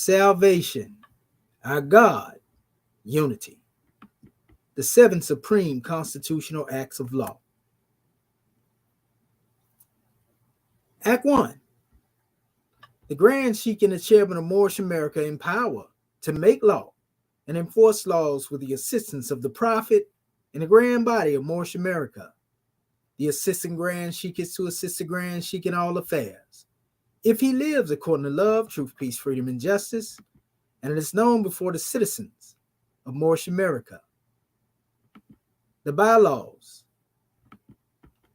salvation, our God, unity. The 7 supreme constitutional acts of law. Act 1. The Grand Sheik and the Chairman of Moorish America in power to make law and enforce laws with the assistance of the Prophet and the Grand Body of Moorish America. The Assistant Grand Sheik is to assist the Grand Sheik in all affairs, if he lives according to love, truth, peace, freedom, and justice, and it is known before the citizens of Moorish America. The bylaws.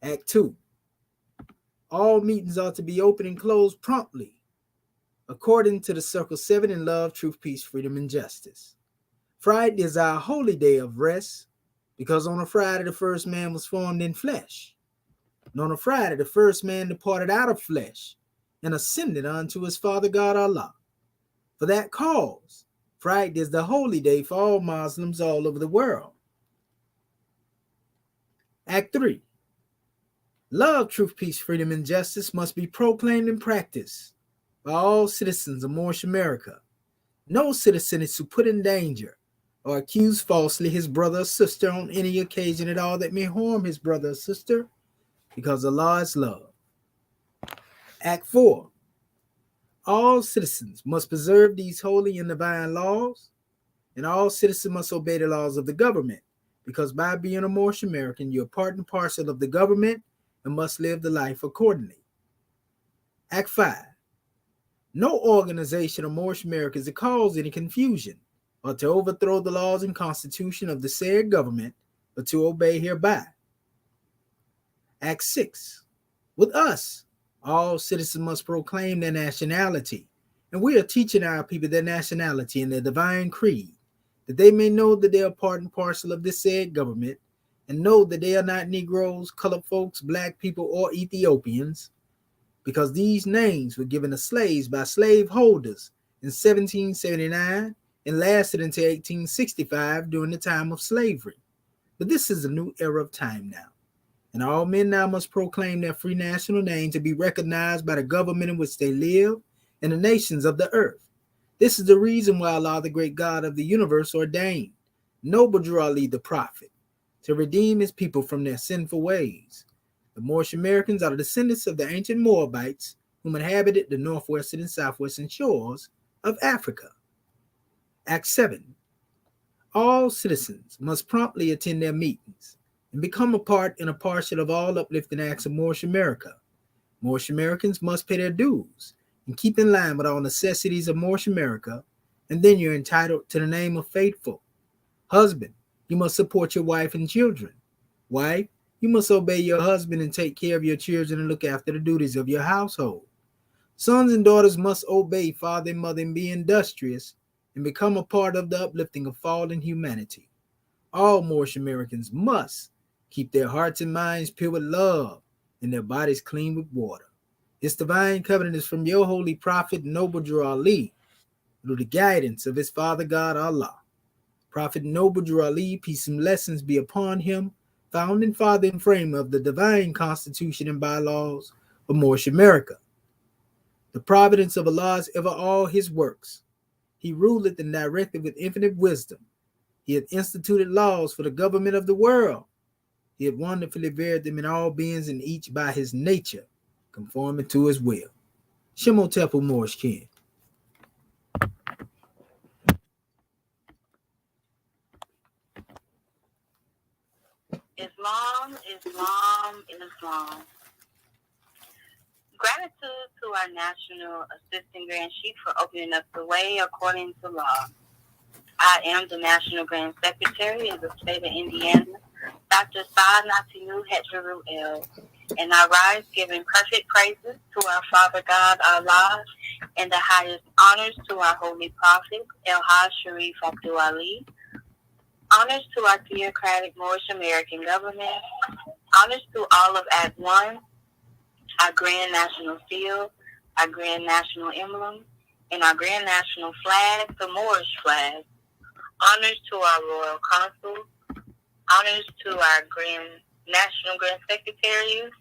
Act 2. All meetings are to be open and closed promptly, according to the Circle 7 in love, truth, peace, freedom, and justice. Friday is our holy day of rest, because on a Friday the first man was formed in flesh. And on a Friday the first man departed out of flesh and ascended unto his Father God Allah. For that cause, Friday is the holy day for all Muslims all over the world. Act 3. Love, truth, peace, freedom, and justice must be proclaimed and practiced by all citizens of Moorish America. No citizen is to put in danger or accuse falsely his brother or sister on any occasion at all that may harm his brother or sister, because Allah is love. Act 4. All citizens must preserve these holy and divine laws, and all citizens must obey the laws of the government, because by being a Moorish American, you're part and parcel of the government and must live the life accordingly. Act 5. No organization of Moorish America is to cause any confusion or to overthrow the laws and constitution of the said government, but to obey hereby. Act 6. With us, all citizens must proclaim their nationality, and we are teaching our people their nationality and their divine creed, that they may know that they are part and parcel of this said government, and know that they are not Negroes, colored folks, black people, or Ethiopians, because these names were given to slaves by slaveholders in 1779 and lasted until 1865 during the time of slavery. But this is a new era of time now, and all men now must proclaim their free national name to be recognized by the government in which they live and the nations of the earth. This is the reason why Allah, the great God of the universe, ordained noble Drew Ali the prophet to redeem his people from their sinful ways. The Moorish Americans are the descendants of the ancient Moabites whom inhabited the northwestern and southwestern shores of Africa. Act 7. All citizens must promptly attend their meetings and become a part and a parcel of all uplifting acts of Moorish America. Moorish Americans must pay their dues and keep in line with all necessities of Moorish America, and then you're entitled to the name of faithful. Husband, you must support your wife and children. Wife, you must obey your husband and take care of your children and look after the duties of your household. Sons and daughters must obey father and mother and be industrious and become a part of the uplifting of fallen humanity. All Moorish Americans must keep their hearts and minds pure with love and their bodies clean with water. This divine covenant is from your holy prophet, Noble Drew Ali, through the guidance of his Father God Allah. Prophet Noble Drew Ali, peace and blessings be upon him, founding father and framer of the divine constitution and bylaws of Moorish America. The providence of Allah is ever all his works. He ruleth and directed with infinite wisdom. He hath instituted laws for the government of the world. He hath wonderfully varied them in all beings, and each by his nature, conforming to his will. Shimotepu Moorish King. Islam, Islam, Islam. Gratitude to our National Assistant Grand Sheik for opening up the way according to law. I am the National Grand Secretary of the state of Indiana, Dr. Saad Natiyu Hetjeru El, and I rise giving perfect praises to our Father God Allah and the highest honors to our Holy Prophet, El Haj Sharif Abdul Ali. Honors to our theocratic Moorish American government. Honors to all of Act 1, our Grand National Seal, our Grand National Emblem, and our Grand National Flag, the Moorish flag. Honors to our Royal Consul. Honors to our National Grand Secretary,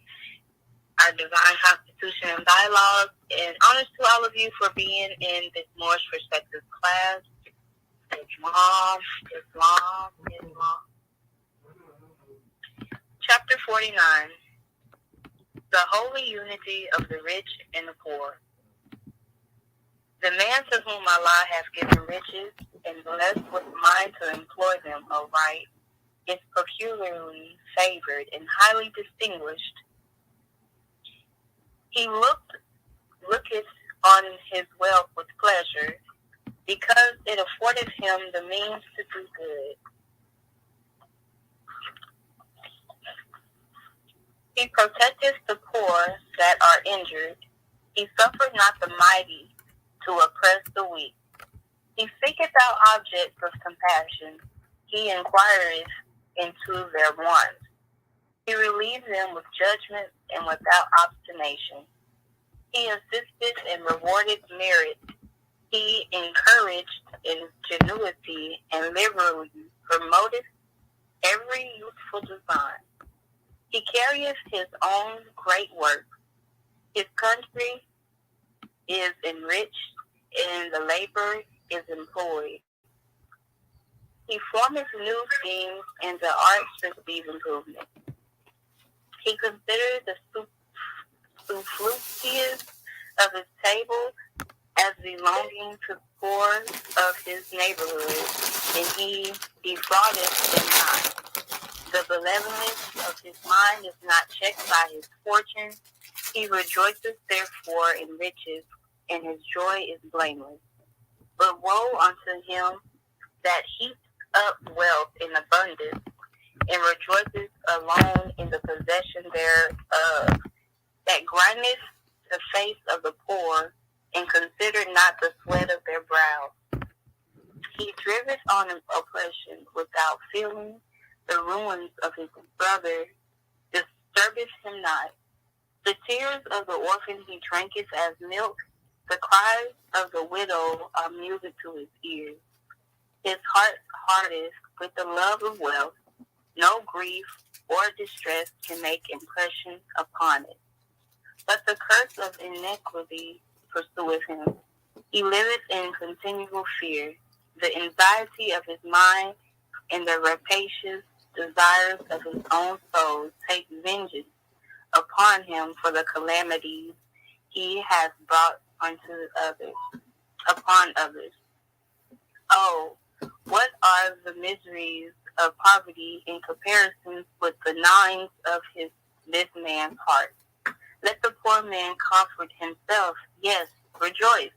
our Divine Hospitality Constitution and bylaws. And honors to all of you for being in this Moorish Perspectives class. Islam. Chapter 49. The Holy Unity of the Rich and the Poor. The man to whom Allah hath given riches and blessed with mind to employ them aright is peculiarly favored and highly distinguished. He looketh on his wealth with pleasure, because it affordeth him the means to do good. He protecteth the poor that are injured. He suffereth not the mighty to oppress the weak. He seeketh out objects of compassion. He inquireth into their wants. He relieves them with judgment and without obstination. He assisteth and rewardeth merit. He encouraged ingenuity and liberally promoteth every useful design. He carrieth his own great work. His country is enriched, and the labor is employed. He formeth new schemes, and the arts receive improvement. He considers the superfluities of his table as belonging to the poor of his neighborhood, and he defraudeth them not. The benevolence of his mind is not checked by his fortune. He rejoiceth therefore in riches, and his joy is blameless. But woe unto him that heaps up wealth in abundance, and rejoiceth alone in the possession thereof, that grindeth the face of the poor, and consider not the sweat of their brow. He driveth on oppression without feeling. The ruins of his brother disturbeth him not. The tears of the orphan he drinketh as milk. The cries of the widow are music to his ears. His heart hearteth with the love of wealth. No grief or distress can make impression upon it. But the curse of iniquity pursueth him. He liveth in continual fear. The anxiety of his mind and the rapacious desires of his own soul take vengeance upon him for the calamities he has brought upon others. Oh, what are the miseries of poverty in comparison with the gnawings of this man's heart? Let the poor man comfort himself, yes, rejoice,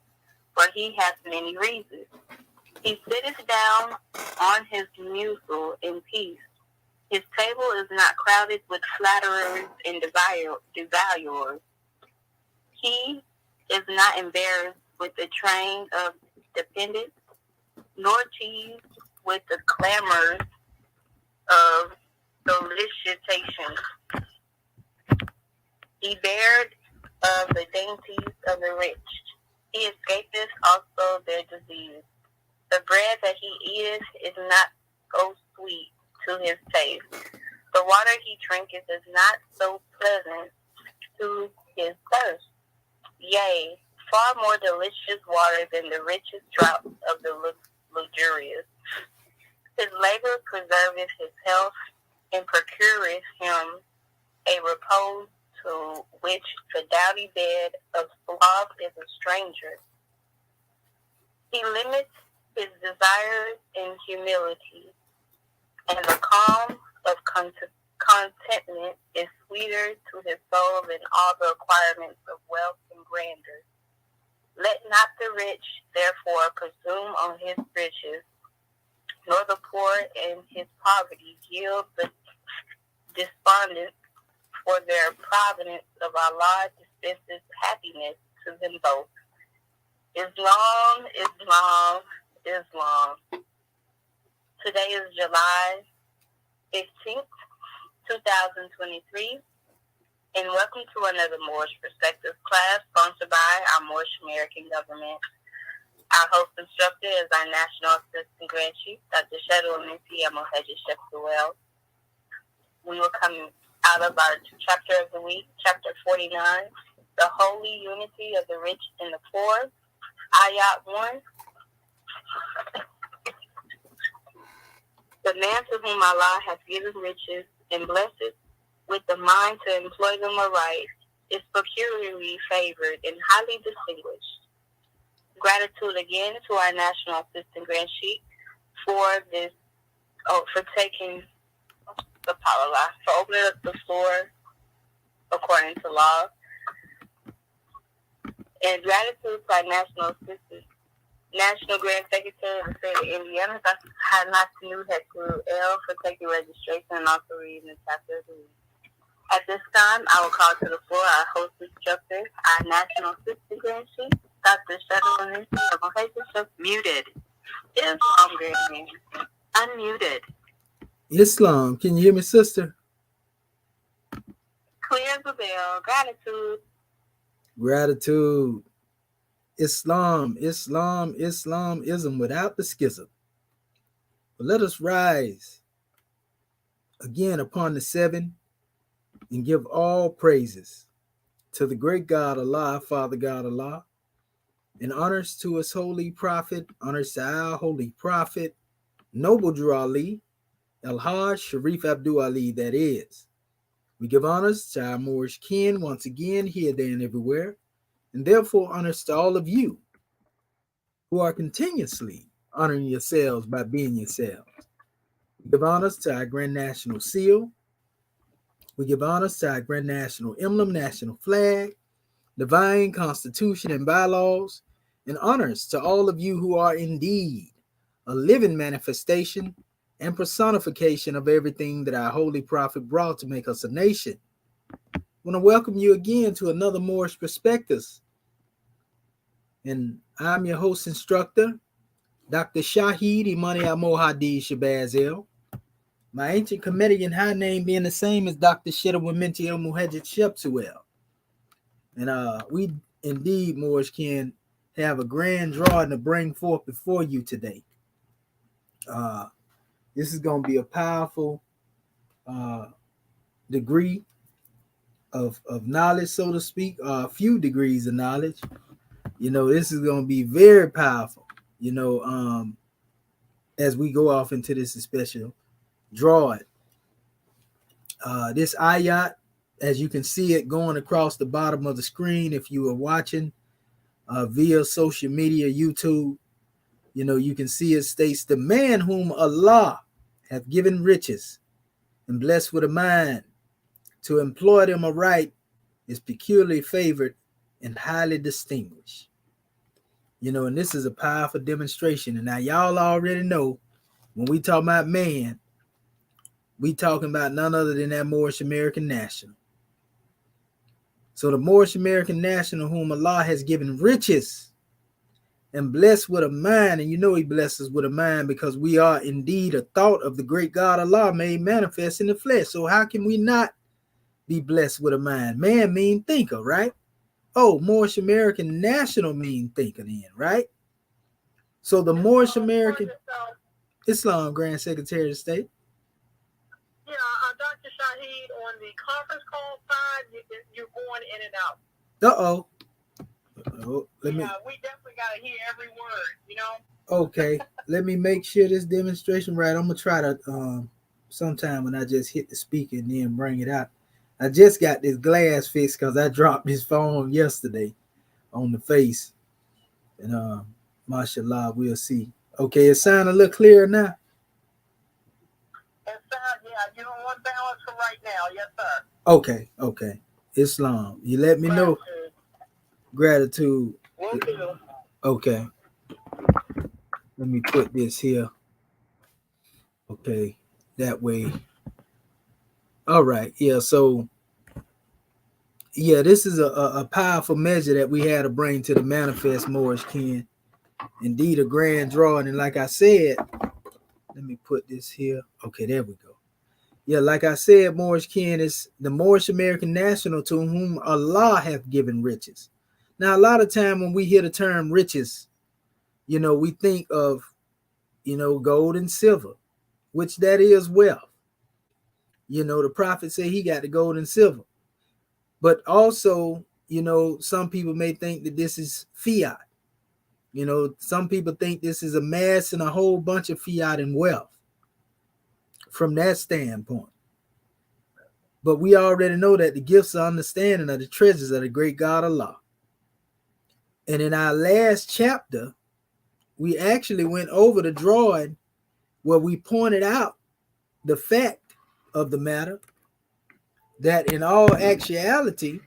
for he hath many reasons. He sitteth down on his mussel in peace. His table is not crowded with flatterers and devourers. He is not embarrassed with the train of dependents, nor teased with the clamors of solicitation. He bared of the dainties of the rich. He escapeth also their disease. The bread that he eateth is not so sweet to his taste. The water he drinketh is not so pleasant to his thirst. Yea, far more delicious water than the richest drops of the luxurious. His labor preserveth his health, and procureth him a repose to which the dowdy bed of sloth is a stranger. He limits his desires in humility, and the calm of contentment is sweeter to his soul than all the acquirements of wealth and grandeur. Let not the rich, therefore, presume on his riches, nor the poor in his poverty yield the despondent, for their providence of Allah dispenses happiness to them both. Islam, Islam, Islam. Today is July 15th, 2023, and welcome to another Moorish Perspectives class sponsored by our Moorish American government. Our host instructor is our National Assistant Grant Chief, Dr. Shedu Aminti Amoheji Shepsuel. We will come out of our chapter of the week, chapter 49, the holy unity of the rich and the poor. Ayat 1. The man to whom Allah has given riches and blessed with the mind to employ them aright is peculiarly favored and highly distinguished. Gratitude again to our National Assistant Grand Sheik for this, for taking the power for opening up the floor according to law. And gratitude to our National Grand Secretary of the State of Indiana, Dr. Hanasu Hector L, for taking registration and also reading the chapter of the week. At this time, I will call to the floor our host instructor, our National Assistant Grand Chief, Dr. Shuttle Muted. Islam Grand. Unmuted. Islam, can you hear me, sister? Clear as a bell. Gratitude. Gratitude. Islam, Islam, Islamism without the schism. But let us rise again upon the seven and give all praises to the great God Allah, Father God Allah, and honors to his holy prophet, honors to our holy prophet, Noble Drew Ali, El-Hajj Sharif Abdul Ali, that is. We give honors to our Moorish kin once again, here, there, and everywhere, and therefore honors to all of you who are continuously honoring yourselves by being yourselves. We give honors to our Grand National Seal. We give honors to our Grand National Emblem, National Flag, Divine Constitution and bylaws, and honors to all of you who are indeed a living manifestation and personification of everything that our Holy Prophet brought to make us a nation. I want to welcome you again to another Moorish Perspectives. And I'm your host instructor, Dr. Shahid Imani Al-Mohadi Shabazel. My ancient Comedian high name being the same as Dr. Shedawin Minti El Muhajjid Shepsuel. And we indeed, Moorish can have a grand drawing to bring forth before you today. This is going to be a powerful degree of knowledge, so to speak, a few degrees of knowledge. You know, this is going to be very powerful, you know, as we go off into this special drawing. This ayat, as you can see it going across the bottom of the screen, if you are watching via social media, YouTube, you know, you can see it states, the man whom Allah hath given riches and blessed with a mind to employ them aright is peculiarly favored and highly distinguished. You know, and this is a powerful demonstration. And now y'all already know when we talk about man, we talking about none other than that Moorish American National. So the Moorish American National whom Allah has given riches and blessed with a mind, and you know he blesses with a mind because we are indeed a thought of the great God Allah made manifest in the flesh. So how can we not be blessed with a mind? Man mean thinker, right? Oh, Moorish American National mean thinker then, right? So the Moorish American Islam Grand Secretary of State. Yeah, Dr. Shahid, on the conference call side, you're going in and out. Uh-oh. We definitely got to hear every word, you know? Okay, let me make sure this demonstration right. I'm going to try to, sometime when I just hit the speaker and then bring it out. I just got this glass fixed because I dropped this phone yesterday on the face. And mashallah, we'll see. Okay, it sound a little clearer now? It sounds, yeah, you're on one balance for right now. Yes, sir. Okay. Islam, you let me know. Gratitude. Will do. Okay. Let me put this here. Okay, that way. All right, yeah, so, yeah, this is a powerful measure that we had to bring to the manifest Moorish kin. Indeed, a grand drawing. And like I said, let me put this here. Okay, there we go. Yeah, like I said, Moorish kin is the Moorish American National to whom Allah hath given riches. Now, a lot of time when we hear the term riches, you know, we think of, you know, gold and silver, which that is wealth. You know, the prophet said he got the gold and silver. But also, some people may think that this is fiat. Some people think this is amassing a whole bunch of fiat and wealth from that standpoint. But we already know that the gifts of understanding are the treasures of the great God Allah. And in our last chapter, we actually went over the drawing where we pointed out the fact of the matter that in all actuality,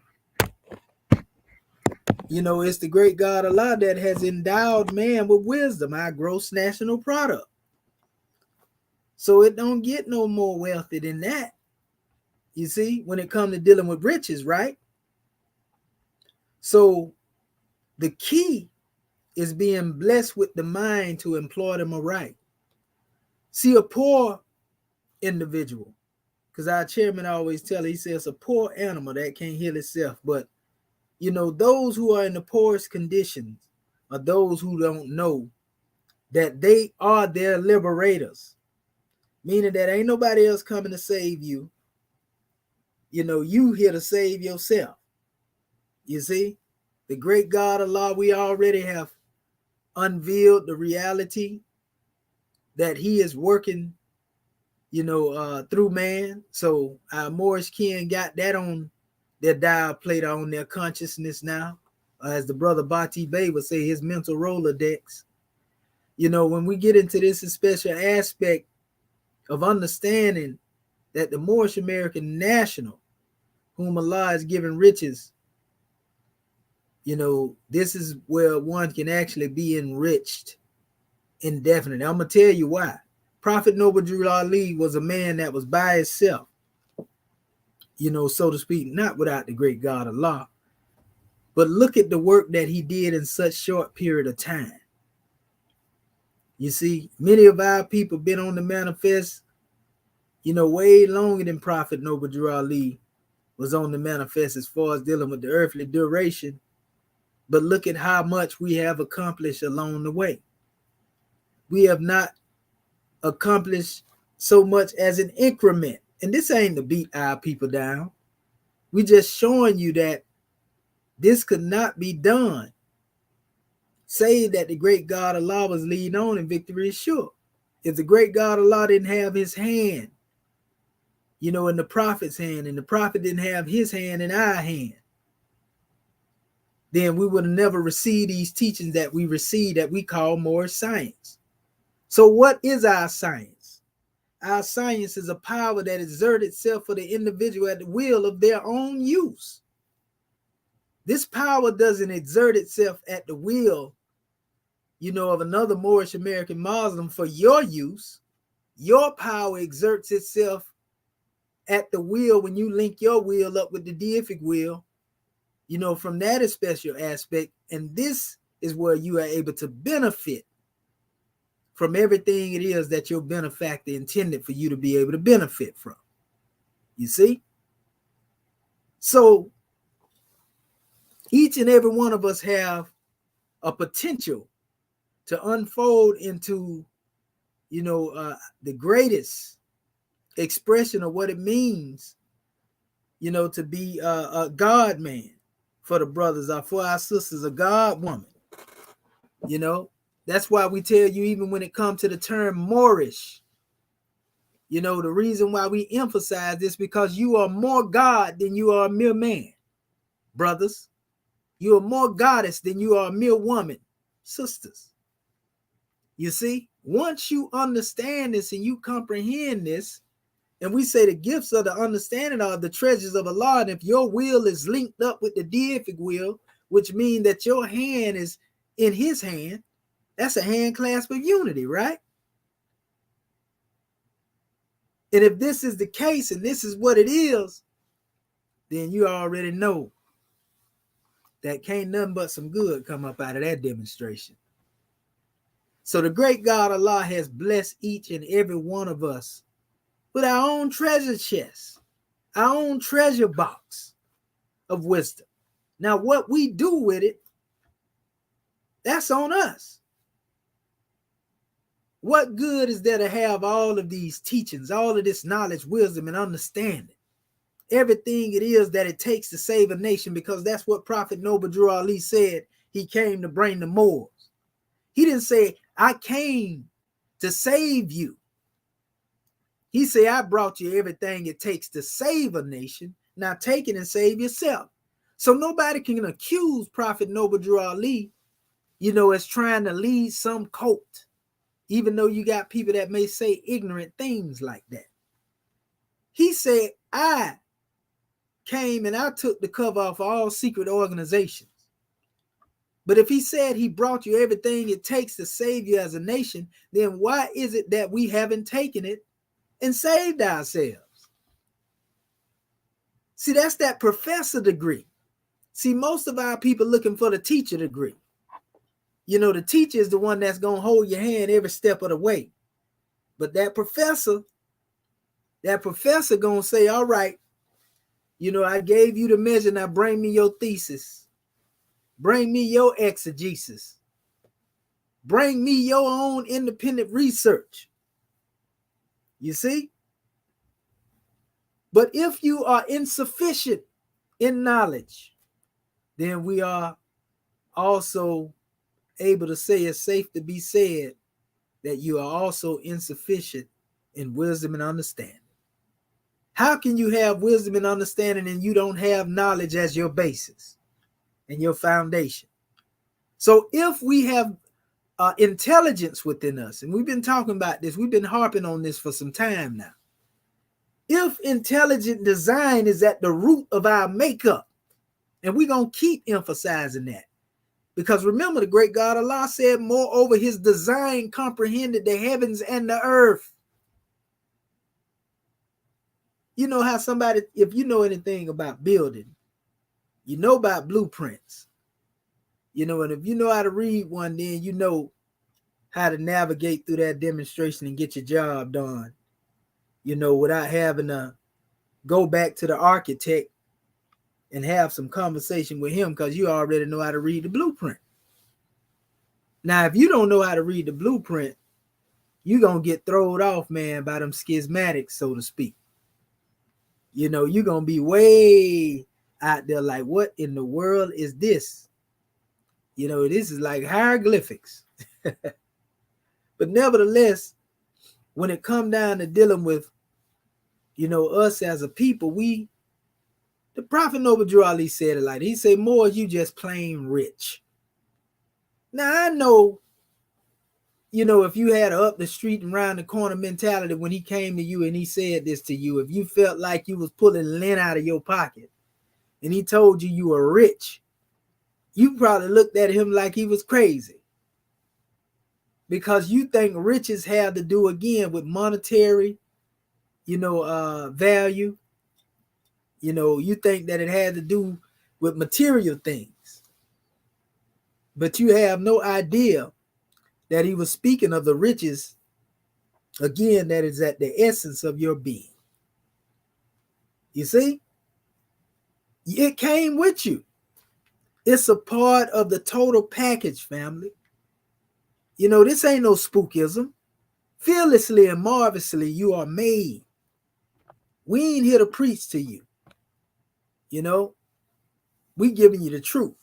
it's the great God Allah that has endowed man with wisdom, our gross national product. So it don't get no more wealthy than that. You see, when it comes to dealing with riches, right? So the key is being blessed with the mind to employ them aright. See, a poor individual, because our chairman always tell, he says, a poor animal that can't heal itself. But, those who are in the poorest conditions are those who don't know that they are their liberators, meaning that ain't nobody else coming to save you. You here to save yourself. You see, the great God Allah, we already have unveiled the reality that he is working, through man. So our Moorish kin got that on their dial plate, on their consciousness now. As the brother Bati Bey would say, his mental Rolodex. When we get into this special aspect of understanding that the Moorish American national, whom Allah has given riches, this is where one can actually be enriched indefinitely. I'm going to tell you why. Prophet Noble Drew Ali was a man that was by himself, so to speak, not without the great God Allah. But look at the work that he did in such short period of time. You see, many of our people been on the manifest, way longer than Prophet Noble Drew Ali was on the manifest as far as dealing with the earthly duration. But look at how much we have accomplished along the way. We have not accomplished so much as an increment. And this ain't to beat our people down. We just showing you that this could not be done, say that the great God Allah was leading on and victory is sure. If the great God Allah didn't have his hand, in the prophet's hand, and the prophet didn't have his hand in our hand, then we would have never received these teachings that we receive that we call more science. So what is our science? Our science is a power that exerts itself for the individual at the will of their own use. This power doesn't exert itself at the will, of another Moorish American Muslim for your use. Your power exerts itself at the will when you link your will up with the deific will, from that special aspect. And this is where you are able to benefit from everything it is that your benefactor intended for you to be able to benefit from. You see? So each and every one of us have a potential to unfold into, the greatest expression of what it means, to be a God man for the brothers or for our sisters, a God woman. That's why we tell you, even when it comes to the term Moorish, the reason why we emphasize this, because you are more God than you are a mere man, brothers. You are more goddess than you are a mere woman, sisters. You see, once you understand this and you comprehend this, and we say the gifts of the understanding are the treasures of Allah, and if your will is linked up with the deific will, which means that your hand is in his hand, that's a hand clasp of unity, right? And if this is the case and this is what it is, then you already know that can't nothing but some good come up out of that demonstration. So the great God Allah has blessed each and every one of us with our own treasure chest, our own treasure box of wisdom. Now, what we do with it, that's on us. What good is there to have all of these teachings, all of this knowledge, wisdom, and understanding, everything it is that it takes to save a nation, because that's what Prophet Noble Drew Ali said. He came to bring the Moors. He didn't say, I came to save you. He said, I brought you everything it takes to save a nation. Now take it and save yourself. So nobody can accuse Prophet Noble Drew Ali, as trying to lead some cult, even though you got people that may say ignorant things like that. He said, I came and I took the cover off all secret organizations. But if he said he brought you everything it takes to save you as a nation, then why is it that we haven't taken it and saved ourselves? See, that's that professor degree. See, most of our people looking for the teacher degree. The teacher is the one that's going to hold your hand every step of the way. But that professor going to say, all right, I gave you the measure, now bring me your thesis. Bring me your exegesis. Bring me your own independent research. You see? But if you are insufficient in knowledge, then we are also able to say, it's safe to be said, that you are also insufficient in wisdom and understanding. How can you have wisdom and understanding and you don't have knowledge as your basis and your foundation? So if we have intelligence within us, and we've been talking about this, we've been harping on this for some time now. If intelligent design is at the root of our makeup, and we're going to keep emphasizing that, because remember, the great God Allah said, moreover, his design comprehended the heavens and the earth. You know how somebody, if you know anything about building, you know about blueprints, and if you know how to read one, then you know how to navigate through that demonstration and get your job done, without having to go back to the architect and have some conversation with him, because you already know how to read the blueprint. Now, if you don't know how to read the blueprint, you're going to get thrown off, man, by them schismatics, so to speak. You're going to be way out there like, what in the world is this? This is like hieroglyphics. But nevertheless, when it comes down to dealing with, us as a people, the Prophet Noble Drew Ali said it like, he said, more you just plain rich. Now I know, if you had a up the street and round the corner mentality when he came to you and he said this to you, if you felt like you was pulling lint out of your pocket and he told you were rich, you probably looked at him like he was crazy. Because you think riches have to do again with monetary, value. You think that it had to do with material things. But you have no idea that he was speaking of the riches, again, that is at the essence of your being. You see? It came with you. It's a part of the total package, family. This ain't no spookism. Fearlessly and marvelously you are made. We ain't here to preach to you. We giving you the truth.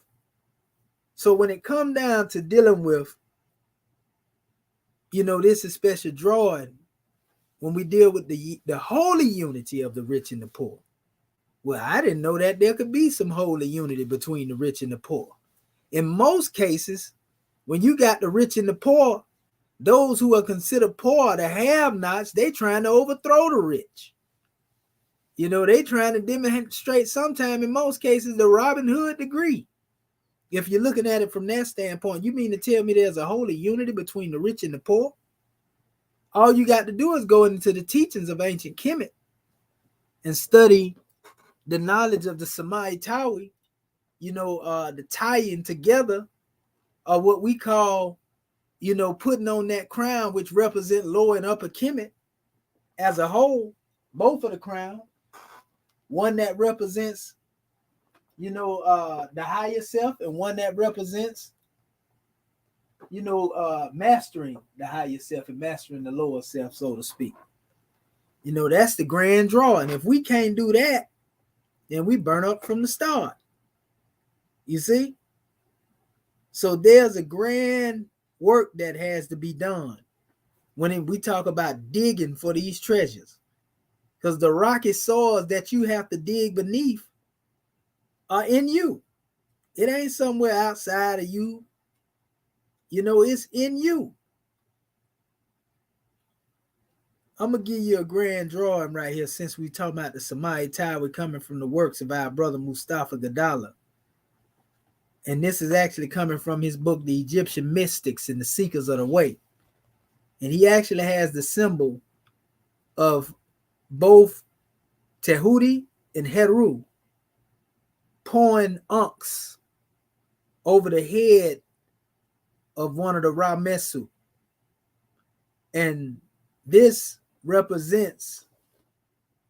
So when it come down to dealing with, this is special drawing, when we deal with the holy unity of the rich and the poor. Well, I didn't know that there could be some holy unity between the rich and the poor. In most cases, when you got the rich and the poor, those who are considered poor, the have-nots, they trying to overthrow the rich. They trying to demonstrate sometime, in most cases, the Robin Hood degree. If you're looking at it from that standpoint, you mean to tell me there's a holy unity between the rich and the poor? All you got to do is go into the teachings of ancient Kemet and study the knowledge of the Samai Tawi, the tying together of what we call, putting on that crown, which represent lower and upper Kemet as a whole, both of the crown. One that represents, the higher self, and one that represents, mastering the higher self and mastering the lower self, so to speak. That's the grand draw. And if we can't do that, and we burn up from the start. You see? So there's a grand work that has to be done when we talk about digging for these treasures. Because the rocky soils that you have to dig beneath are in you. It ain't somewhere outside of you. You know, it's in you. I'm going to give you a grand drawing right here since we talking about the Samai Tower coming from the works of our brother Mustafa Gadala. And this is actually coming from his book, The Egyptian Mystics and the Seekers of the Way. And he actually has the symbol of both Tehuti and Heru pouring unks over the head of one of the Ramesu. And this represents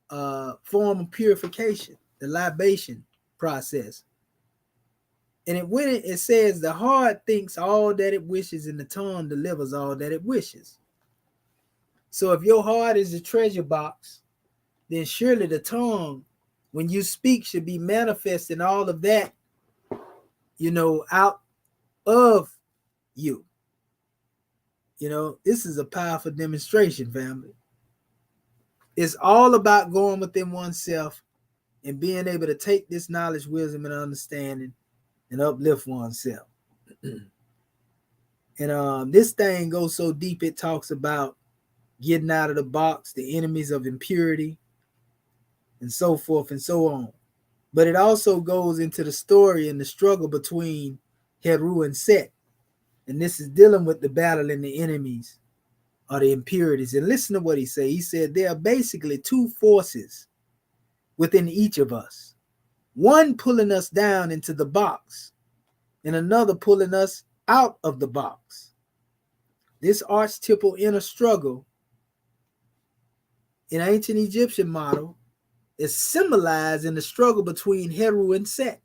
a form of purification, the libation process. And it says the heart thinks all that it wishes and the tongue delivers all that it wishes. So if your heart is the treasure box, then surely the tongue, when you speak, should be manifesting all of that, you know, out of you. You know, this is a powerful demonstration, family. It's all about going within oneself and being able to take this knowledge, wisdom, and understanding and uplift oneself. And this thing goes so deep, it talks about getting out of the box, the enemies of impurity, and so forth and so on. But it also goes into the story and the struggle between Heru and Set. And this is dealing with the battle and the enemies or the impurities. And listen to what he said. He said there are basically two forces within each of us. One pulling us down into the box and another pulling us out of the box. This archetypal inner struggle in ancient Egyptian model is symbolized in the struggle between Heru and Set.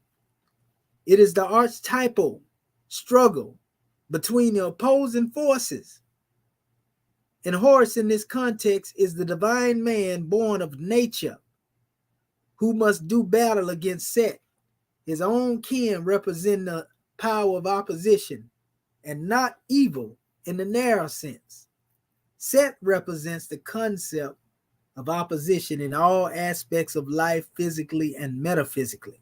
It is the archetypal struggle between the opposing forces. And Horus in this context is the divine man born of nature who must do battle against Set, his own kin representing the power of opposition and not evil in the narrow sense. Set represents the concept of opposition in all aspects of life, physically and metaphysically.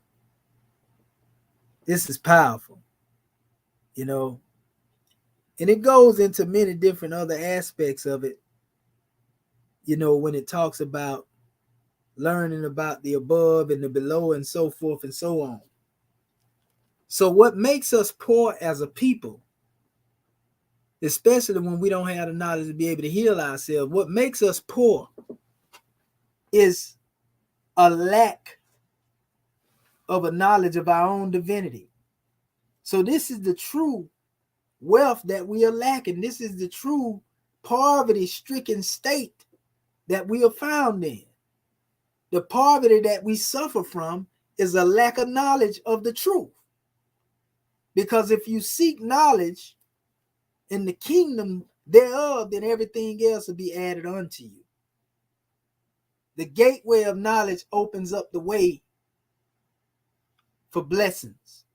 This is powerful, you know, and it goes into many different other aspects of it, you know, when it talks about learning about the above and the below and so forth and so on. So what makes us poor as a people, especially when we don't have the knowledge to be able to heal ourselves, what makes us poor is a lack of a knowledge of our own divinity. So this is the true wealth that we are lacking. This is the true poverty-stricken state that we are found in. The poverty that we suffer from is a lack of knowledge of the truth. Because if you seek knowledge in the kingdom thereof, then everything else will be added unto you. The gateway of knowledge opens up the way for blessings,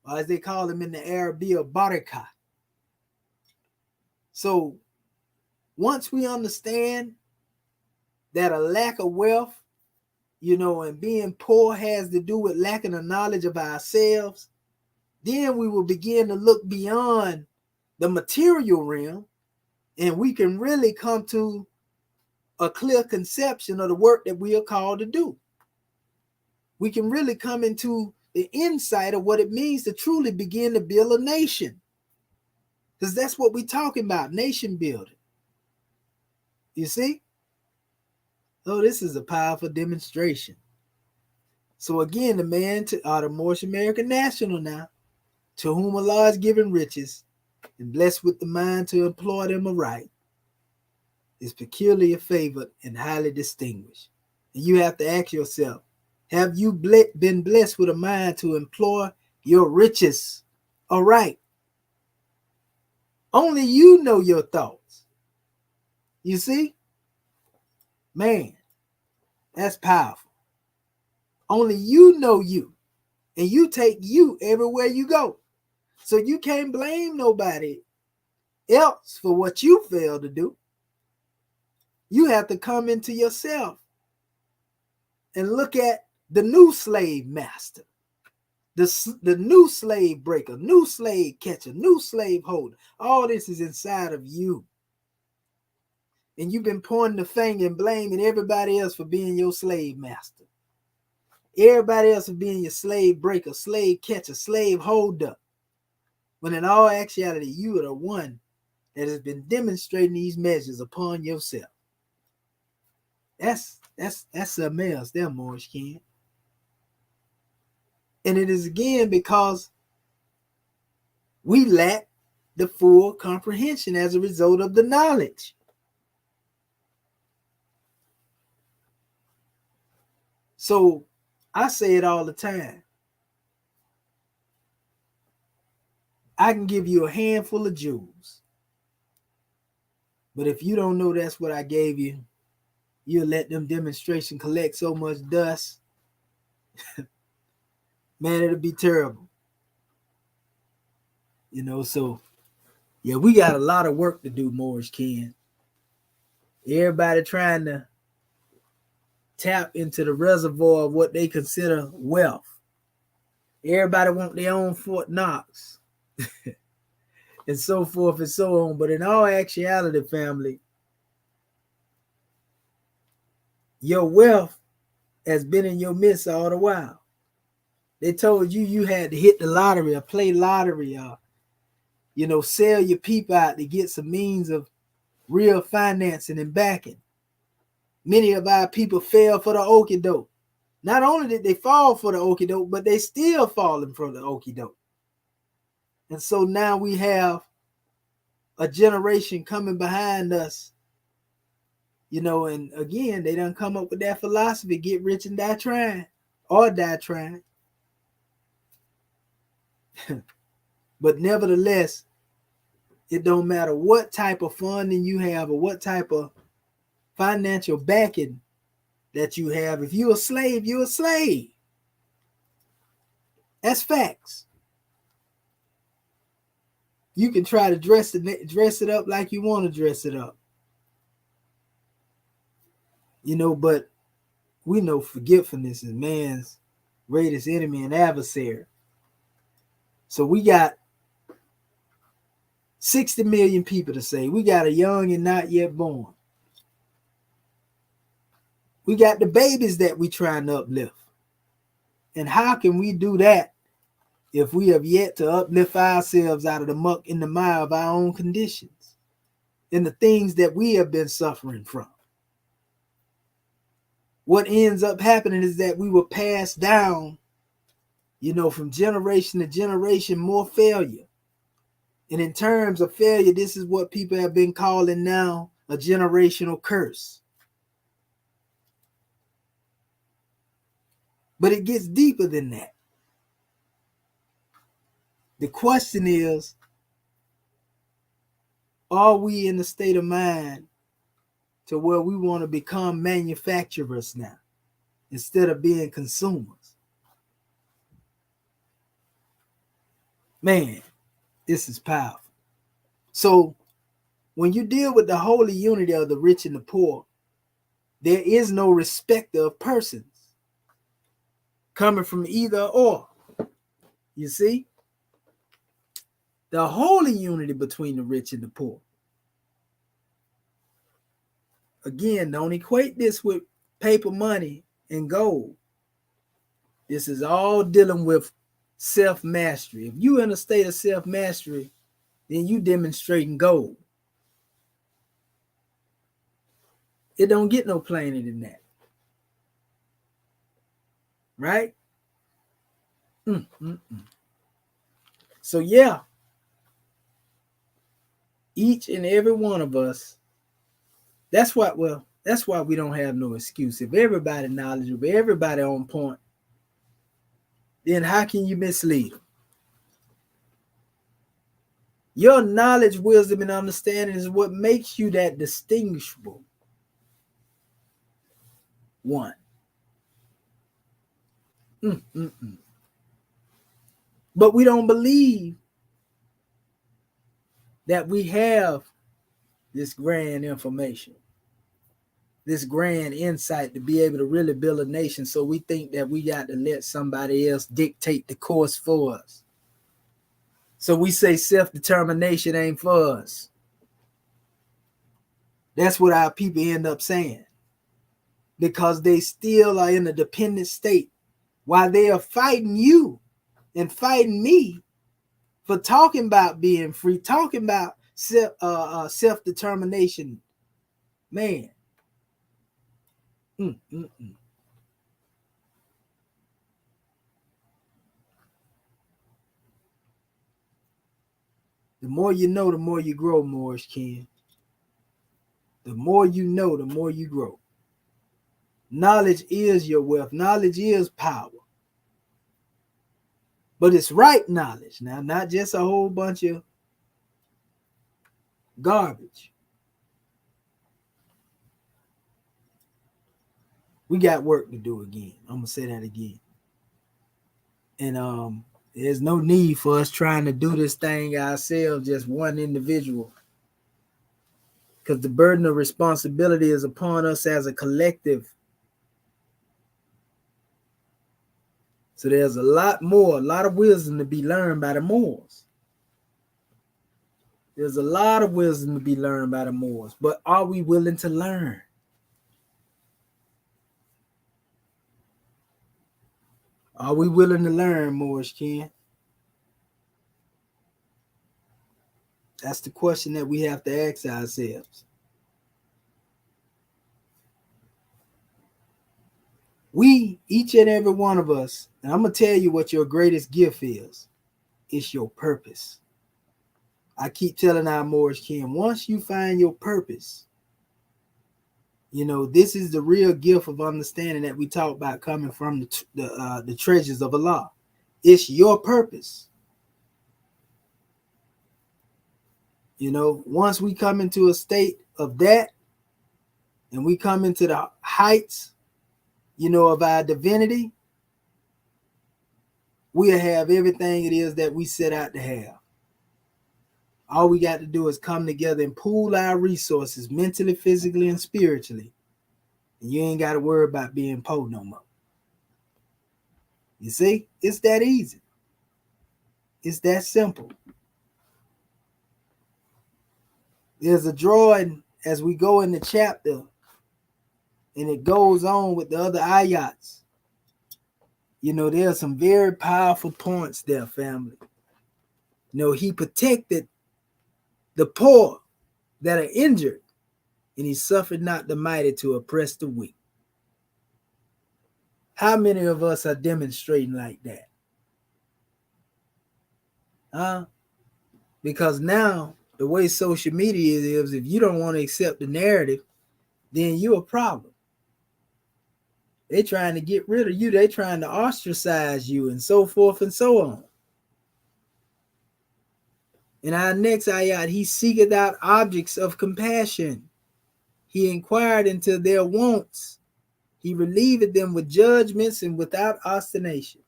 or as they call them in the Arabic, barakah. So once we understand that a lack of wealth, you know, and being poor has to do with lacking a knowledge of ourselves, then we will begin to look beyond the material realm and we can really come to a clear conception of the work that we are called to do. We can really come into the insight of what it means to truly begin to build a nation. Because that's what we're talking about, nation building. You see? Oh, this is a powerful demonstration. So again, the man the Moorish American national now, to whom Allah is given riches and blessed with the mind to employ them aright, is peculiarly favored and highly distinguished. And you have to ask yourself, have you been blessed with a mind to employ your riches aright? Only you know your thoughts. You see? Man, that's powerful. Only you know you, and you take you everywhere you go. So you can't blame nobody else for what you failed to do. You have to come into yourself and look at the new slave master, the new slave breaker, new slave catcher, new slave holder. All this is inside of you. And you've been pointing the finger and blaming everybody else for being your slave master. Everybody else for being your slave breaker, slave catcher, slave holder. When in all actuality, you are the one that has been demonstrating these measures upon yourself. That's something else there, Morris Ken. And it is again because we lack the full comprehension as a result of the knowledge. So I say it all the time. I can give you a handful of jewels, but if you don't know that's what I gave you, you'll let them demonstration collect so much dust. Man, it'll be terrible. So yeah, we got a lot of work to do, Morris Ken. Everybody trying to tap into the reservoir of what they consider wealth. Everybody want their own Fort Knox and so forth and so on. But in all actuality, family, your wealth has been in your midst all the while. They told you had to hit the lottery or play lottery or, sell your peep out to get some means of real financing and backing. Many of our people fell for the okie doke. Not only did they fall for the okie doke, but they still falling for the okie doke. And so now we have a generation coming behind us, and again, they done come up with that philosophy, get rich and die trying, or die trying. But nevertheless, it don't matter what type of funding you have or what type of financial backing that you have. If you're a slave, you're a slave. That's facts. You can try to dress it up like you want to dress it up. But we know forgetfulness is man's greatest enemy and adversary. So we got 60 million people to say. We got a young and not yet born. We got the babies that we trying to uplift. And how can we do that if we have yet to uplift ourselves out of the muck and the mire of our own conditions and the things that we have been suffering from? What ends up happening is that we will pass down, from generation to generation, more failure. And in terms of failure, this is what people have been calling now a generational curse. But it gets deeper than that. The question is, are we in the state of mind to where we want to become manufacturers now instead of being consumers? Man, this is powerful. So when you deal with the holy unity of the rich and the poor, there is no respect of persons coming from either or. You see? The holy unity between the rich and the poor. Again, don't equate this with paper money and gold. This is all dealing with self-mastery. If you're in a state of self-mastery, then you demonstrating gold. It don't get no plainer than that. Right? So yeah, each and every one of us, that's why we don't have no excuse. If everybody knowledgeable, everybody on point, then how can you mislead them? Your knowledge, wisdom, and understanding is what makes you that distinguishable one. But we don't believe that we have this grand information, this grand insight to be able to really build a nation. So we think that we got to let somebody else dictate the course for us. So we say self-determination ain't for us. That's what our people end up saying, because they still are in a dependent state while they are fighting you and fighting me for talking about being free, talking about self-determination. Man. The more you know, the more you grow, Morris Ken. The more you know, the more you grow. Knowledge is your wealth. Knowledge is power. But it's right knowledge. Now, not just a whole bunch of garbage. We got work to do again. I'm going to say that again. And there's no need for us trying to do this thing ourselves, just one individual. Because the burden of responsibility is upon us as a collective. So there's a lot of wisdom to be learned by the Moors. There's a lot of wisdom to be learned by the Moors. But are we willing to learn? Are we willing to learn, Morris Ken? That's the question that we have to ask ourselves. We, each and every one of us, and I'm going to tell you what your greatest gift is. It's your purpose. I keep telling our Morris Ken, once you find your purpose, you know, this is the real gift of understanding that we talk about coming from the treasures of Allah. It's your purpose. You know, once we come into a state of that, and we come into the heights, you know, of our divinity, we'll have everything it is that we set out to have. All we got to do is come together and pool our resources mentally, physically, and spiritually. And you ain't got to worry about being poor no more. You see, it's that easy. It's that simple. There's a drawing as we go in the chapter, and it goes on with the other ayats. You know, there are some very powerful points there, family. You know, he protected the poor that are injured, and he suffered not the mighty to oppress the weak. How many of us are demonstrating like that? Because now, the way social media is, if you don't want to accept the narrative, then you're a problem. They're trying to get rid of you. They're trying to ostracize you and so forth and so on. In our next ayat, he seeketh out objects of compassion. He inquired into their wants. He relieved them with judgments and without obstination.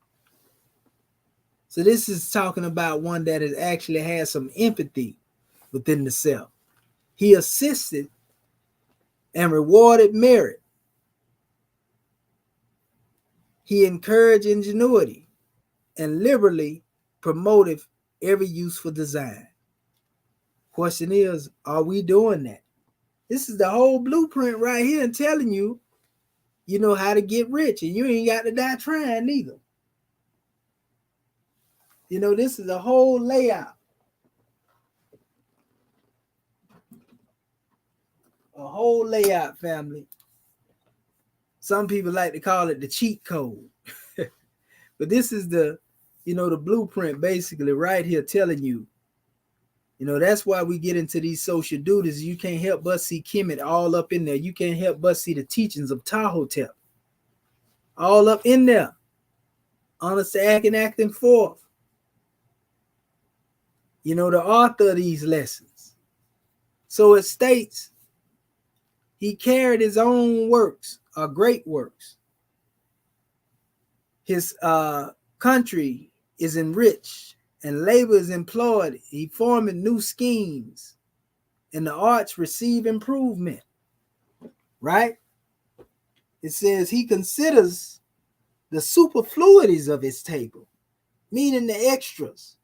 So this is talking about one that has actually had some empathy within the self. He assisted and rewarded merit. He encouraged ingenuity and liberally promoted every useful design. Question is, are we doing that? This is the whole blueprint right here and telling you, you know, how to get rich, and you ain't got to die trying neither. You know, this is a whole layout. A whole layout, family. Some people like to call it the cheat code. But this is the, you know, the blueprint basically right here telling you. You know, that's why we get into these social duties. You can't help but see Kemet all up in there. You can't help but see the teachings of Tahotep all up in there. Honest to acting forth. You know, the author of these lessons. So it states, he carried his own works, or great works. His country is enriched and labor is employed. He forming new schemes and the arts receive improvement, right? It says he considers the superfluities of his table, meaning the extras,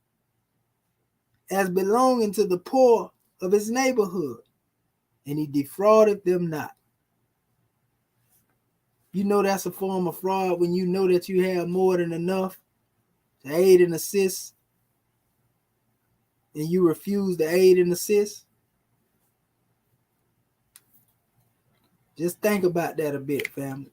as belonging to the poor of his neighborhood, and he defrauded them not. You know that's a form of fraud when you know that you have more than enough to aid and assist, and you refuse to aid and assist. Just think about that a bit, family.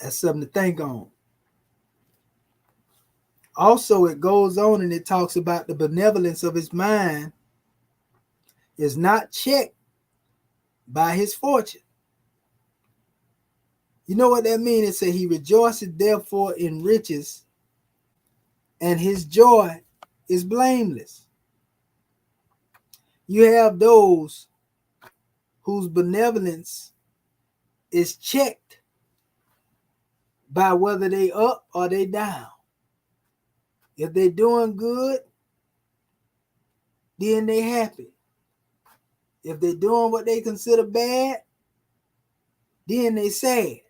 That's something to think on. Also, it goes on and it talks about the benevolence of his mind is not checked by his fortune. You know what that means? It says he rejoices therefore in riches, and his joy is blameless. You have those whose benevolence is checked by whether they up or they down. If they're doing good, then they happy. If they're doing what they consider bad, then they sad.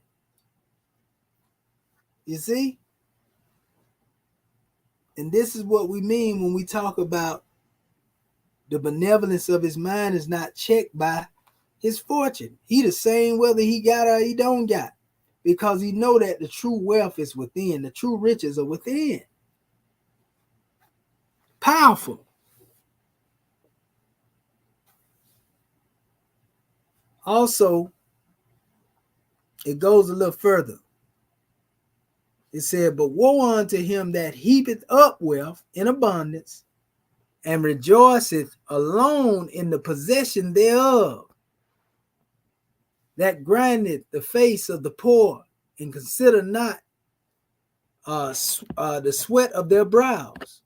You see? And this is what we mean when we talk about the benevolence of his mind is not checked by his fortune. He the same whether he got or he don't got, because he know that the true wealth is within. The true riches are within. Powerful. Also, it goes a little further. It said, but woe unto him that heapeth up wealth in abundance and rejoiceth alone in the possession thereof, that grindeth the face of the poor and consider not the sweat of their brows.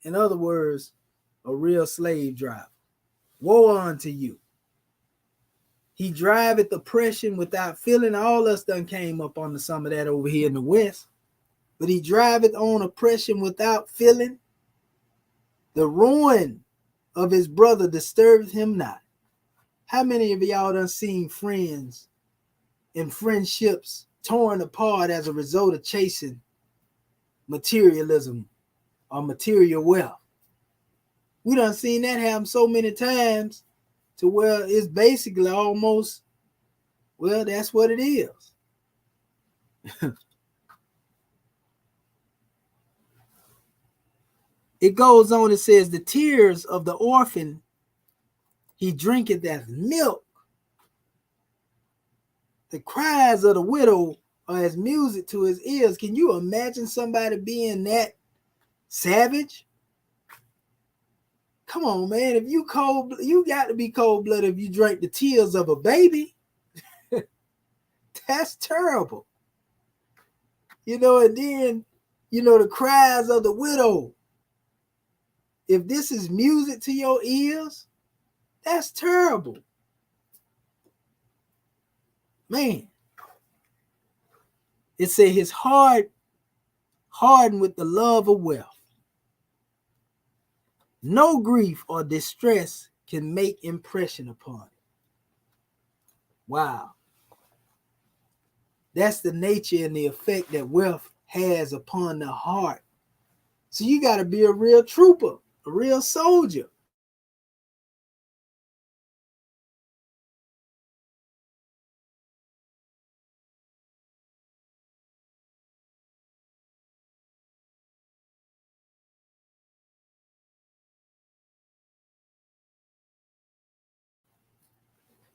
In other words, a real slave driver. Woe unto you. He driveth oppression without feeling. All us done came up on some of that over here in the West. But he driveth on oppression without feeling. The ruin of his brother disturbeth him not. How many of y'all done seen friends and friendships torn apart as a result of chasing materialism or material wealth? We done seen that happen so many times to where it's basically almost, well, that's what it is. It goes on, it says, the tears of the orphan he drinketh as milk. The cries of the widow are as music to his ears. Can you imagine somebody being that savage? Come on, man. If you cold, you got to be cold-blooded if you drink the tears of a baby. That's terrible. You know, and then, you know, the cries of the widow. If this is music to your ears, that's terrible. Man. It said his heart hardened with the love of wealth. No grief or distress can make impression upon it. Wow. That's the nature and the effect that wealth has upon the heart. So you got to be a real trooper, a real soldier.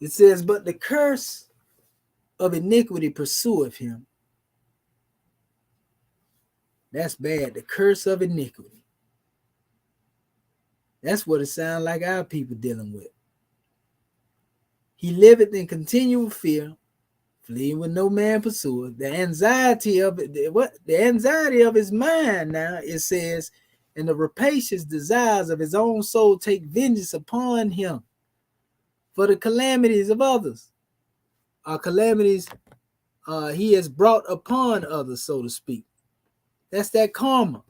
It says, but the curse of iniquity pursueth him. That's bad. The curse of iniquity. That's what it sounds like our people dealing with. He liveth in continual fear, fleeing with no man pursueth. The anxiety of it, the anxiety of his mind now, it says, and the rapacious desires of his own soul take vengeance upon him. for the calamities of others. Our calamities he has brought upon others, so to speak. That's that karma.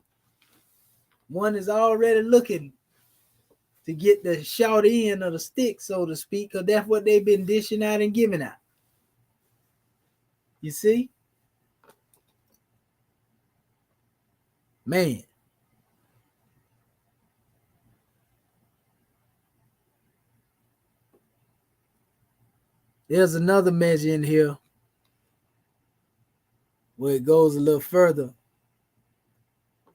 One is already looking to get the short end of the stick, so to speak, because that's what they've been dishing out and giving out. You see? Man. There's another measure in here where it goes a little further.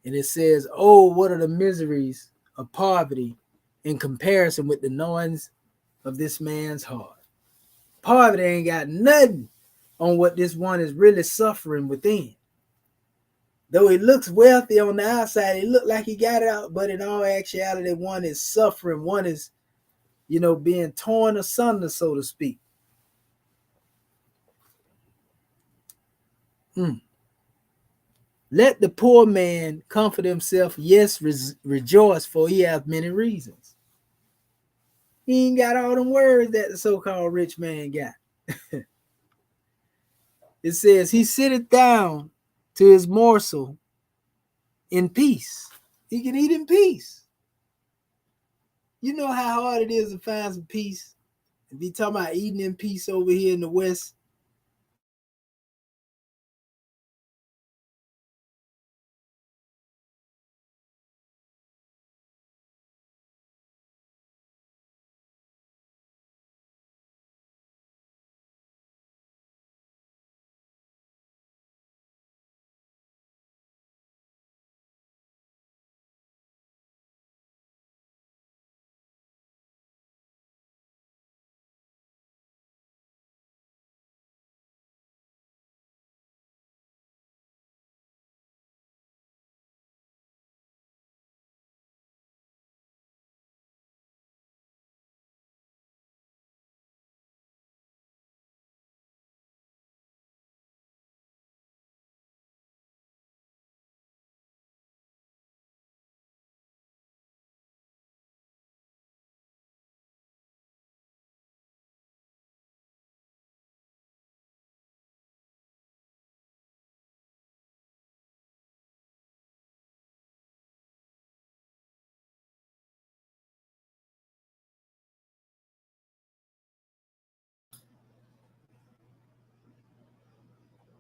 And it says, oh, what are the miseries of poverty in comparison with the noise of this man's heart? Poverty ain't got nothing on what this one is really suffering within. Though he looks wealthy on the outside, he look like he got it out, but in all actuality, one is suffering. One is, being torn asunder, so to speak. Let the poor man comfort himself, yes, rejoice, for he hath many reasons. He ain't got all them words that the so-called rich man got. It says, he sitteth down to his morsel in peace. He can eat in peace. You know how hard it is to find some peace? If you talking about eating in peace over here in the West,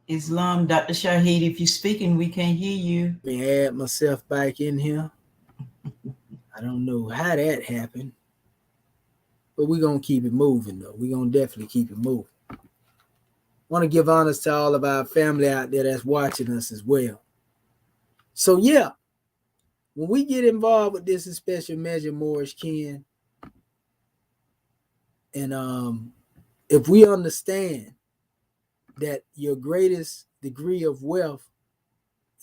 Islam, Dr. Shahid, if you're speaking, we can't hear you. let me add myself back in here. I don't know how that happened, but we're going to keep it moving, though. We're going to definitely keep it moving. Want to give honors to all of our family out there that's watching us as well. So, yeah, when we get involved with this in special measure, Morris Ken, and if we understand that your greatest degree of wealth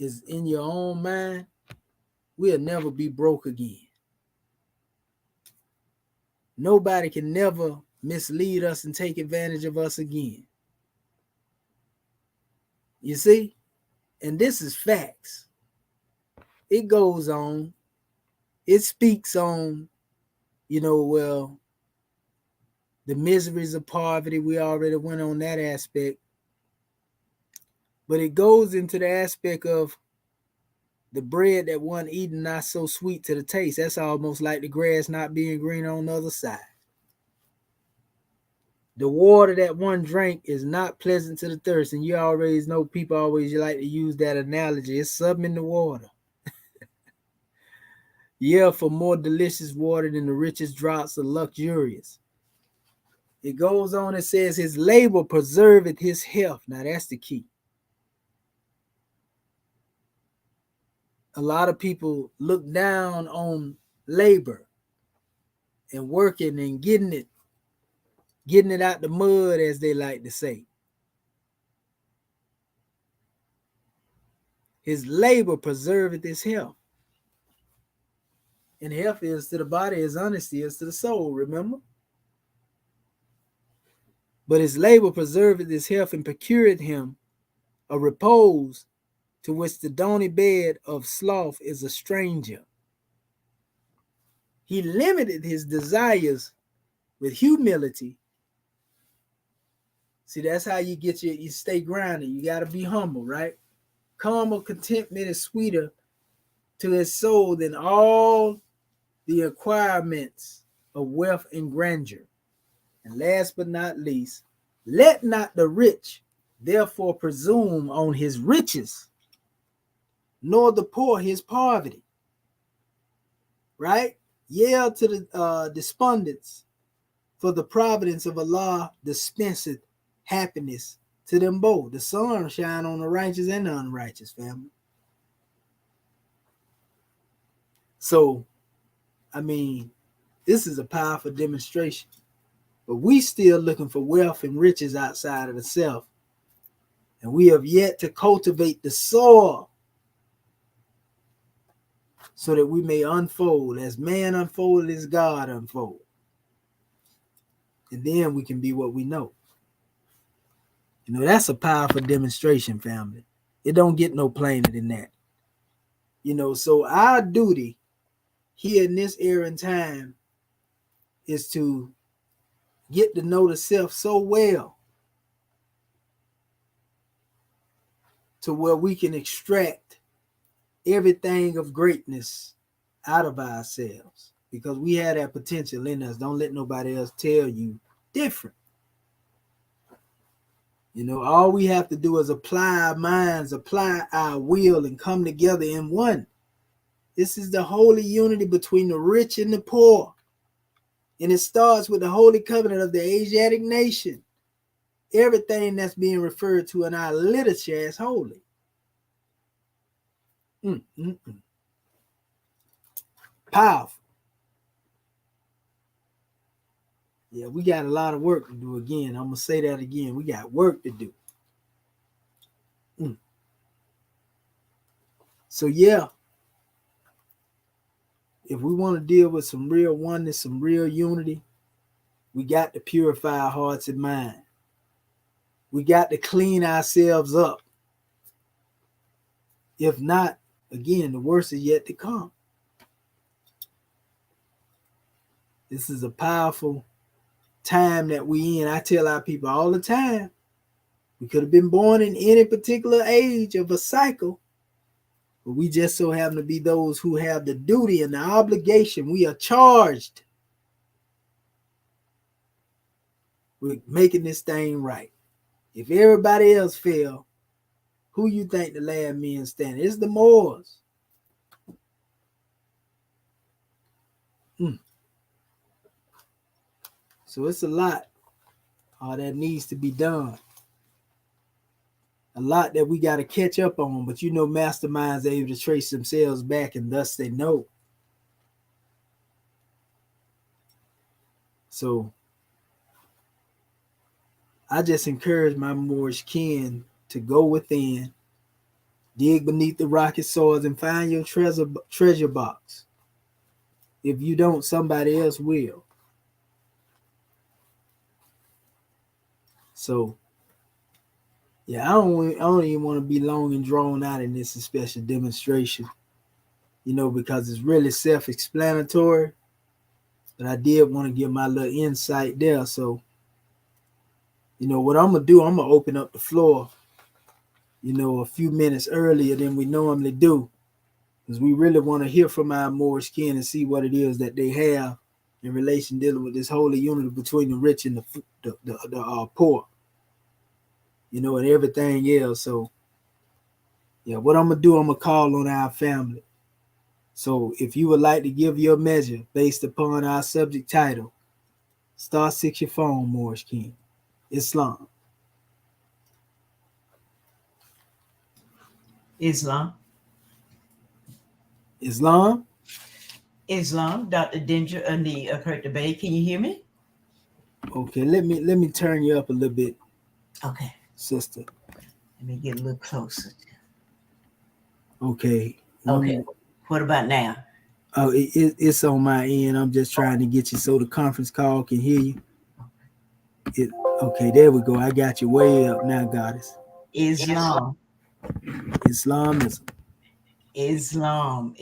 is in your own mind, we'll never be broke again. Nobody can never mislead us and take advantage of us again. You see? And this is facts. It goes on. It speaks on, the miseries of poverty. We already went on that aspect. But it goes into the aspect of the bread that one eating not so sweet to the taste. That's almost like the grass not being green on the other side. The water that one drank is not pleasant to the thirst. And you always know people always like to use that analogy. It's something in the water. Yeah, for more delicious water than the richest draughts are luxurious. It goes on and says, his labor preserveth his health. Now that's the key. A lot of people look down on labor and working and getting it out the mud, as they like to say. His labor preserveth his health. And health is to the body as honesty is to the soul, remember? But his labor preserveth his health and procured him a repose to which the downy bed of sloth is a stranger. He limited his desires with humility. See, that's how you get you stay grounded. You got to be humble, right? Calm or contentment is sweeter to his soul than all the acquirements of wealth and grandeur. And last but not least, let not the rich therefore presume on his riches, nor the poor his poverty. Right? Yell to the despondents, for the providence of Allah dispenseth happiness to them both. The sun shine on the righteous and the unrighteous, family. So, I mean, this is a powerful demonstration. But we still looking for wealth and riches outside of the self. And we have yet to cultivate the soil so that we may unfold. As man unfolded, as God unfold. And then we can be what we know. You know, that's a powerful demonstration, family. It don't get no plainer than that. You know, so our duty here in this era and time is to get to know the self so well to where we can extract everything of greatness out of ourselves, because we have that potential in us. Don't let nobody else tell you different. You know, all we have to do is apply our minds, apply our will, and come together in one. This is the holy unity between the rich and the poor. And it starts with the holy covenant of the Asiatic nation. Everything that's being referred to in our literature as holy. Powerful. Yeah, we got a lot of work to do again. I'm going to say that again. We got work to do. So, yeah, if we want to deal with some real oneness, some real unity, we got to purify our hearts and minds. We got to clean ourselves up. If not, again, the worst is yet to come. This is a powerful time that we in. I tell our people all the time, we could have been born in any particular age of a cycle, but we just so happen to be those who have the duty and the obligation. We are charged with making this thing right. If everybody else fail, who you think the last men standing? It's the Moors. So it's a lot that needs to be done. A lot that we got to catch up on, but you know, masterminds are able to trace themselves back, and thus they know. So I just encourage my Moorish kin to go within, dig beneath the rocky soils, and find your treasure box. If you don't, somebody else will. So, yeah, I don't even want to be long and drawn out in this special demonstration, you know, because it's really self-explanatory. But I did want to give my little insight there. So, you know, what I'm going to do, I'm going to open up the floor, you know, a few minutes earlier than we normally do, because we really want to hear from our Moorish kin and see what it is that they have in relation dealing with this holy unity between the rich and the poor, you know, and everything else. So, yeah, what I'm going to do, I'm going to call on our family. So if you would like to give your measure based upon our subject title, *6 your phone, Moorish kin. Islam. Islam. Islam. Islam. Dr. Dinger Ani of Hurt Bay. Can you hear me? Okay, let me turn you up a little bit. Okay. Sister. Let me get a little closer. Okay. Okay. What about now? Oh, it's on my end. I'm just trying to get you so the conference call can hear you. Okay, there we go. I got you way up now, Goddess. Islam. Islamism. Islam.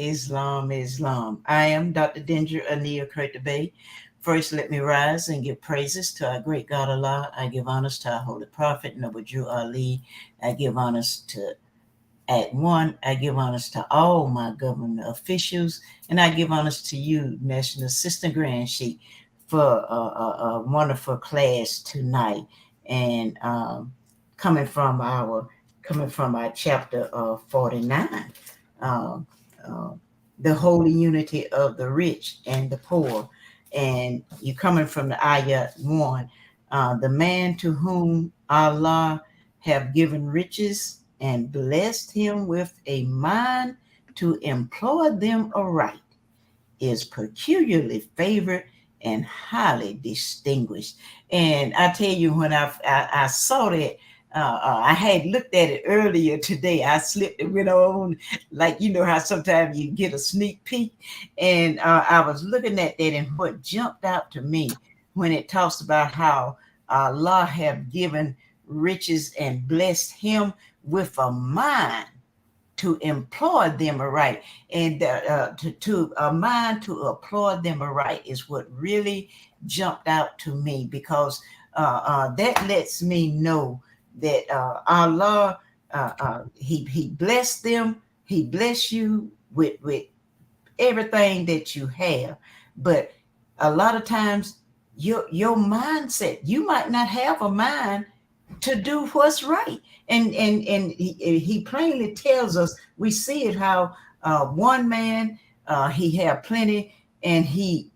I am Dr. Dinger Anil Kurtabe. First, let me rise and give praises to our great God Allah. I give honors to our holy prophet, Noble Drew Ali. I give honors to Act One. I give honors to all my government officials, and I give honors to you, National Assistant Grand Sheik, for a wonderful class tonight. And coming from our chapter 49, uh, uh, the holy unity of the rich and the poor. And you coming from the ayat 1, the man to whom Allah have given riches and blessed him with a mind to employ them aright is peculiarly favored and highly distinguished. And I tell you, when I saw that, I had looked at it earlier today. I slipped and went on, like, you know how sometimes you get a sneak peek. And I was looking at that, and what jumped out to me when it talks about how Allah have given riches and blessed him with a mind to employ them aright, and to a mind to employ them aright is what really jumped out to me, because that lets me know that Allah, he blessed them, he blessed you with everything that you have, but a lot of times your mindset, you might not have a mind to do what's right. And he plainly tells us, we see it how one man, he had plenty, and he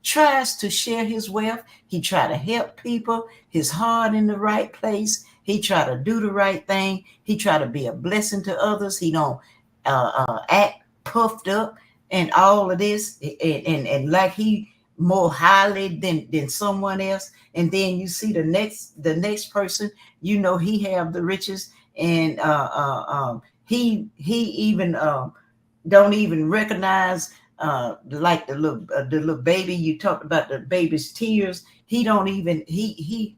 tries to share his wealth. He try to help people, his heart in the right place. He try to do the right thing. He try to be a blessing to others. He don't act puffed up and all of this, and like he more highly than someone else. And then you see the next person, you know, he have the riches, and he even don't even recognize like the little baby. You talked about the baby's tears. He don't even he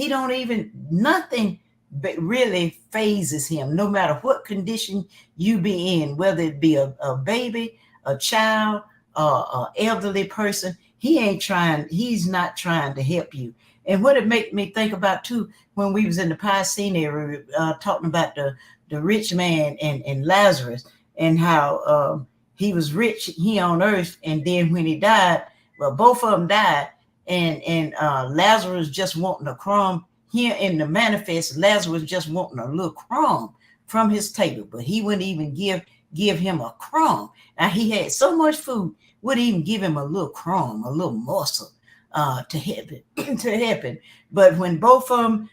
don't even, nothing but really phases him, no matter what condition you be in, whether it be a baby, a child, an elderly person. He's not trying to help you. And what it made me think about too, when we was in the Piscine area, talking about the rich man and Lazarus, and how he was rich here on earth, and then when he died, well, both of them died, and Lazarus just wanting a crumb. Here in the manifest, Lazarus just wanting a little crumb from his table, but he wouldn't even give him a crumb. Now he had so much food, wouldn't even give him a little crumb, a little morsel to help it, to help him. But when both of them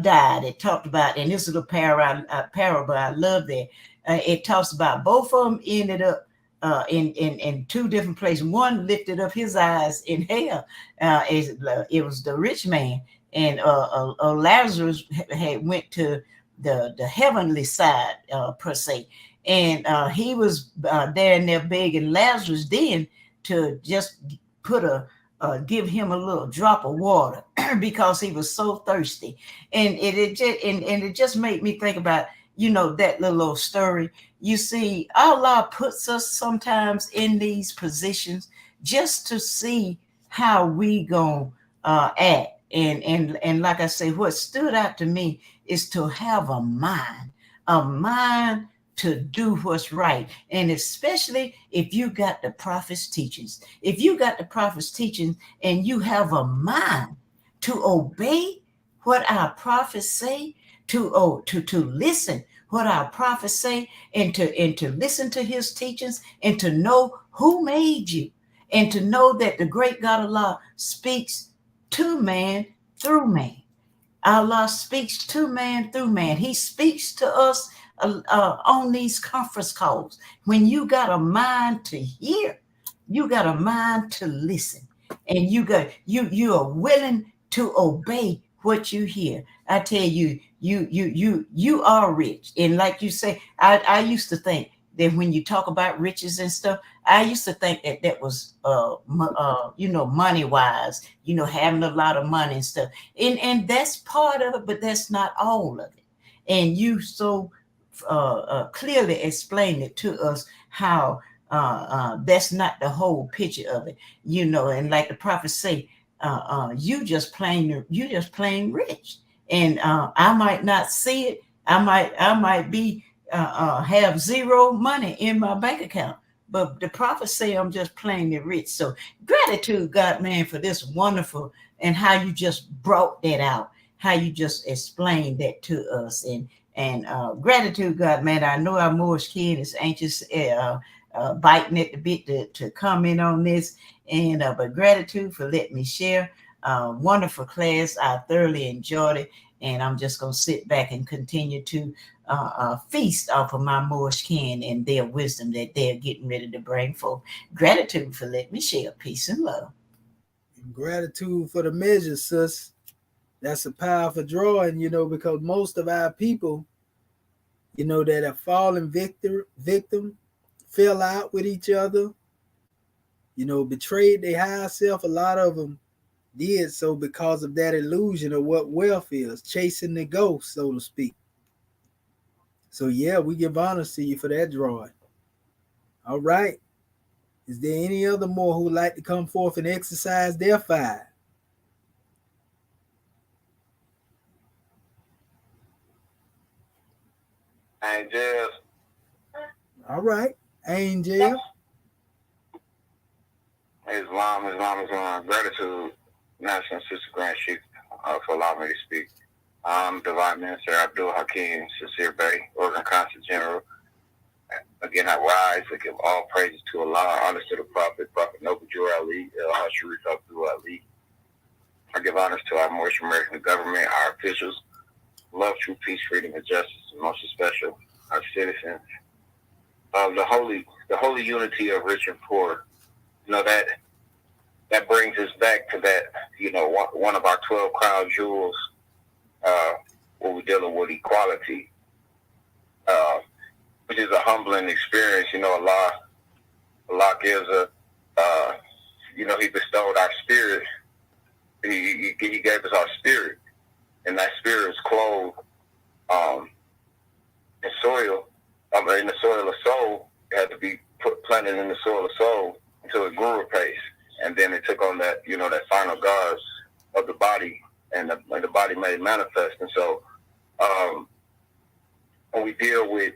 died, it talked about, and this little parable, I love that. It talks about both of them ended up in two different places. One lifted up his eyes in hell. It was the rich man, and Lazarus had went to the heavenly side, per se. And he was there and there begging Lazarus then to just give him a little drop of water because he was so thirsty. And it just made me think about, that little story. You see, Allah puts us sometimes in these positions just to see how we gonna act. And like I say, what stood out to me is to have a mind to do what's right. And especially if you got the prophet's teachings. If you got the prophet's teachings and you have a mind to obey what our prophets say, to listen what our prophets say, and to listen to his teachings, and to know who made you, and to know that the great God Allah speaks to man through man. Allah speaks to man through man. He speaks to us on these conference calls. When you got a mind to hear, you got a mind to listen, and you are willing to obey what you hear. I tell you, you are rich. And like you say, I used to think that when you talk about riches and stuff, I used to think that was money wise, having a lot of money and stuff. And that's part of it, but that's not all of it. And you so clearly explained it to us how That's not the whole picture of it, and like the prophet say, you just plain rich. And I might not see it. I might be have zero money in my bank account, but the prophet say I'm just plainly rich. So gratitude, God, man, for this wonderful, and how you just brought that out, how you just explained that to us. And gratitude, God, man. I know our Moorish kid is anxious, biting at the bit to comment on this. And but gratitude for letting me share. Wonderful class. I thoroughly enjoyed it. And I'm just going to sit back and continue to feast off of my Moorish kin and their wisdom that they're getting ready to bring forth. Gratitude for letting me share. Peace and love. Gratitude for the measure, sis. That's a powerful drawing, because most of our people, that have fallen victim, fell out with each other, betrayed their higher self. A lot of them did so because of that illusion of what wealth is, chasing the ghost, so to speak. So yeah, we give honors to you for that drawing. All right. Is there any other more who would like to come forth and exercise their five? Angel. All right. Angel. Islam. Gratitude, National Sister Grand Sheik, for allowing me to speak. I'm Divine Minister Abdul Hakim, Sincere Bay, Oregon Consul General. Again, I rise to give all praises to Allah, honors to the Prophet Noble Jur Ali, Sharif Abdul Ali. I give honors to our Moorish American government, our officials, love, truth, peace, freedom, and justice, and most especially our citizens. The holy unity of rich and poor. That brings us back to that, one of our 12 crown jewels, when we're dealing with equality, which is a humbling experience. Allah gives He bestowed our spirit. He gave us our spirit, and that spirit is clothed in soil. In the soil of soul, it had to be planted in the soil of soul until it grew apace, and then it took on that that final guise of the body, and the body made manifest. And so, when we deal with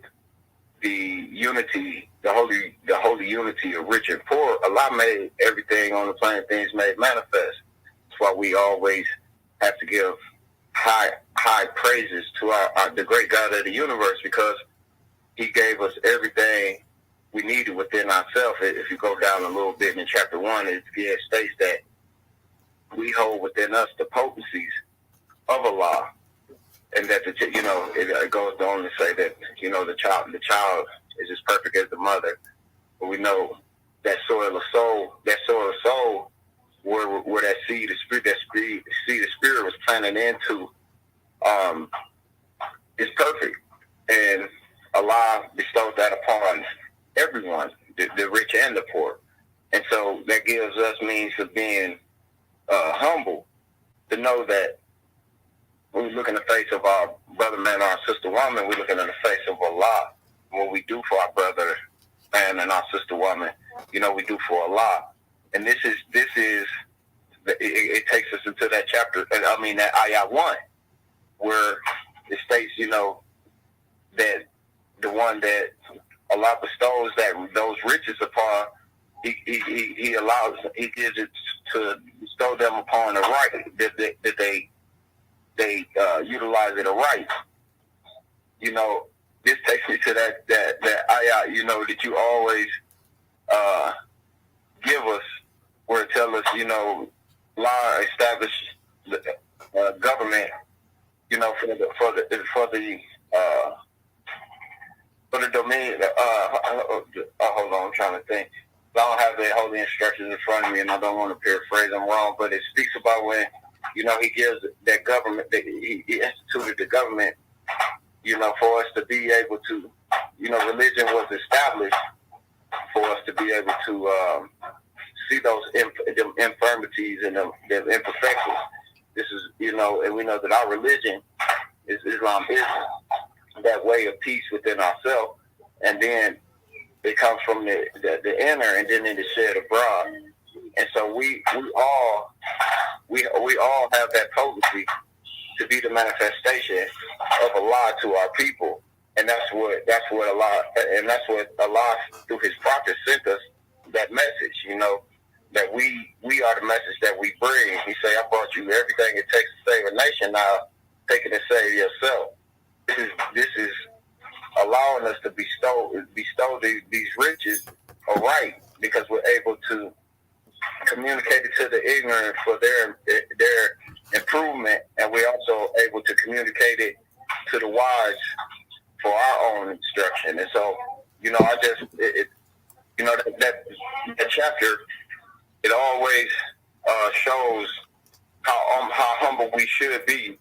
the unity, the holy unity of rich and poor, Allah made everything on the planet, things made manifest. That's why we always have to give high praises to the great God of the universe, because He gave us everything we needed within ourselves. If you go down a little bit in chapter 1, it states that we hold within us the potencies of Allah, and that it goes on to say that the child is as perfect as the mother. But we know that soil of soul, where that seed of spirit was planted into, is perfect, and Allah bestowed that upon everyone, the rich and the poor. And so that gives us means of being humble, to know that when we look in the face of our brother man or our sister woman, we looking in the face of Allah. What we do for our brother man and our sister woman, we do for Allah. And this is it takes us into that chapter, that ayah 1, where it states, that the one that Allah bestows those riches upon, He gives it to bestow them upon the right, that they utilize it right. This takes me to that ayah, that you always give us, where it tells us, law established government, for the domain. Hold on, I'm trying to think. I don't have the holy instructions in front of me, and I don't want to paraphrase them wrong, but it speaks about when, He gives that government, that He instituted the government, for us to be able to, religion was established for us to be able to see those infirmities and the imperfections. This is, and we know that our religion is Islam, is that way of peace within ourselves. And then It comes from the inner, and then it is shed abroad. And so we all have that potency to be the manifestation of Allah to our people. And that's what Allah through His prophets sent us, that message. That we are the message that we bring. He say, I brought you everything it takes to save a nation. Now take it and save yourself. This is allowing us to bestow these riches aright, because we're able to communicate it to the ignorant for their improvement, and we're also able to communicate it to the wise for our own instruction. And so, I just that chapter, it always shows how humble we should be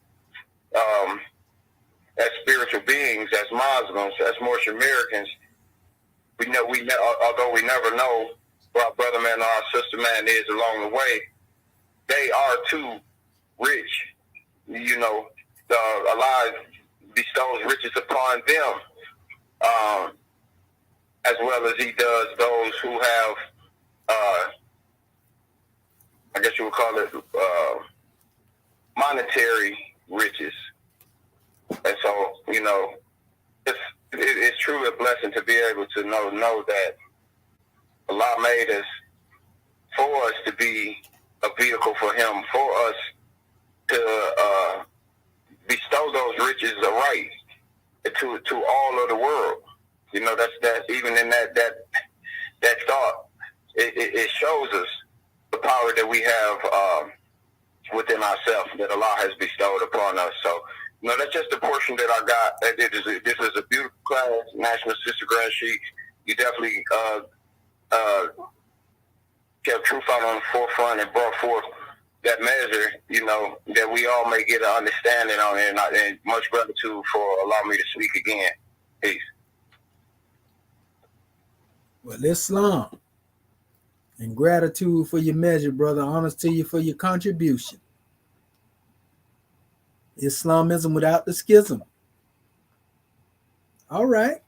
as spiritual beings, as Muslims, as Moorish Americans. Although we never know who our brother man or our sister man is along the way, they are too rich. Allah bestows riches upon them, as well as He does those who have, I guess you would call it, monetary riches. And so, it's truly a blessing to be able to know that Allah made us for us to be a vehicle for Him, for us to bestow those riches aright to all of the world. That's even in that thought, it shows us the power that we have within ourselves, that Allah has bestowed upon us. So, that's just the portion that I got. This is a beautiful class, National Sister Grand Sheet. You definitely kept truth out on the forefront and brought forth that measure, that we all may get an understanding on it. And much gratitude for allowing me to speak again. Peace. Well, Islam. And gratitude for your measure, brother. Honors to you for your contribution. Islamism without the schism. All right.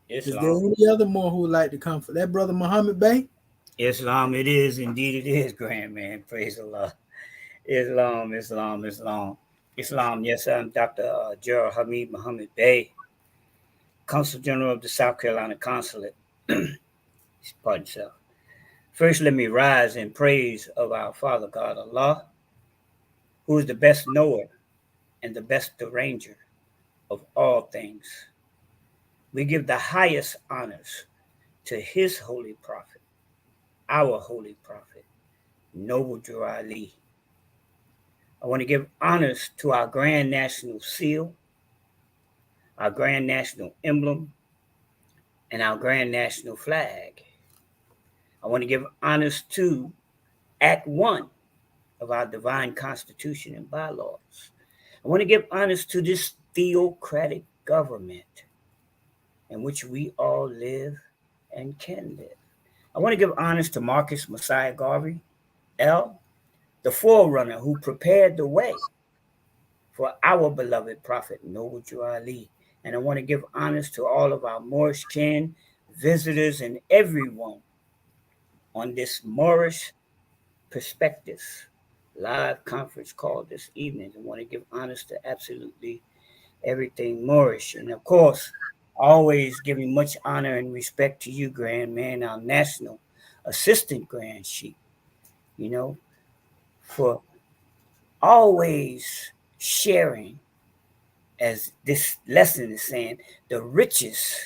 Is there any other more who would like to come for that, brother Muhammad Bey? Islam, it is. Indeed, it is, grand man. Praise Allah. Islam. Yes, I'm Dr. Gerald Hamid Muhammad Bey, Consul General of the South Carolina Consulate. Pardon yourself. First, let me rise in praise of our Father God Allah, who is the best knower and the best arranger of all things. We give the highest honors to His holy prophet, our holy prophet, Noble Drew Ali. I want to give honors to our Grand National Seal, our Grand National Emblem, and our Grand National Flag. I want to give honors to Act 1 of our Divine Constitution and bylaws. I want to give honors to this theocratic government in which we all live and can live. I want to give honors to Marcus Messiah Garvey, L., the forerunner who prepared the way for our beloved prophet, Noble Drew Ali. And I want to give honors to all of our Moorish kin, visitors, and everyone on this Moorish Perspectives live conference call this evening. I want to give honors to absolutely everything Moorish. And of course, always giving much honor and respect to you, Grand Man, our National Assistant Grand Chief, for always sharing, as this lesson is saying, the riches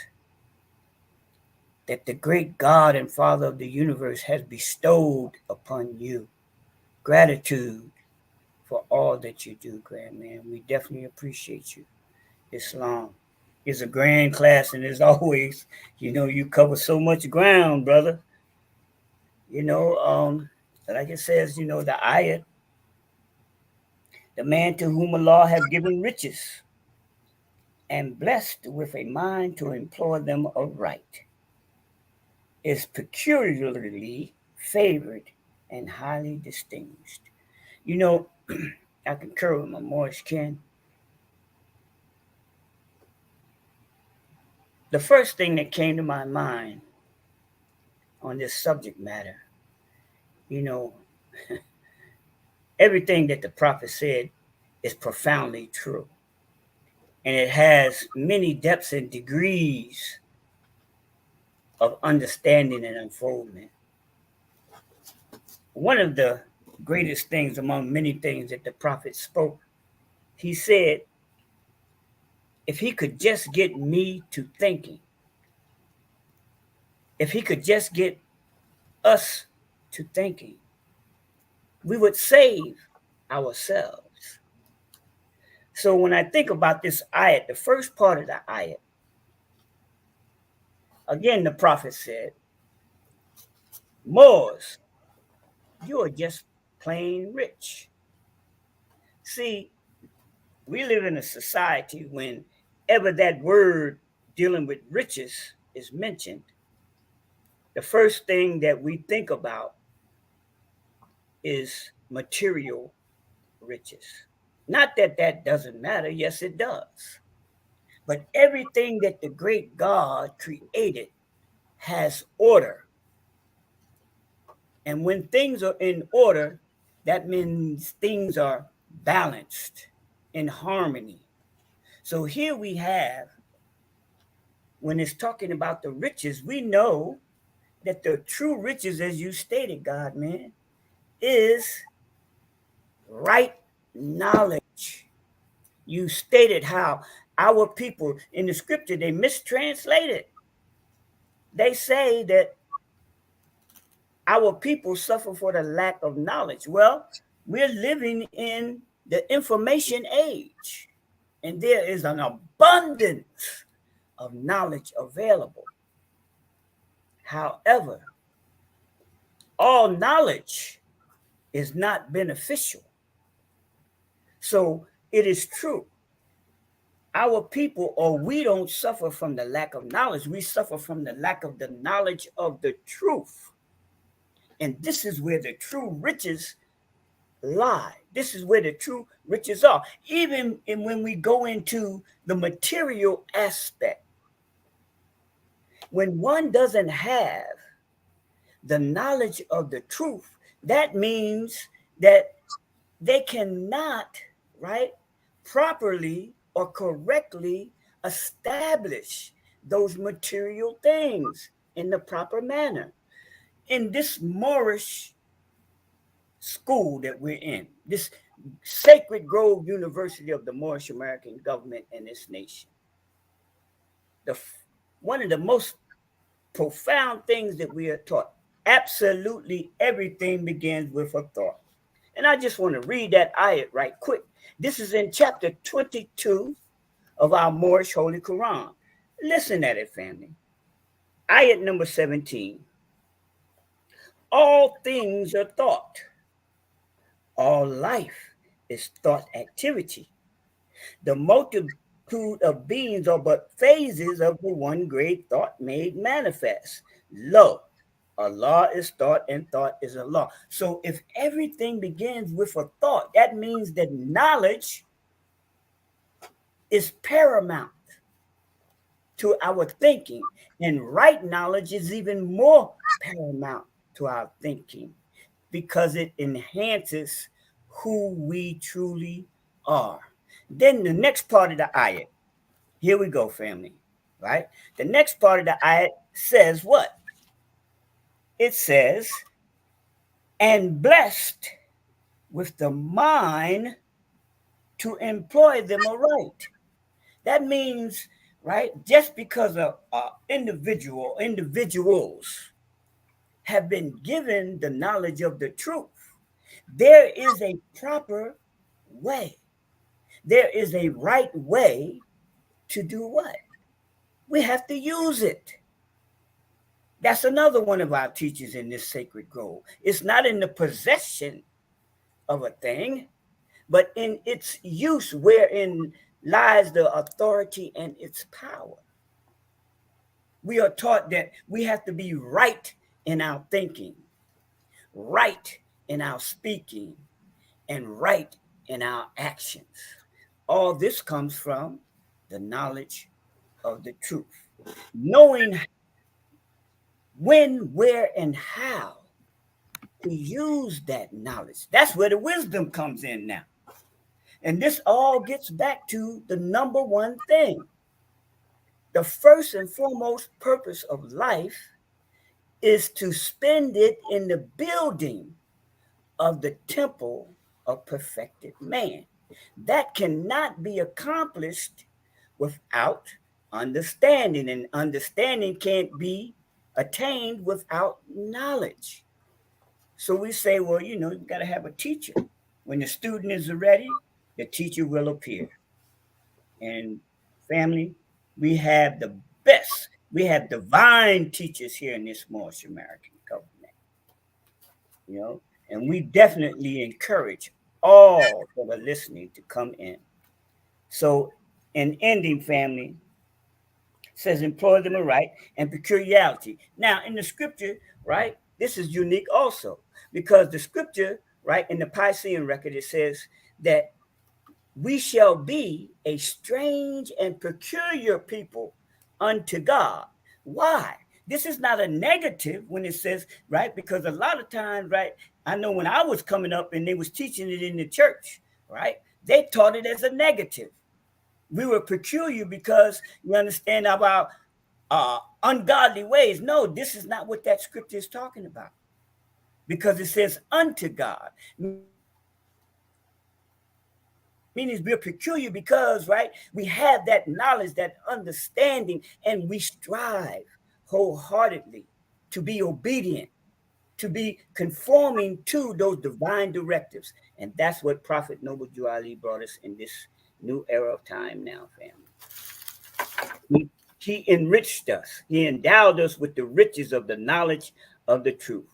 that the great God and Father of the universe has bestowed upon you. Gratitude for all that you do, Grand Man. We definitely appreciate you. Islam is a grand class, and as always, you cover so much ground, brother. Like it says, the ayat, the man to whom Allah has given riches and blessed with a mind to employ them aright is peculiarly favored and highly distinguished. I concur with my Moorish kin. The first thing that came to my mind on this subject matter, you know, everything that the prophet said is profoundly true. And it has many depths and degrees of understanding and unfoldment. One of the greatest things among many things that the prophet spoke, he said, if he could just get me to thinking, if he could just get us to thinking, we would save ourselves. So when I think about this ayat, the first part of the ayat, again, the prophet said, Moors, you are just plain rich. See, we live in a society whenever that word dealing with riches is mentioned, the first thing that we think about is material riches. Not that that doesn't matter. Yes, it does. But everything that the great God created has order. And when things are in order, that means things are balanced, in harmony. So here we have, when it's talking about the riches, we know that the true riches, as you stated, God, man, is right knowledge. You stated how our people in the scripture, they mistranslate it. They say that our people suffer for the lack of knowledge. Well, we're living in the information age, and there is an abundance of knowledge available. However, all knowledge is not beneficial. So it is true. Our people, or we don't suffer from the lack of knowledge, we suffer from the lack of the knowledge of the truth. And this is where the true riches lie. This is where the true riches are. Even when we go into the material aspect, when one doesn't have the knowledge of the truth, that means that they cannot, right, properly or correctly establish those material things in the proper manner. In this Moorish school that we're in, this Sacred Grove University of the Moorish American government and this nation, the one of the most profound things that we are taught, absolutely everything begins with a thought. And I just want to read that ayat right quick. This is in chapter 22 of our Moorish Holy Quran. Listen at it, family. Ayat number 17. All things are thought. All life is thought activity. The multitude of beings are but phases of the one great thought made manifest. Lo, Allah is thought and thought is Allah. So if everything begins with a thought, that means that knowledge is paramount to our thinking. And right knowledge is even more paramount to our thinking because it enhances who we truly are. Then the next part of the ayat, here we go, family, right? The next part of the ayat says what? It says, and blessed with the mind to employ them aright. That means, right, just because an individuals have been given the knowledge of the truth, there is a proper way. There is a right way to do what? We have to use it. That's another one of our teachers in this sacred grove. It's not in the possession of a thing, but in its use, wherein lies the authority and its power. We are taught that we have to be right in our thinking, right in our speaking, and right in our actions. All this comes from the knowledge of the truth. knowing when, where, and how to use that knowledge. That's where the wisdom comes in now. And this all gets back to the number one thing. The first and foremost purpose of life is to spend it in the building of the temple of perfected man. That cannot be accomplished without understanding, and understanding can't be attained without knowledge. So we say, well, you got to have a teacher. When the student is ready, the teacher will appear. And family, we have the best. We have divine teachers here in this Moorish American government, and we definitely encourage all that are listening to come in. So, in ending, family, says employ them aright and peculiarity. Now, in the scripture, right, this is unique also because the scripture, right, in the Piscean record, it says that we shall be a strange and peculiar people unto God. Why? This is not a negative when it says, right, because a lot of times, right, I know when I was coming up and they was teaching it in the church, right, they taught it as a negative. We were peculiar because you understand about ungodly ways. No, this is not what that scripture is talking about because it says unto God. Meaning we're peculiar because, right, we have that knowledge, that understanding, and we strive wholeheartedly to be obedient, to be conforming to those divine directives. And that's what Prophet Noble Jew Ali brought us in this new era of time now, family. He enriched us. He endowed us with the riches of the knowledge of the truth,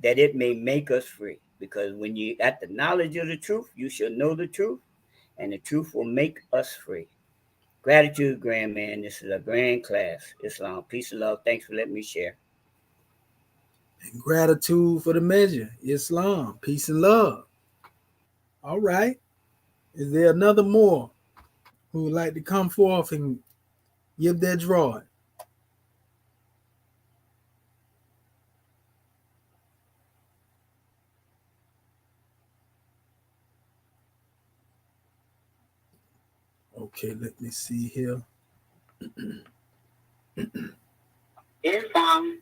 that it may make us free. Because when you at the knowledge of the truth, you shall know the truth, and the truth will make us free. Gratitude, grand man. This is a grand class. Islam, peace and love. Thanks for letting me share. And gratitude for the measure. Islam, peace and love. All right. Is there another more who would like to come forth and give their drawing? Okay, let me see here. Islam.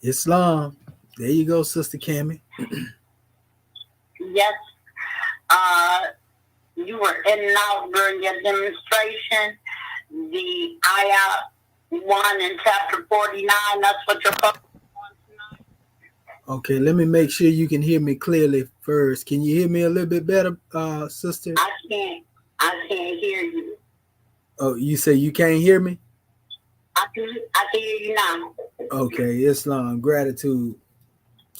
Islam. There you go, Sister Cammie. Yes. You were in and out during your demonstration. The ayah 1 in chapter 49, that's what you're focusing on tonight. Okay, let me make sure you can hear me clearly first. Can you hear me a little bit better, sister? I can't hear you. Oh, you say you can't hear me? I can hear you now. Okay, Islam, gratitude.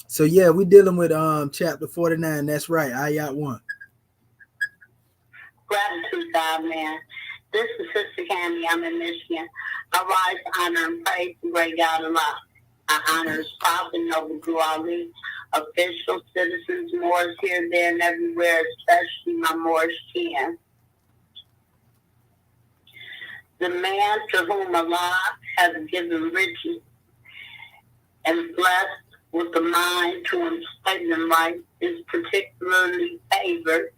So yeah, we're dealing with chapter 49. That's right, ayat 1. Gratitude, God, man. This is Sister Cammie. I'm in Michigan. I rise, honor, and praise the great God Allah. I honor His Prophet, Noble Drew Ali, officials, citizens, Moors here, there, and everywhere, especially my Moorish kin. The man to whom Allah has given riches and blessed with the mind to inspect them right is particularly favored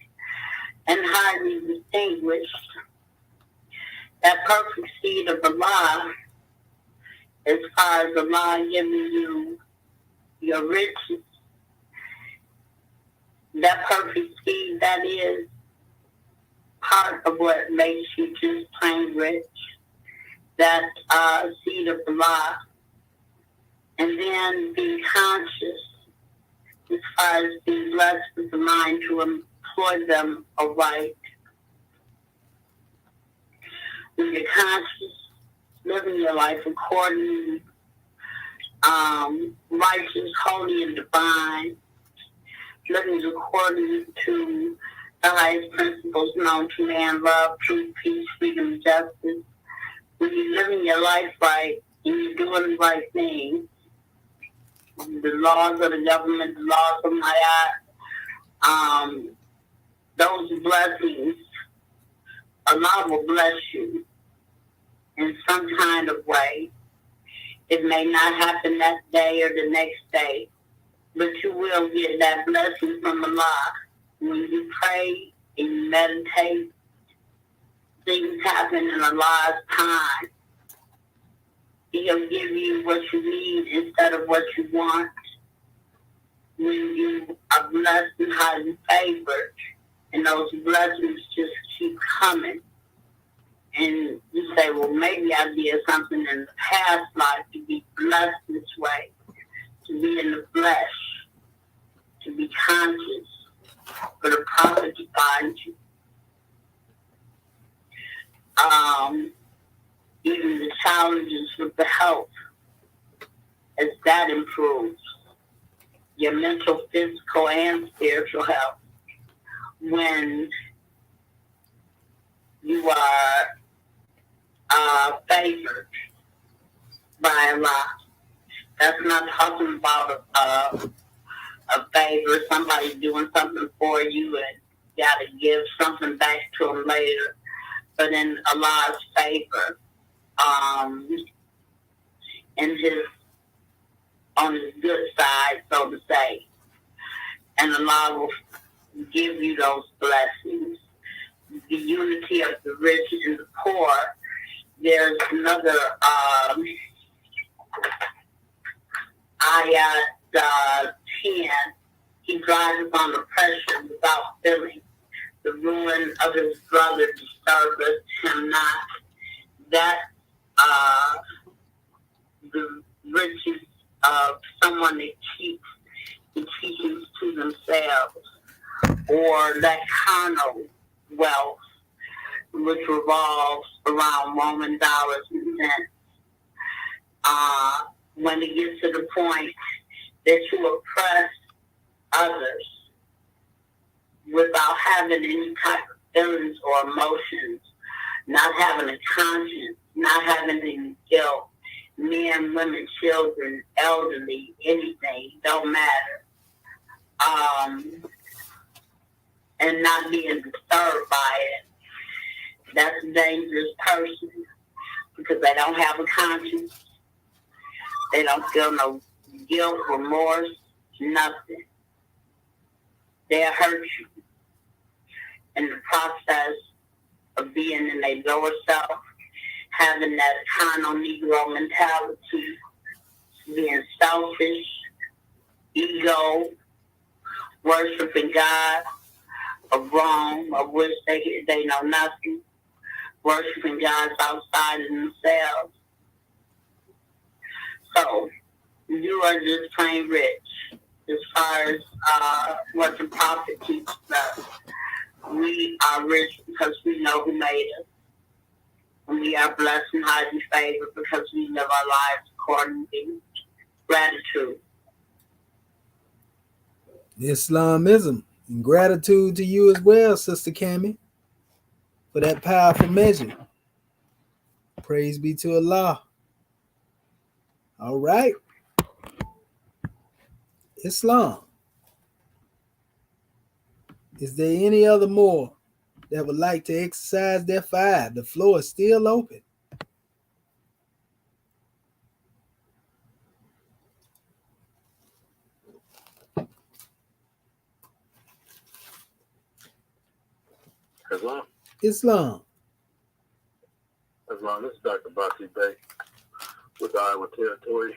and highly distinguished. That perfect seed of Allah, as far as Allah giving you your riches, that perfect seed, that is part of what makes you just plain rich. That seed of Allah. And then being conscious as far as being blessed with the mind to employ them aright. When you're conscious, living your life according righteous, holy, and divine, living according to the highest principles known to man, love, truth, peace, freedom, and justice. When you're living your life right and you're doing the right thing, the laws of the government, the laws of Hayat, those blessings, Allah will bless you. in some kind of way. It may not happen that day or the next day, but you will get that blessing from Allah. When you pray and you meditate, things happen in Allah's time. He'll give you what you need instead of what you want. When you are blessed and highly favored, and those blessings just keep coming. And you say, well, maybe I did something in the past life to be blessed this way, to be in the flesh, to be conscious, for the prophet to find you. Even the challenges with the health, as that improves, your mental, physical, and spiritual health, when you are favored by Allah. That's not talking about a favor, somebody doing something for you and you got to give something back to them later. But in Allah's favor, and on his good side, so to say. And Allah will give you those blessings. The unity of the rich and the poor. There's another ayat 10. He drives on the pressure without feeling. The ruin of his brother disturbeth him not. That the riches of someone that keeps the teachings to themselves, or that carnal wealth which revolves around Roman dollars and cents. When it gets to the point that you oppress others without having any type of feelings or emotions, not having a conscience, not having any guilt, men, women, children, elderly, anything, don't matter. And not being disturbed by it. That's a dangerous person because they don't have a conscience. They don't feel no guilt, remorse, nothing. They'll hurt you in the process of being in their lower self, having that carnal Negro mentality, being selfish, ego, worshiping God of wrong, of which they know nothing, worshiping gods outside of themselves. So, you are just plain rich as far as what the prophet teaches us. We are rich because we know who made us. And we are blessed and highly favored because we live our lives according to gratitude. Islamism. And gratitude to you as well, Sister Cammie, for that powerful measure. Praise be to Allah. All right. Islam. Is there any other more that would like to exercise their fire? The floor is still open. Islam. Islam. Islam. This is Dr. Bati Bey with the Iowa Territory.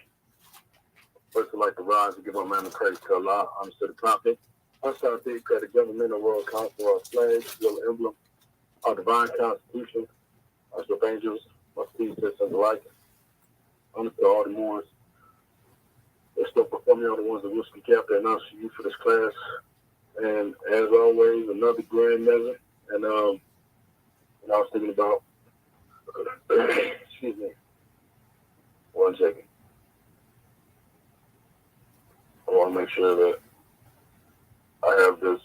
First, I'd like to rise and give our man the praise to Allah, honor to the Prophet. I start to declare the government and world council, our flag, little emblem, our divine constitution, our sub angels, our speed systems alike. Honor to all the mourners. They're still performing, all the ones that whiskey cap that announce you for this class. And as always, another grand measure. And I was thinking about, excuse me, 1 second. I want to make sure that I have this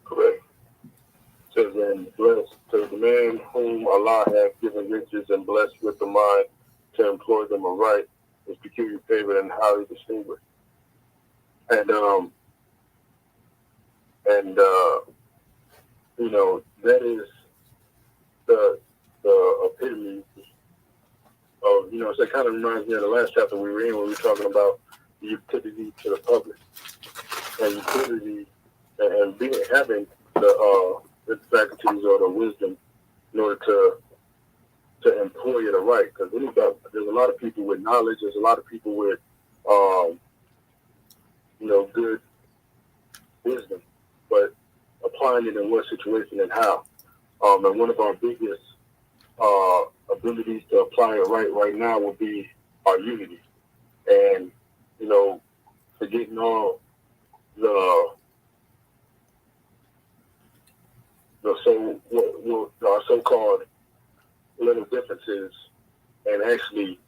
correct. It says, and blessed to the man whom Allah hath given riches and blessed with the mind to employ them aright, is peculiar favored and highly distinguished. And you know, that is the the epitome of, so it kind of reminds me of the last chapter we were in when we were talking about the utility to the public and utility and having the faculties or the wisdom in order to employ it right. Because there's a lot of people with knowledge. There's a lot of people with good wisdom, but applying it in what situation and how. And one of our biggest abilities to apply it right now would be our unity. And, forgetting all our so-called little differences and actually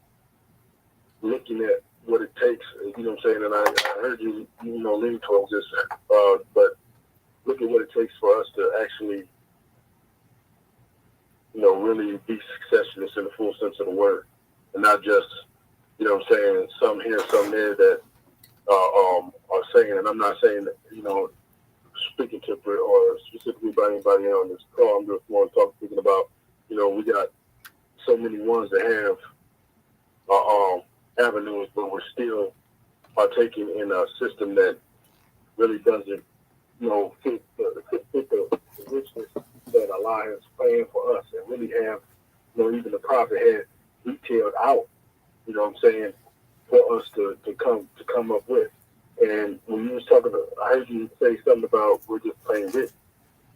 looking at what it takes, you know what I'm saying? And I heard you, lean towards this, but look at what it takes for us to actually, really be successful in the full sense of the word, and not just, some here, some there that are saying, and I'm not saying that, speaking to or specifically by anybody on this call. I'm just more thinking about, we got so many ones that have avenues, but we're still partaking in a system that really doesn't, fit the richness that Allah has planned for us, and really have, even the prophet had detailed out, for us to come up with. And when you was talking, I heard you say something about we're just plain rich,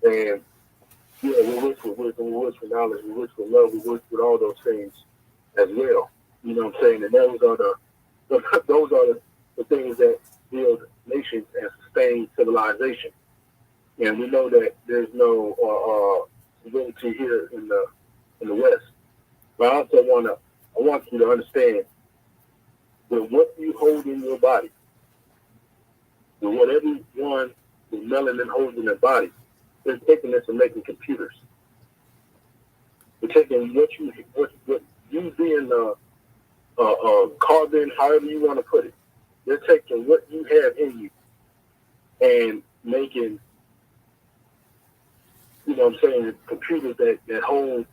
and we're rich with wisdom, we're rich with knowledge, we're rich with love, we're rich with all those things as well. You know what I'm saying? And those are the things that build nations and sustain civilization. And we know that there's no stability here in the West. But I also want you to understand that what you hold in your body, and what everyone with melanin holds in their body, they're taking this and making computers. They're taking what you being carbon, however you want to put it. They're taking what you have in you and making, computers that hold,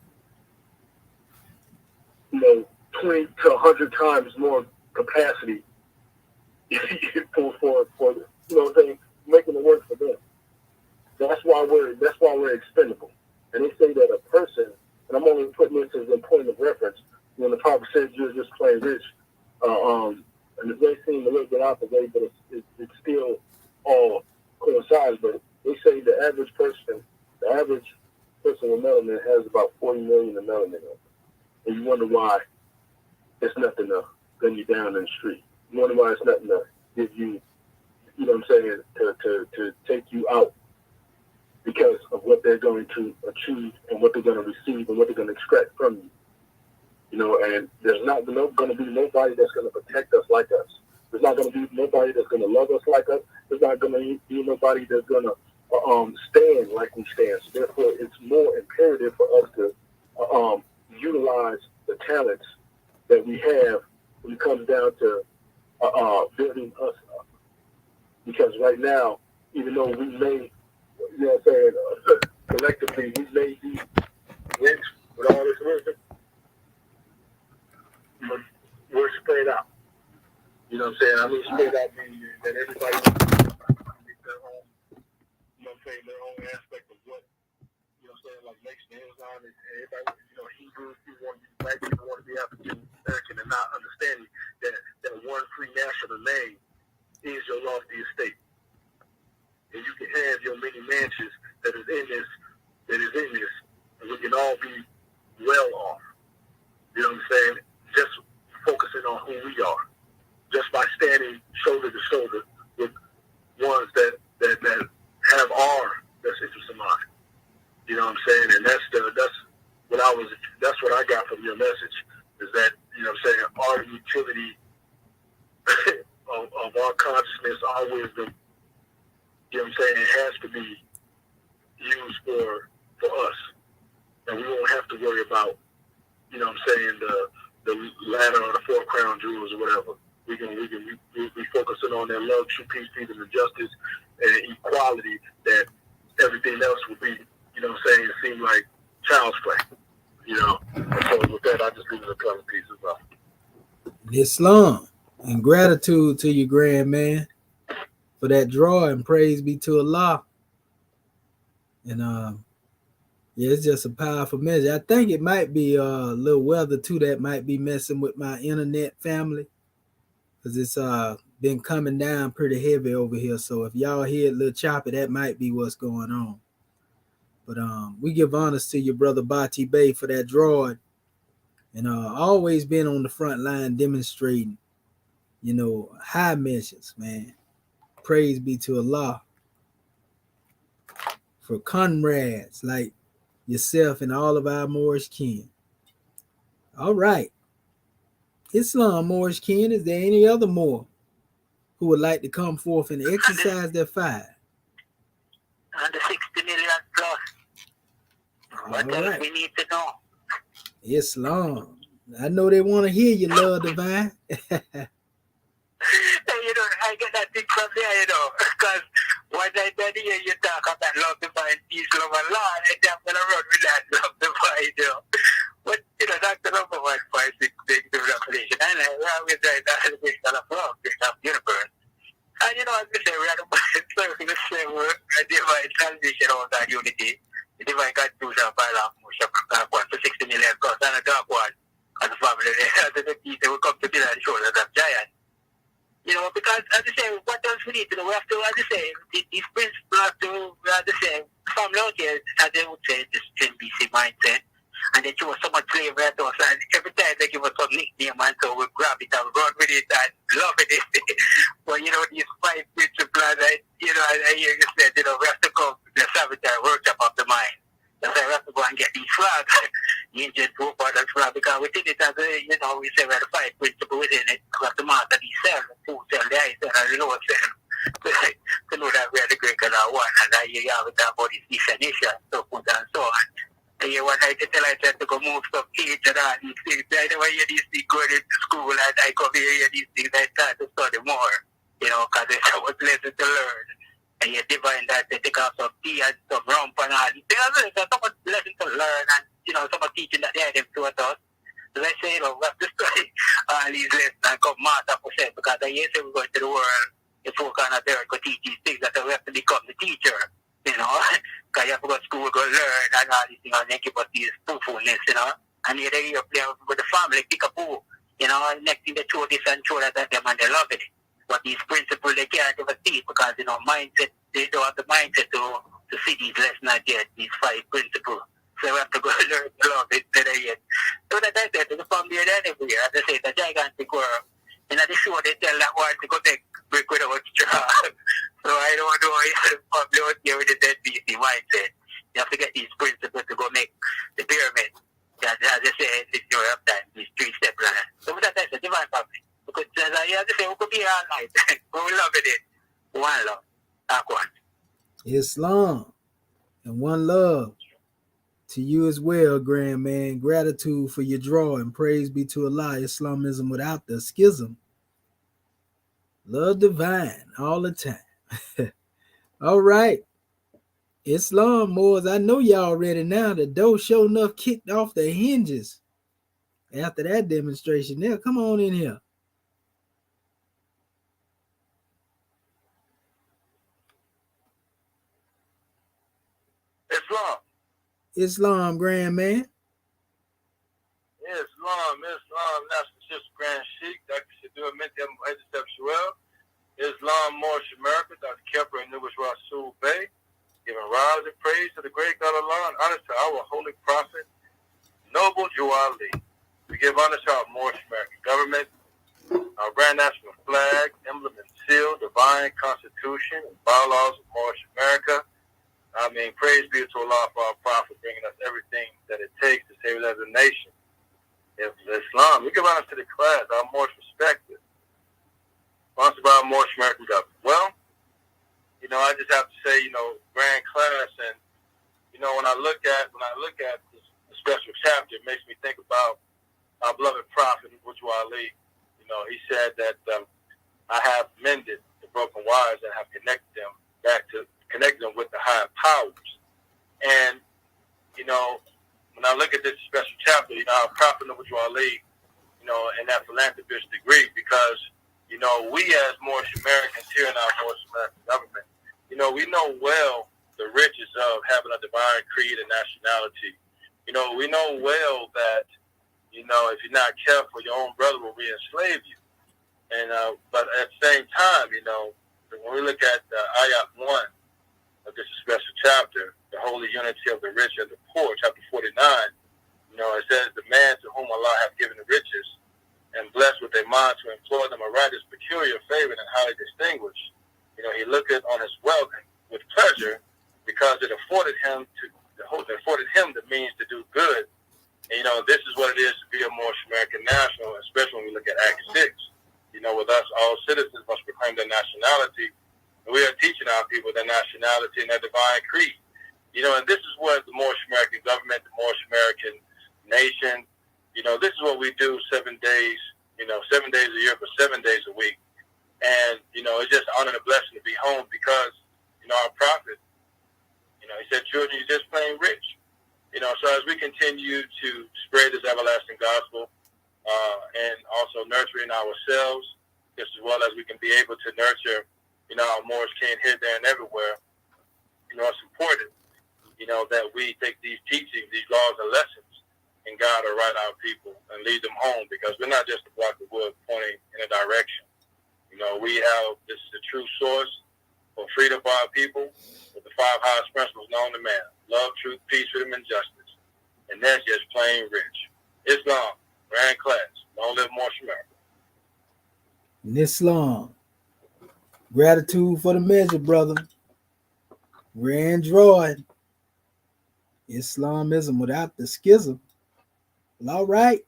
20 to 100 times more capacity for making it work for them. That's why we're expendable. And they say that a person, and I'm only putting this as a point of reference, when the prophet says you're just plain rich, and it may seem a little bit out the way, but it's still all coincides. But they say the average person with melanin has about 40 million of melanin in it. And you wonder why it's nothing to gun you down in the street. You wonder why it's nothing to give you, to take you out because of what they're going to achieve and what they're going to receive and what they're going to extract from you. And there's not going to be nobody that's going to protect us like us. There's not going to be nobody that's going to love us like us. There's not going to be nobody that's going to stand like we stand. So therefore, it's more imperative for us to utilize the talents that we have when it comes down to building us up. Because right now, even though we may, collectively, we may be rich with all this wisdom, but we're spread out. You know what I'm saying? I mean, spread out means that everybody gets their own, their own aspect of what, like Nation Amazon and everybody, Hebrews, people want to be black, people want to be African American, and not understanding that one free national name is your lofty estate. And you can have your many mansions that is in this, and we can all be well off. You know what I'm saying? Just focusing on who we are. Just by standing shoulder to shoulder with ones that have our best interest in mind. You know what I'm saying? And that's what I got from your message, is that, our utility of our consciousness, our wisdom, it has to be used for us. And we won't have to worry about, the ladder or the 4 crown jewels or whatever. We be focusing on that love, true peace, freedom, and justice, and equality, that everything else will be, seem like child's play, Islam. And gratitude to you, grand man, for that draw, and praise be to Allah. And yeah, it's just a powerful message. I think it might be a little weather too that might be messing with my internet family, because it's been coming down pretty heavy over here. So if y'all hear it a little choppy, that might be what's going on. But we give honors to your brother Bati Bey for that drawing, and always been on the front line demonstrating, high mentions, man. Praise be to Allah for comrades like yourself and all of our Moorish kin. All right. Islam Moorish kin, is there any other Moor who would like to come forth and exercise their fire? And the 60 million plus. What else we need to know? Islam. I know they want to hear you, Lord Divine. I get that thing from there, because what I did here, you talk about love divine, peace, love, and law, and I'm going to run with that love divine, But, that's the number 156 big revelation. And I always say that's the big of love, big of universe. And, as we say, we are the same divine transition of that unity. The divine constitution by love, for 60 million plus, and a dark one, and the family, the people will come to be on the shoulders of giants. Because as I say, what else we need to know? We have to, as I say, these principles have to, as I say, family out here, as they would say, this NBC mindset, and they show us so much slavery at us, and every time they give us some nickname, and so we grab it and run with it and love it. But, these 5 principles, I hear you said, we have to come to the sabotage workshop of the mind. That's why we have to go and get these flags. The Indian group or that flag, because within it, as we say, we have the 5 principles within it. We have to master these cells, the food cell, the eye cell, and the lower cell. To know that we are the great color one, and I hear you have that about this definition, so forth and so on. And you want to tell I said to go move some kids and all these things. I never hear these things going into school, and I come here hear these things, I start to study more, because there's so much lesson to learn. And you divine that they take off some tea and some rump and all these things. There's so much lesson to learn, and so much teaching that they had them to us. So let's say, we have to study all these lessons and come master for self, because I hear say we go into the world, if we cannot there go teach these things, that we have to become the teacher, because you have to go to school, go learn and all these things, and they give us these spoonfulness, and you're play with the family, pick a poo, and next thing they throw this and throw that at them, and they love it. But these principles, they can't ever see, because, mindset, they don't have the mindset to see these lessons yet, these 5 principles. So we have to go learn to love it today yet. So that I said, the family anywhere, as I say, the gigantic world. And at the show, they tell that one to go take brick without straw. So I don't know if the family out here with the dead BC mindset. You have to get these principles to go make the pyramid. As I say, it's your time, these 3-step plans. So with that I said, divine family. Because as I say, we could be all night. We love it. One love. That one. Islam. And one love to you as well, grand man. Gratitude for your draw, and praise be to Allah. Islamism without the schism. Love divine all the time. All right. Islam Moors, I know y'all ready now. The door sure enough kicked off the hinges after that demonstration there. Come on in here. Islam, grand man. Islam, National Sister Grand Sheik, Dr. Shadur Minty, Islam, Moorish America, Dr. Kepler, and Nubish Rasul Bey, giving rise and praise to the great God Allah, and honor to our holy prophet, Noble Juali. We give honor to our Moorish American government, our grand national flag, emblem and seal, divine constitution, and bylaws of Moorish America. Praise be to Allah for our prophet bringing us everything that it takes to save us as a nation. If Islam, we give honor to the class, our Moorish perspective, sponsored by our Moorish American government. Well, I just have to say, grand class, and when I look at this special chapter, it makes me think about our beloved prophet, Wuju Ali. He said that I have mended the broken wires and have connected them with the higher powers. And when I look at this special chapter, our prophet Wuju Ali, in that philanthropist degree, we as Moorish Americans here in our Moorish American government, we know well the riches of having a divine creed and nationality. We know well that, if you're not careful, your own brother will re-enslave you. And but at the same time, when we look at Ayat 1 of this special chapter, the holy unity of the rich and the poor, chapter 49, it says, the man to whom Allah hath given the riches and blessed with a mind to employ them aright is peculiar, favored, and highly distinguished. He looketh on his wealth with pleasure because it afforded him the means to do good. And, this is what it is to be a Moorish American national, especially when we look at Act 6. With us, all citizens must proclaim their nationality. And we are teaching our people their nationality and their divine creed. And this is what the Moorish American government, the Moorish American nation, this is what we do 7 days, 7 days a year, but 7 days a week. And, it's just an honor and a blessing to be home because, our prophet, he said, children, you're just plain rich. So as we continue to spread this everlasting gospel, and also nurturing ourselves, just as well as we can be able to nurture, our Moorish kin here, there, and everywhere, it's important, that we take these teachings, these laws and lessons, and guide or right our people and lead them home, because we're not just a block of wood pointing in a direction. This is the true source for freedom for our people, with the 5 highest principles known to man: love, truth, peace, freedom, and justice. And that's just plain rich. Islam, grand class. Long live Moorish America. In Islam, gratitude for the measure, brother. We're Android. Islamism without the schism. Well, all right.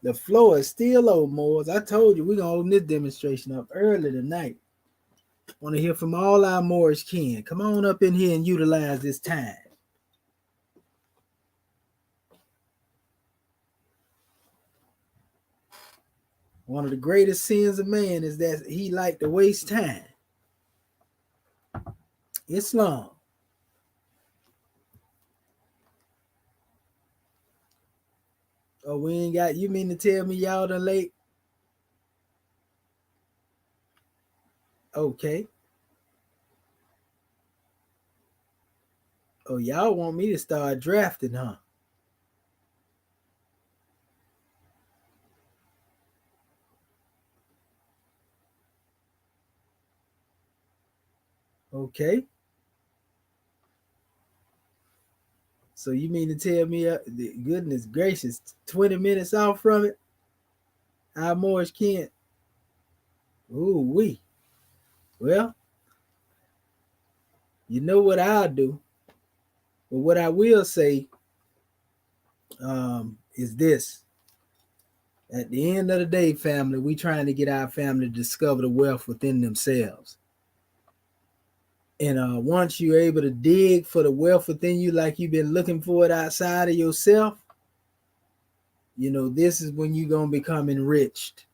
The floor is still open, Moors. I told you we're going to open this demonstration up early tonight. Want to hear from all our Moorish kin. Come on up in here and utilize this time. One of the greatest sins of man is that he like to waste time. Islam. Oh, we ain't got, you mean to tell me y'all done late? Okay. Oh, y'all want me to start drafting, huh? Okay. So you mean to tell me, goodness gracious, 20 minutes off from it? Our Moorish can't. Ooh, we. Well, you know what I'll do. But what I will say is this. At the end of the day, family, we trying to get our family to discover the wealth within themselves. And once you're able to dig for the wealth within you like you've been looking for it outside of yourself, this is when you're going to become enriched,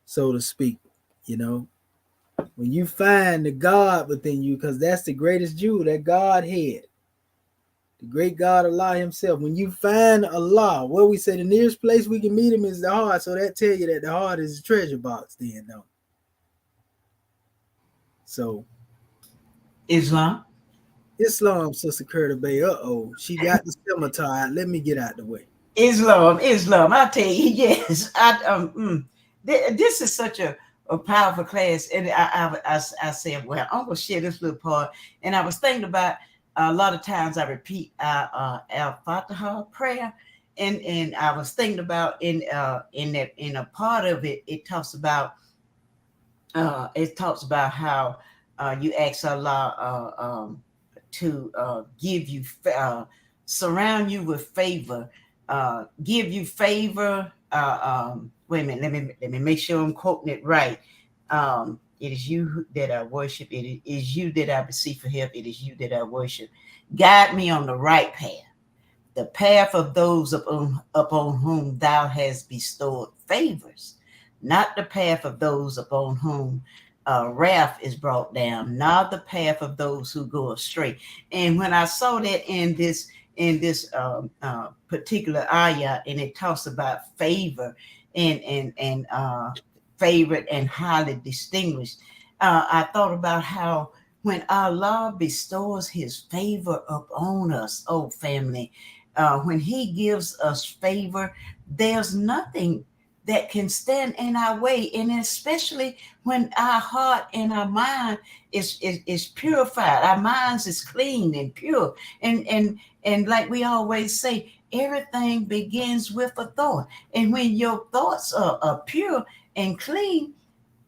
so to speak. When you find the God within you, because that's the greatest jewel, that Godhead, the great God Allah himself. When you find Allah, what we say, the nearest place we can meet him is the heart. So that tell you that the heart is a treasure box then, though. So Islam, Sister Curtis Bay. She got the scimitar. Let me get out the way. Islam. I tell you, yes. This is such a powerful class, and I said, well, I'm gonna share this little part. And I was thinking about a lot of times I repeat our Fatiha prayer, and I was thinking about in a part of it, it talks about how you ask Allah to give you surround you with favor, give you favor. Wait a minute, let me make sure I'm quoting it right. It is you that I worship. It is you that I beseech for help. It is you that I worship. Guide me on the right path, the path of those upon whom thou hast bestowed favors, not the path of those upon whom wrath is brought down, not the path of those who go astray. And when I saw that in this particular ayah, and it talks about favor and favored and highly distinguished. I thought about how when Allah bestows his favor upon us, oh family, when he gives us favor, there's nothing that can stand in our way. And especially when our heart and our mind is purified, our minds is clean and pure. And like we always say, everything begins with a thought. And when your thoughts are pure and clean,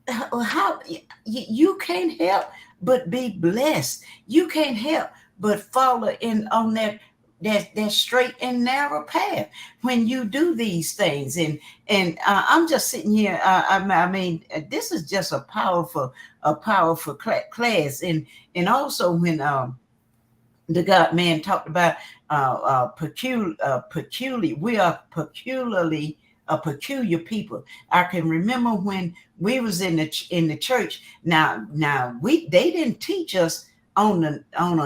how you can't help but be blessed. You can't help but follow in on that straight and narrow path when you do these things. And I'm just sitting here. I mean, this is just a powerful class. And also when the God man talked about peculiar. We are peculiarly a peculiar people. I can remember when we was in the church. Now they didn't teach us on a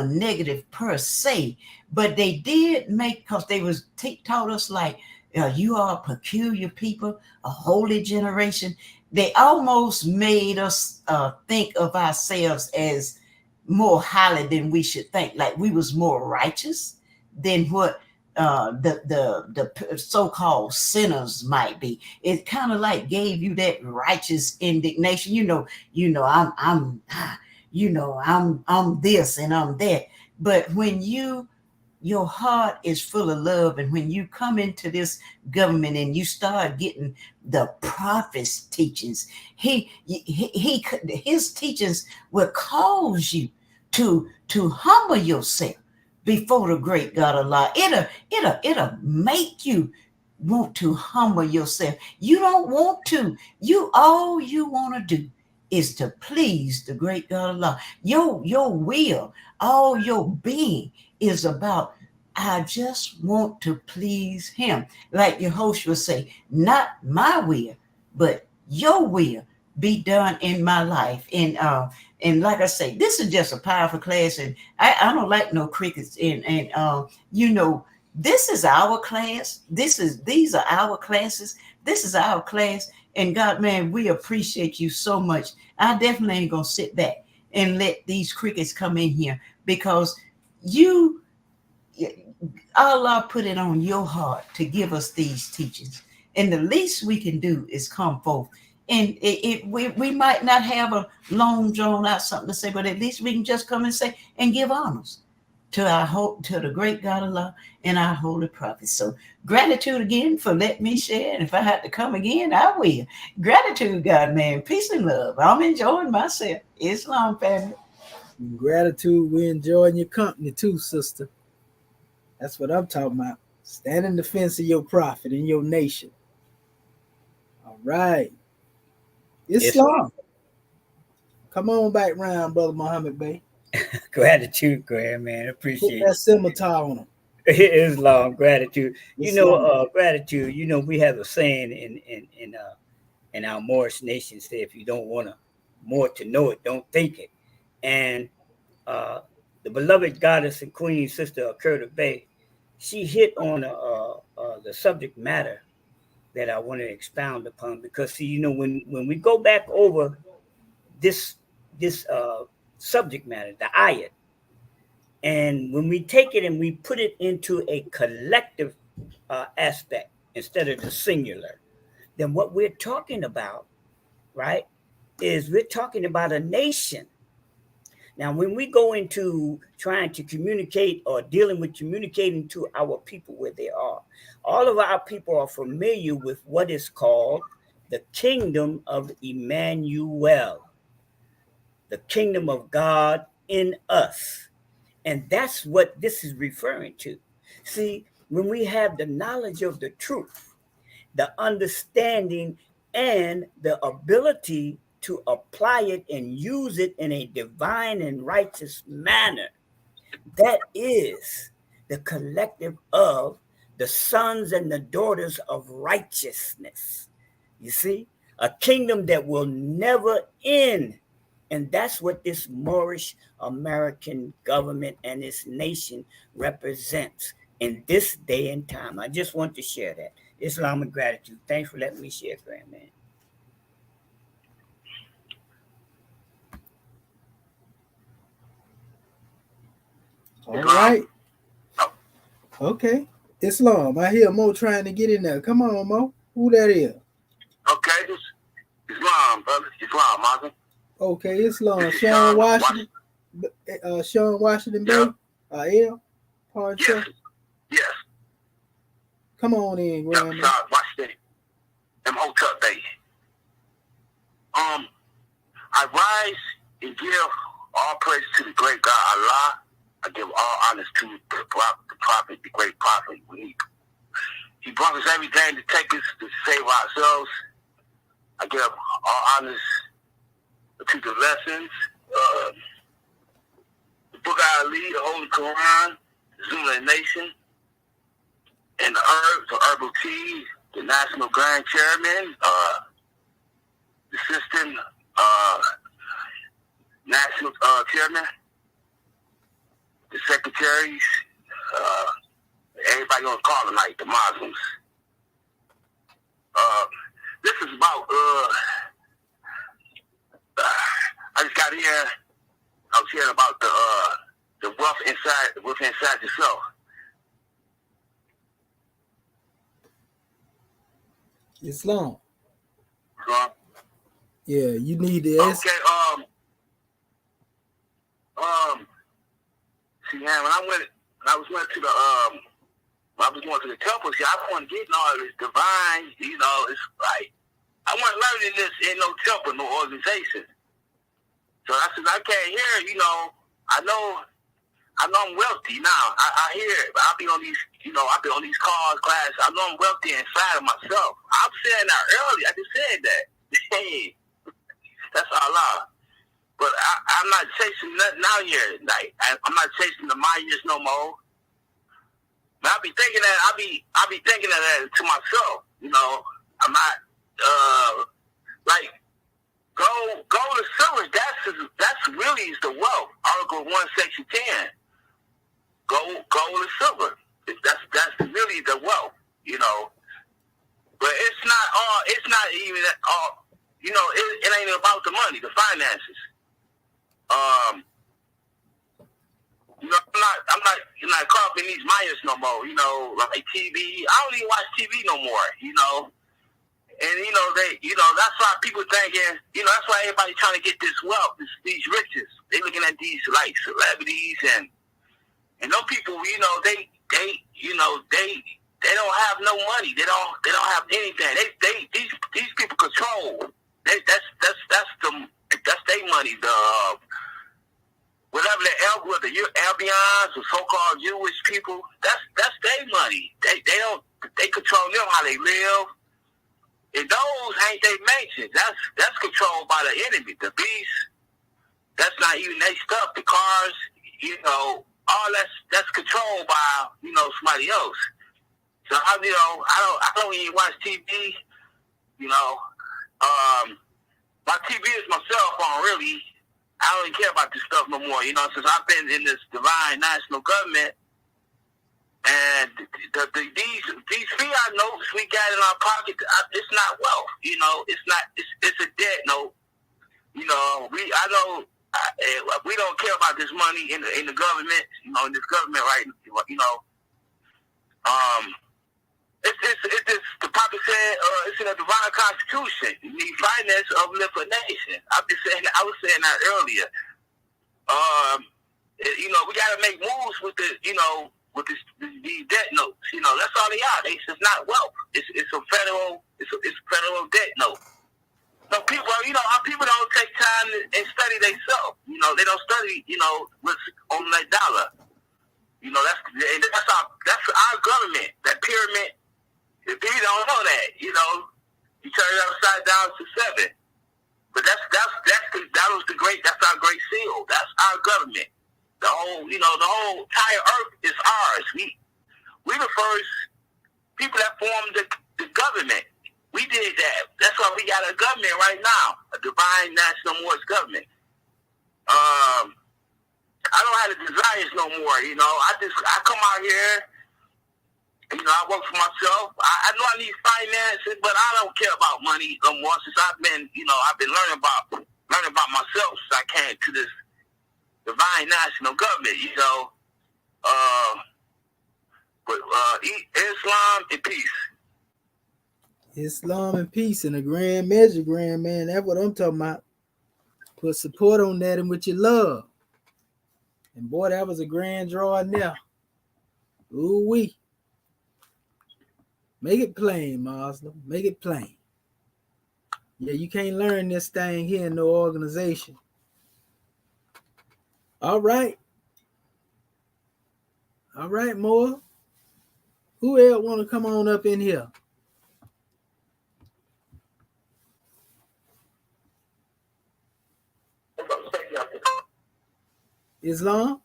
negative per se, but they did make, because they was taught us like, you are a peculiar people, a holy generation. They almost made us think of ourselves as more highly than we should think, like we was more righteous than what the so-called sinners might be. It kind of like gave you that righteous indignation. I'm this and I'm that. But when your heart is full of love, and when you come into this government and you start getting the prophet's teachings, his teachings will cause you to humble yourself before the great God Allah. It'll make you want to humble yourself. You don't want to. All you want to do is to please the great God Allah. Your will, all your being is about, I just want to please him. Like your host will say, not my will, but your will be done in my life. And like I say, this is just a powerful class, and I don't like no crickets. And this is our class. These are our classes. This is our class. And God, man, we appreciate you so much. I definitely ain't gonna sit back and let these crickets come in here, because Allah put it on your heart to give us these teachings. And the least we can do is come forth. And we might not have a long drawn out something to say, but at least we can just come and say and give honors to the great God Allah and our holy prophets. So gratitude again for letting me share. And if I have to come again, I will. Gratitude, God, man. Peace and love. I'm enjoying myself. Islam family. Gratitude. We're enjoying your company too, sister. That's what I'm talking about. Stand in defense of your prophet and your nation. All right. Islam. Come on back round, Brother Muhammad Bey. Gratitude, Graham, man. Appreciate Put that scimitar on him. Islam, gratitude. Islam. Gratitude. We have a saying in our Moorish nation, say, if you don't want more to know it, don't think it. And the beloved goddess and queen, Sister Curta Bay, she hit on the subject matter that I want to expound upon, because see, when we go back over this subject matter, the ayat, and when we take it and we put it into a collective aspect instead of the singular, then what we're talking about, right, is we're talking about a nation. Now, when we go into trying to communicate or dealing with communicating to our people where they are, all of our people are familiar with what is called the kingdom of Emmanuel, the kingdom of God in us. And that's what this is referring to. See, when we have the knowledge of the truth, the understanding, and the ability to apply it and use it in a divine and righteous manner, that is the collective of the sons and the daughters of righteousness. You see, a kingdom that will never end. And that's what this Moorish American government and this nation represents in this day and time. I just want to share that. Islamic gratitude. Thanks for letting me share, Grandman. All right. Okay. Islam. I hear Mo trying to get in there. Come on, Mo. Who that is? Okay, this Islam, brother. Islam, Muslim. Okay, Islam. This is Sean Washington. Sean Washington Bay. L. Pardon, Yes. sir. Yes. Come on in, Yep, Grandma. Sean Washington. Hotep Bay. I rise and give all praise to the great God Allah. I give all honors to the prophet, the great prophet. He brought us everything to take us to save ourselves. I give all honors to the lessons, the Book of Ali, the Holy Quran, the Zulu Nation, and the herbs, the herbal tea, the National Grand Chairman, the Assistant National Chairman, the Secretaries, everybody gonna call them like the Muslims. This is about I just got here. I was hearing about the wealth inside yourself. Islam. Huh? Yeah, you need this. Okay. See, man, when I was going to the temple, see, I wasn't getting all this divine. You know, it's like I wasn't learning this in no temple, no organization. So I said, I can't hear. You know, I know I'm wealthy now. I hear it, but I'll be on these, I've been on these cars, class. I know I'm wealthy inside of myself. I'm saying that earlier. I just said that. Hey, that's Allah. But I'm not chasing nothing out here. Like I'm not chasing the Mayas no more. But I be thinking that I be thinking of that to myself. You know, I'm not like gold and silver. That's really is the wealth. Article 1, Section 10. Gold and silver. That's really the wealth. You know, but it's not even all. You know, it ain't about the money, the finances. I'm not caught up in these Mayas no more. You know, like TV. I don't even watch TV no more. You know, and that's why people thinking. That's why everybody trying to get this wealth, these riches. They looking at these like celebrities and those people. They don't have no money. They don't have anything. These people control. That's their money. Whatever the Albions or so-called Jewish people, that's their money. They control them how they live. And those ain't their mansions. That's controlled by the enemy, the beast. That's not even their stuff, the cars, all that's controlled by, somebody else. So I don't even watch TV, my TV is my cell phone, really. I don't even care about this stuff no more, since I've been in this divine national government. And these fiat notes we got in our pocket, it's not wealth, it's a debt note. We don't care about this money in the government, in this government, right? It's the prophet said it's in the divine constitution. You need finance uplift a nation. I was saying that earlier. We got to make moves with these debt notes. That's all they are. It's not wealth. It's a federal debt note. So people, people don't take time and study themselves. They don't study, what's on that dollar. That's our government. That pyramid. If you don't know that, you turn it upside down to 7. But that's our great seal. That's our government. The whole entire earth is ours. We the first people that formed the government. We did that. That's why we got a government right now, a divine national Morse government. I don't have the desires no more. I come out here. I work for myself. I know I need finances, but I don't care about money no more since I've been learning about myself since I came to this divine national government. But Islam and peace. Islam and peace in a grand measure, grand man. That's what I'm talking about. Put support on that and with your love. And boy, that was a grand draw in there. Ooh wee. Make it plain, Muslim. Make it plain. Yeah, you can't learn this thing here in no organization. All right. All right, more. Who else want to come on up in here? Islam?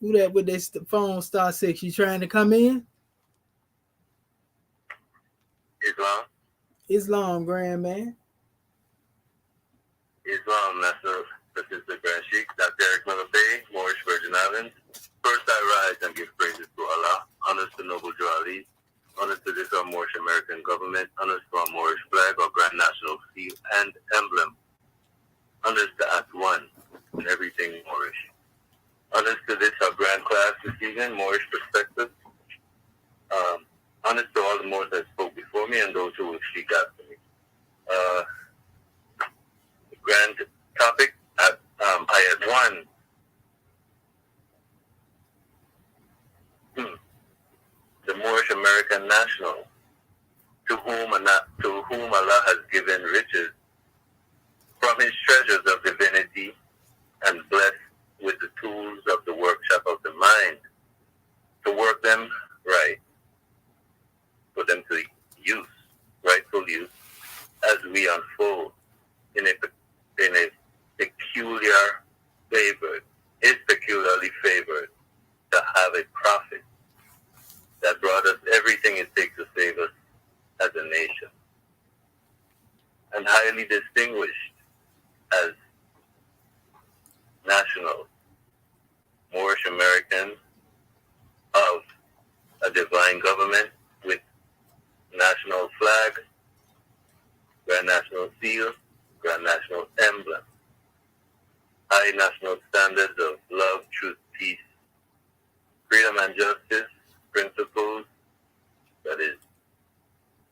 Who that with their phone star 6? You trying to come in? Islam. Islam, grand man. Islam, National Assistant Grand Sheikh, Dr. Eric Miller Bay, Moorish Virgin Islands. First I rise and give praises to Allah, honors to Noble Drew Ali, honors to this our Moorish American government, honors to our Moorish flag, our Grand National seal and emblem, honors to Act 1 and everything Moorish. Honors to this our grand class this evening, Moorish perspective. Honors to all the Moors that spoke before me and those who will speak after me. The grand topic at Ayat 1. The Moorish American national, to whom Allah has given riches from his treasures of divinity and blessed with the tools of the workshop of the mind to work them right, for them to use, rightful use, as we unfold in a peculiar favored, is peculiarly favored to have a prophet that brought us everything it takes to save us as a nation, and highly distinguished as national Moorish Americans of a divine government with national flag, Grand National seal, Grand National emblem, high national standards of love, truth, peace, freedom and justice, principles that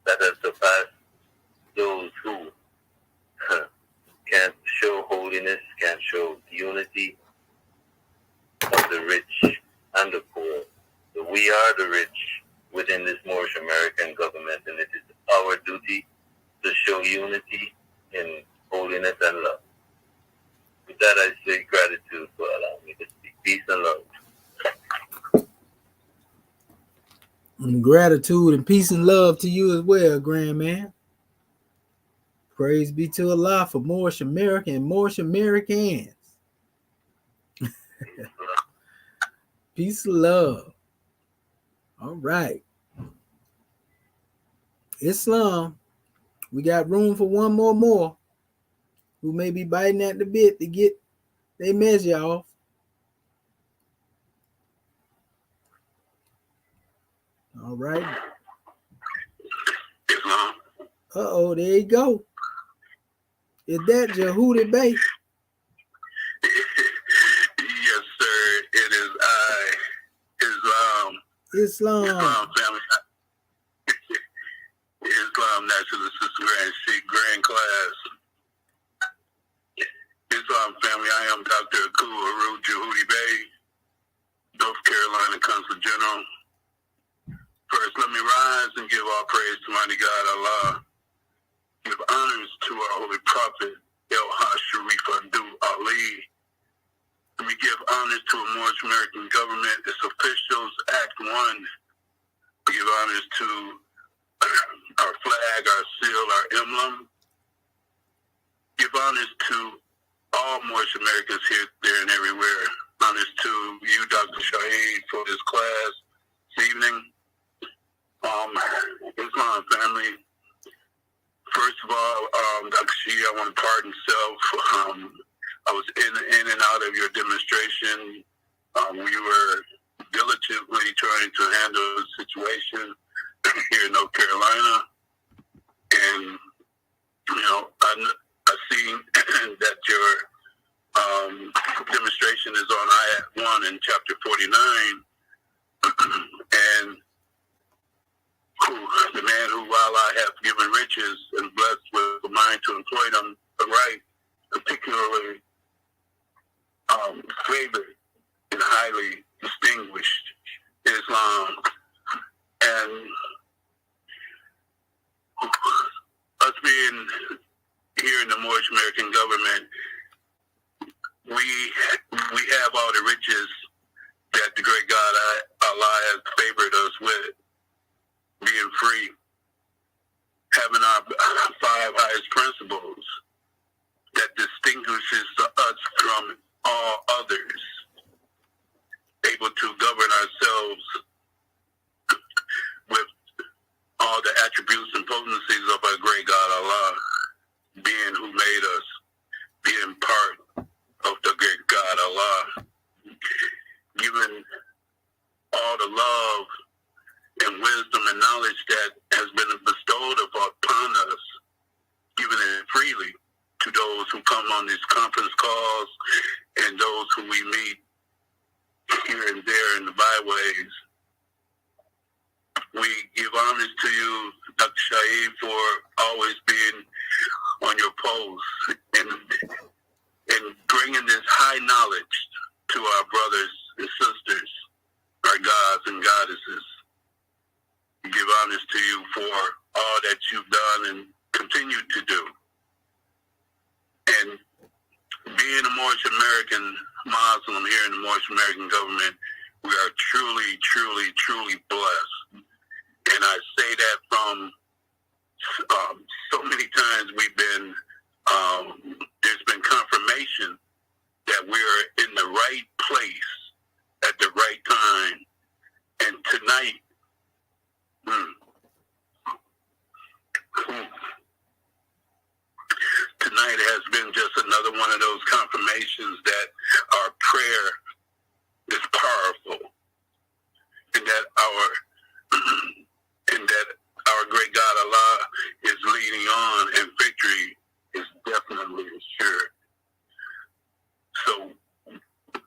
have surpassed those who can't show holiness, can't show unity of the rich and the poor. So we are the rich within this Moorish American government, and it is our duty to show unity in holiness and love. With that, I say gratitude for allowing me to speak. Peace and love. And gratitude and peace and love to you as well, grand man. Praise be to Allah for Moorish American and Moorish Americans. Peace and love. All right. Islam. We got room for one more who may be biting at the bit to get their measure off. All right. Islam. Uh-oh, there you go. Is that Jehudi Bay? Yes, sir. It is I, Islam. Islam. Family. Islam National Assistant Grand Sheikh Grand Class. Islam family, I am Dr. Akul Haru Jehudi Bay, North Carolina Consul General. First, let me rise and give all praise to mighty God Allah. Give honors to our holy prophet, El Sharif Abdul Ali. Let me give honors to a Moorish American government, its officials, Act 1. Give honors to our flag, our seal, our emblem. Give honors to all Moorish Americans here, there, and everywhere. Honors to you, Dr. Shahid, for this class this evening. Islam family. First of all, Dr. Shahid, I want to pardon self. I was in and out of your demonstration. We were diligently trying to handle the situation here in North Carolina, and I see that your demonstration is on Ayat 1 in chapter 49. And the man who Allah hath given riches and blessed with a mind to employ them aright, particularly favored and highly distinguished Islam. And us being here in the Moorish American government, we have all the riches that the great God Allah has favored us with, being free, having our 5 highest principles that distinguishes us from all others, able to govern ourselves with all the attributes and potencies of our great God Allah, being who made us, being part of the great God Allah, given all the love and wisdom and knowledge that has been bestowed upon us, given it freely to those who come on these conference calls and those who we meet here and there in the byways. We give homage to you, Dr. Shaheed, for always being on your post and bringing this high knowledge to our brothers and sisters, our gods and goddesses. We give honors to you for all that you've done and continue to do. And being a Moorish American Muslim here in the Moorish American government, we are truly, truly, truly blessed. And I say that from so many times there's been confirmation that we're in the right place at the right time. And tonight, tonight has been just another one of those confirmations that our prayer is powerful, and that our great God Allah is leading on, and victory is definitely assured. So,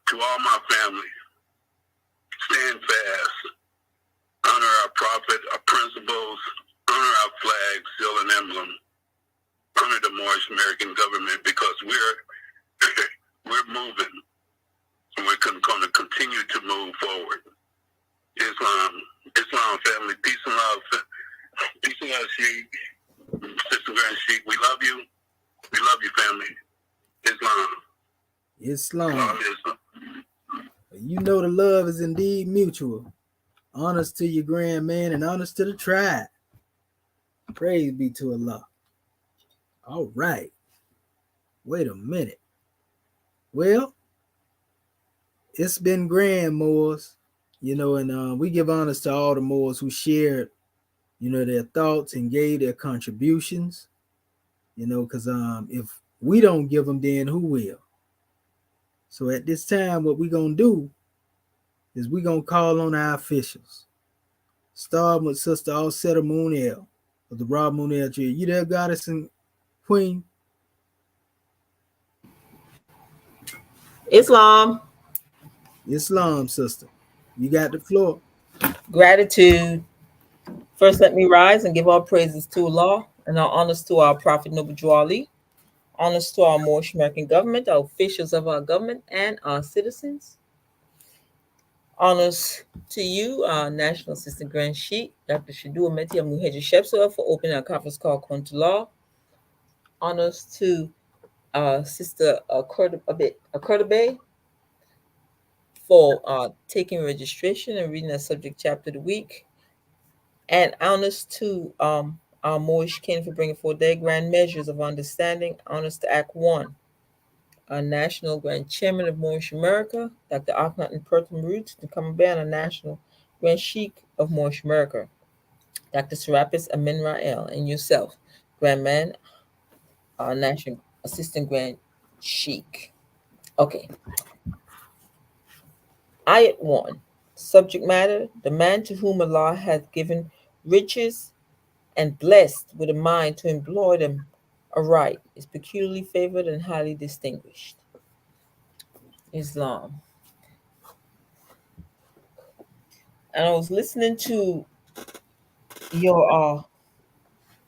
to all my family, stand fast, honor our prophet, our principles, honor our flag, seal, and emblem, honor the Moorish American government, because we're moving, and we're going to continue to move forward. Islam family, peace and love. Peace and love, Sheikh. Sister Grand Sheikh, we love you. We love you, family. Islam. You know the love is indeed mutual. Honors to your grand man and honors to the tribe. Praise be to Allah. All right. Wait a minute. Well, it's been grand, Moors. And we give honors to all the Moors who shared, their thoughts and gave their contributions. Because if we don't give them, then who will? So at this time, what we're going to do is we're going to call on our officials. Starting with Sister Alcetta Moonell of the Rob Moonell Tree. You there, Goddess and Queen? Islam. Islam, sister. You got the floor. Gratitude. First, let me rise and give all praises to Allah and our honors to our Prophet Noble Drew Ali, honors to our Moorish American government, our officials of our government, and our citizens. Honors to you, our National Assistant Grand Sheikh, Dr. Shadu Ameti Amuheji Shepsel, for opening our conference call according to law. Honors to Sister Kurtabe for taking registration and reading the subject chapter of the week. And honors to our Moorish kin for bringing forth their grand measures of understanding. Honors to Act 1, our National Grand Chairman of Moorish America, Dr. Akhenaten Pertham Roots, and Cumberland, a National Grand Sheikh of Moorish America, Dr. Serapis Amin Rael, and yourself, Grand Man, our National Assistant Grand Sheikh. Okay. Ayat 1. Subject matter: the man to whom Allah hath given riches and blessed with a mind to employ them aright is peculiarly favored and highly distinguished. Islam. And I was listening to your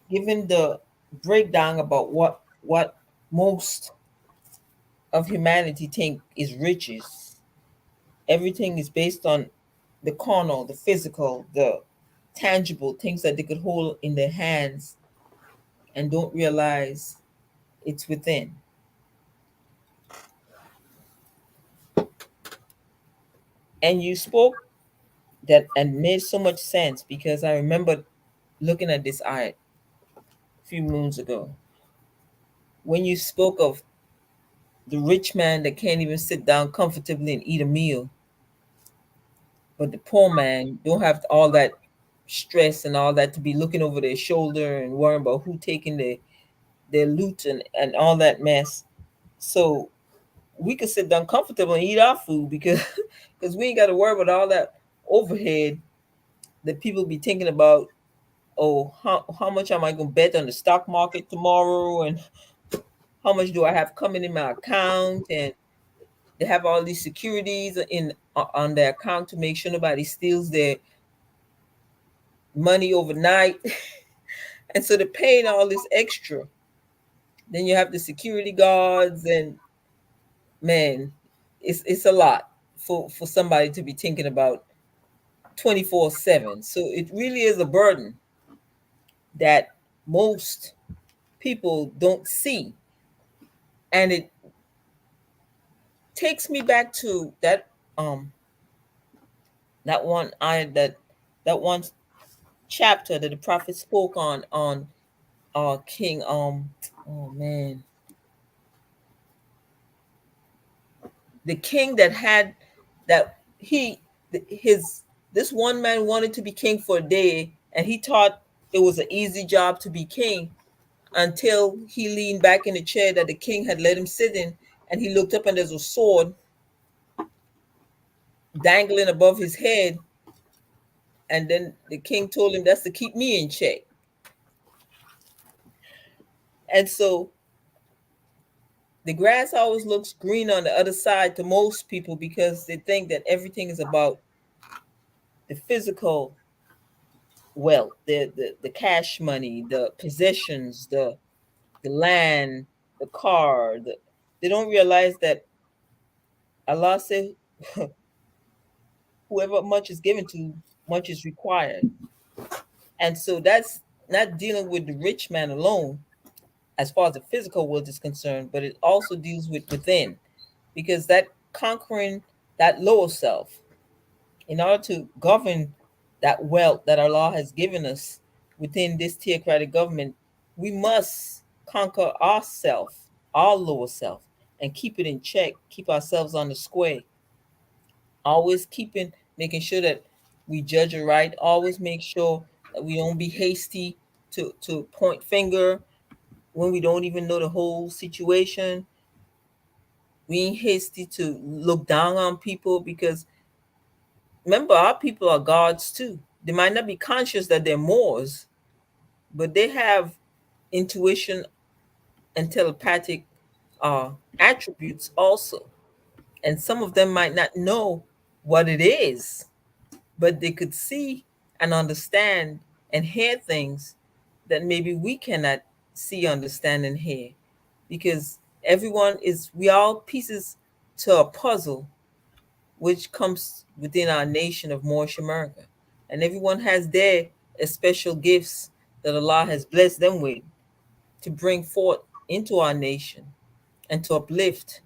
giving the breakdown about what most of humanity think is riches. Everything is based on the carnal, the physical, the tangible things that they could hold in their hands and don't realize it's within. And you spoke that and made so much sense because I remember looking at this eye a few moons ago when you spoke of the rich man that can't even sit down comfortably and eat a meal, but the poor man don't have all that stress and all that to be looking over their shoulder and worrying about who taking their loot and all that mess. So we could sit down comfortable and eat our food because because we ain't got to worry about all that overhead that people be thinking about. Oh, how much am I going to bet on the stock market tomorrow, and how much do I have coming in my account, and they have all these securities in on their account to make sure nobody steals their money overnight. And so they're paying all this extra. Then you have the security guards, and man, it's a lot for somebody to be thinking about 24/7. So it really is a burden that most people don't see. And it takes me back to um that one I that one chapter that the prophet spoke on King oh man, the king that had that he his this one man wanted to be king for a day, and he thought it was an easy job to be king until he leaned back in the chair that the king had let him sit in, and he looked up and there's a sword dangling above his head. And then the king told him that's to keep me in check. And so the grass always looks green on the other side to most people because they think that everything is about the physical wealth, the cash money, the possessions, the land, the car. They don't realize that Allah said, whoever much is given to, much is required. And so that's not dealing with the rich man alone as far as the physical world is concerned, but it also deals with within, because that conquering that lower self, in order to govern that wealth that Allah has given us within this theocratic government, we must conquer ourself, our lower self, and keep it in check, keep ourselves on the square, always making sure that we judge it right, always make sure that we don't be hasty to point finger when we don't even know the whole situation. We ain't hasty to look down on people because remember, our people are gods too. They might not be conscious that they're Moors, but they have intuition and telepathic attributes also. And some of them might not know what it is, but they could see and understand and hear things that maybe we cannot see, understand, and hear. Because we all pieces to a puzzle which comes within our nation of Moorish America. And everyone has their special gifts that Allah has blessed them with to bring forth into our nation and to uplift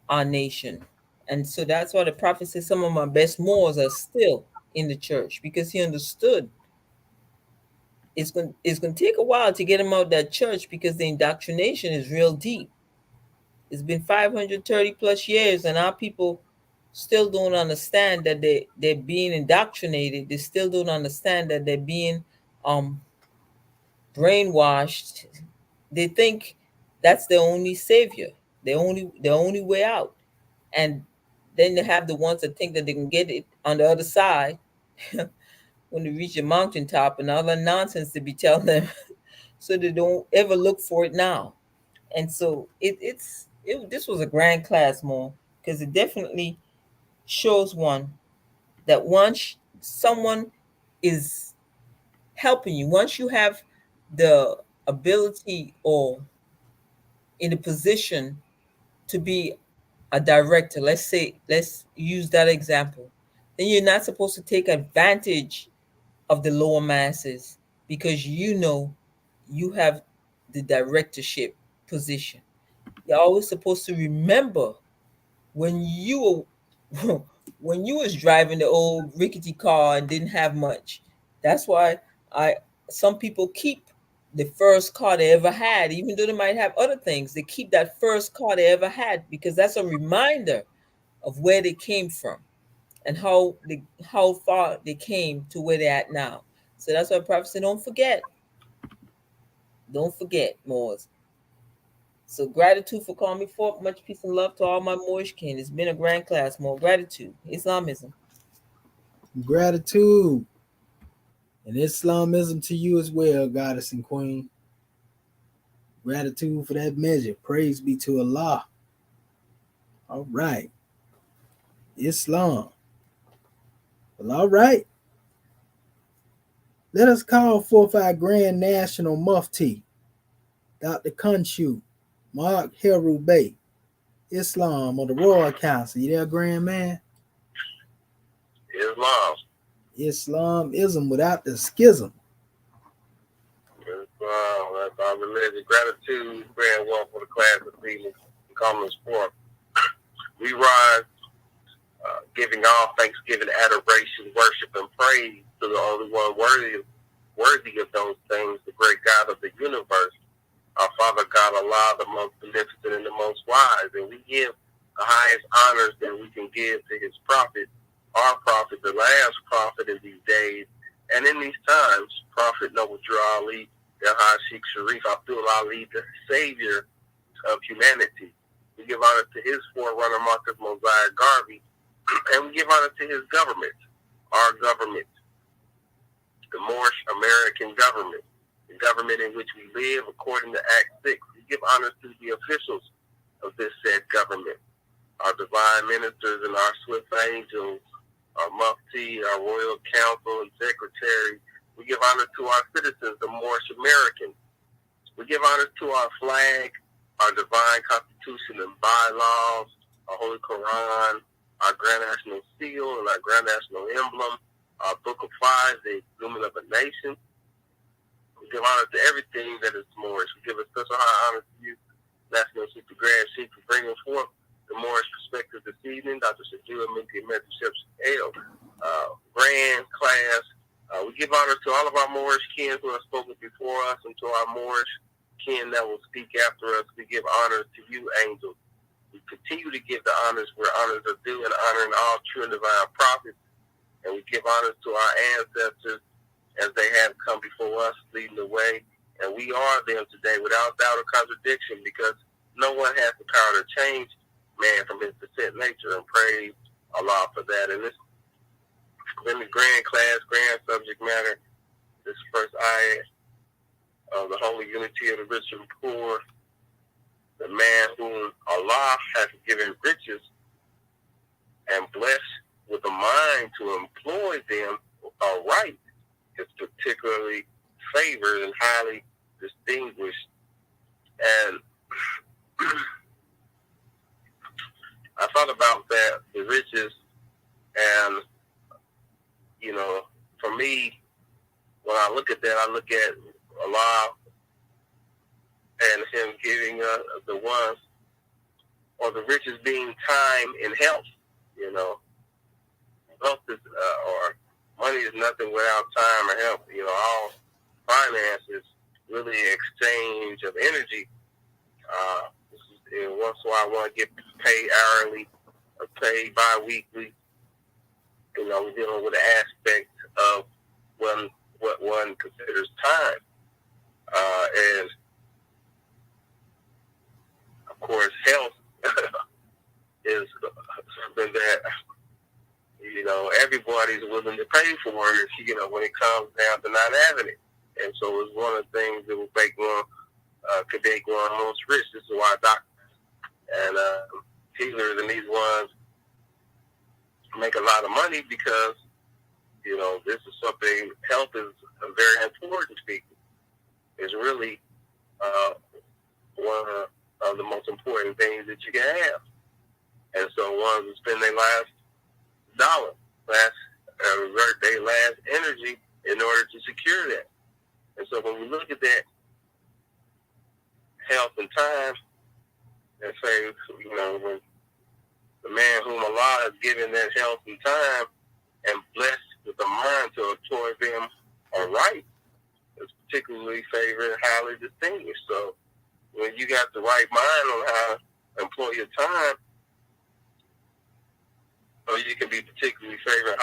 our nation. And so that's why the prophet says some of my best Moors are still in the church because he understood it's going to take a while to get him out of that church because the indoctrination is real deep. It's been 530 plus years, and our people still don't understand that they're being indoctrinated. They still don't understand that they're being um, brainwashed. They think that's their only savior, their only way out. And then they have the ones that think that they can get it on the other side when they reach the mountaintop and all that nonsense to be telling them so they don't ever look for it now. And so this was a grand class, Mo. because it definitely shows one that once someone is helping you, once you have the ability or in a position to be a director, let's use that example, then you're not supposed to take advantage of the lower masses because you know you have the directorship position. You're always supposed to remember when you were when you was driving the old rickety car and didn't have much. That's why I some people keep the first car they ever had, even though they might have other things. They keep that first car they ever had because that's a reminder of where they came from and how far they came to where they're at now. So that's why Prophet said, don't forget, Moors. So gratitude for calling me forth. Much peace and love to all my Moorish kin. It's been a grand class. More gratitude. Islamism. Gratitude and Islamism to you as well, goddess and queen. Gratitude for that measure. Praise be to Allah. All right. Islam. Well, all right. Let us call forth our Grand National Mufti, Dr. Kunshu, Mark Heru Bey, Islam of the Royal Council. You there, Grand Man? Islam. Islamism without the schism. Islam. That's our religion. Gratitude, grand one for the class of evening and common sport. We rise giving all thanksgiving, adoration, worship, and praise to the only one worthy of those things, the great God of the universe, our Father God Allah, the most beneficent and the most wise. And we give the highest honors that we can give to his prophet, our prophet, the last prophet in these days. And in these times, Prophet Noble Drew Ali, El Sheikh Sharif Abdul Ali, the savior of humanity. We give honor to his forerunner, Marcus Mosiah Garvey, and we give honor to his government, our government, the Moorish American government, the government in which we live according to Act 6. We give honor to the officials of this said government, our divine ministers and our swift angels, our mufti, our royal council and secretary. We give honor to our citizens, the Moorish Americans. We give honor to our flag, our divine constitution and bylaws, our Holy Quran, our Grand National Seal and our Grand National Emblem, our Book of Fives, the Lumen of a Nation. We give honor to everything that is Moorish. We give a special high honor to you, National Chief, the Grand Chief, for bringing forth the Moorish perspective this evening. Dr. Shajua Minty Mentorship L. Grand class. We give honor to all of our Moorish kin who have spoken before us and to our Moorish kin that will speak after us. We give honor to you, angels. We continue to give the honors where honors are due and honoring all true and divine prophets. And we give honors to our ancestors as they have come before us, leading the way. And we are them today without doubt or contradiction because no one has the power to change man from his descent nature, and praise Allah for that. And this in the grand class, grand subject matter, this first ayah of the holy unity of the rich and poor, the man whom Allah has given riches and blessed with a mind to employ them aright is particularly favored and highly distinguished. And I thought about that, the riches, and, you know, for me, when I look at that, I look at Allah and him giving the ones, or the riches being time and health, you know. Health is, or money is nothing without time or health. You know, all finance is really an exchange of energy. Once in a while I want to get paid hourly or paid bi-weekly. You know, we're dealing with an aspect of what one considers time. And, of course, health is something that, you know, everybody's willing to pay for it, you know, when it comes down to not having it. And so it's one of the things that will make one, could make one most rich. This is why doctors and healers and these ones make a lot of money because, you know, this is something, health is very important to people. It's really one of the most important things that you can have. And so ones who spend their last dollar, exert their last energy in order to secure that. And so when we look at that health and time, and say, you know, when the man whom Allah has given that health and time and blessed with a mind to employ them aright, is particularly favored and highly distinguished. So when you got the right mind on how to employ your time, so you can be particularly favored.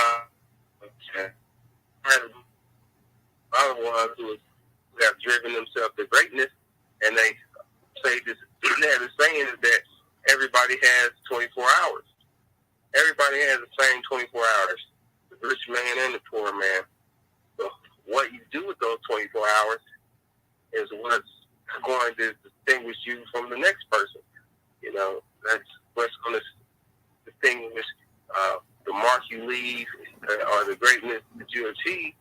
Other ones who have driven themselves to greatness, and they say this. They have the saying is that everybody has 24 hours. Everybody has the same 24 hours, the rich man and the poor man. So what you do with those 24 hours is what's going to distinguish you from the next person. You know, that's what's going to distinguish the mark you leave or the greatness that you achieve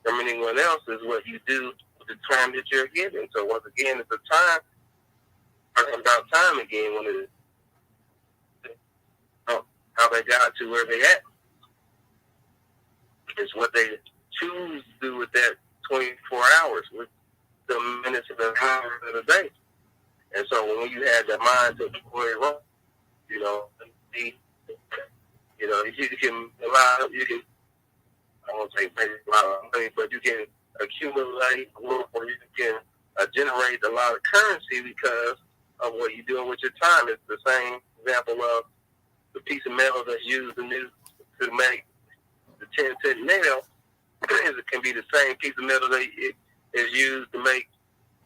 from anyone else is what you do with the time that you're given. So once again, it's a time, talking about time again, when it is how they got to where they at. It's what they choose to do with that 24 hours, with the minutes of the hours of the day. And so when you have that mind to employ it wrong, you know, you can allow, you can, I won't say make a lot of money, but you can accumulate wealth, or you can generate a lot of currency because of what you're doing with your time. It's the same example of the piece of metal that's used to make the 10-cent nail. It can be the same piece of metal that is used to make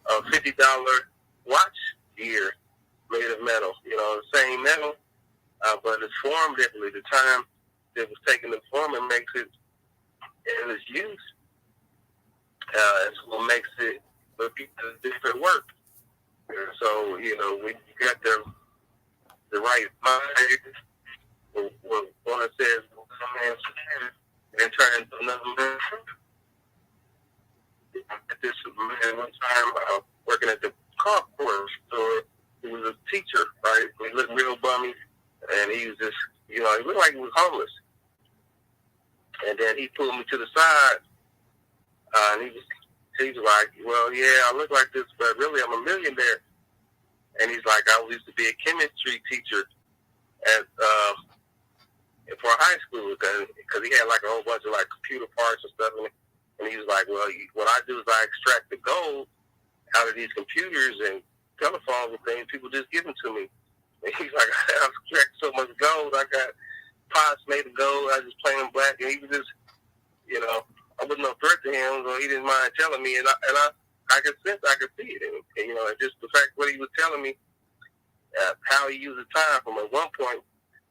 a $50 watch gear made of metal. You know, the same metal, but it's formed differently. The time that was taken to form it makes it in its use. It's what makes it look at different work. So, you know, when you got the right mind, when one says, "Come man," and turn into another man. This man one time working at the car store, he was a teacher, right? He looked real bummy, and he was just, you know, he looked like he was homeless. And then he pulled me to the side, and he was like, "Well, yeah, I look like this, but really I'm a millionaire." And he's like, "I used to be a chemistry teacher at for high school because he had like a whole bunch of like computer parts and stuff." And he was like, "Well, what I do is I extract the gold out of these computers and telephones and things. People just give them to me." And he's like, "I extract so much gold. I got pots made of gold. I just plain black." And he was just, you know, I wasn't no threat to him, so he didn't mind telling me. And I could sense, I could see it. And you know, just the fact what he was telling me, how he used his time from at one point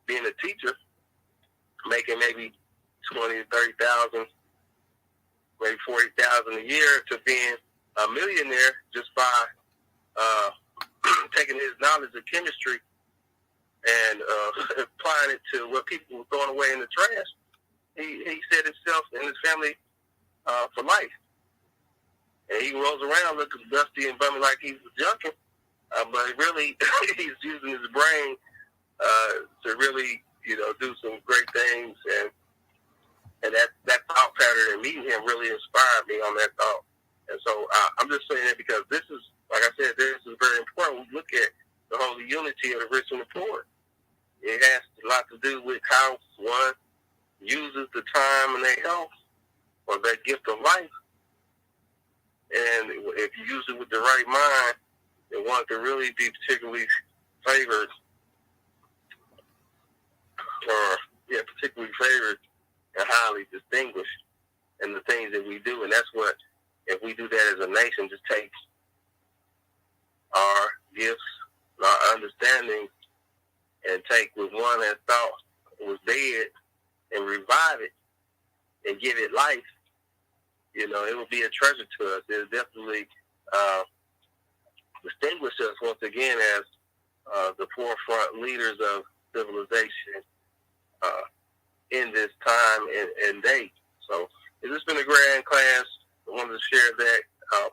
being a teacher, making maybe 20,000, 30,000, maybe 40,000 a year, to being a millionaire just by taking his knowledge of chemistry and applying it to what people were throwing away in the trash. He set himself and his family for life. And he rolls around looking dusty and bummy like he's junking, but really he's using his brain to really, you know, do some great things. And that thought pattern and meeting him really inspired me on that thought. And so I'm just saying that because this is, like I said, this is very important. We look at the holy unity of the rich and the poor. It has a lot to do with how one uses the time and their health or their gift of life. And if you use it with the right mind, then one can really be particularly favored, particularly favored and highly distinguished in the things that we do. And that's what, if we do that as a nation, just take our gifts, our understanding, and take what one had thought was dead and revive it and give it life, you know, it will be a treasure to us. It'll definitely distinguish us once again as the forefront leaders of civilization in this time and date. So it's just been a grand class. I wanted to share that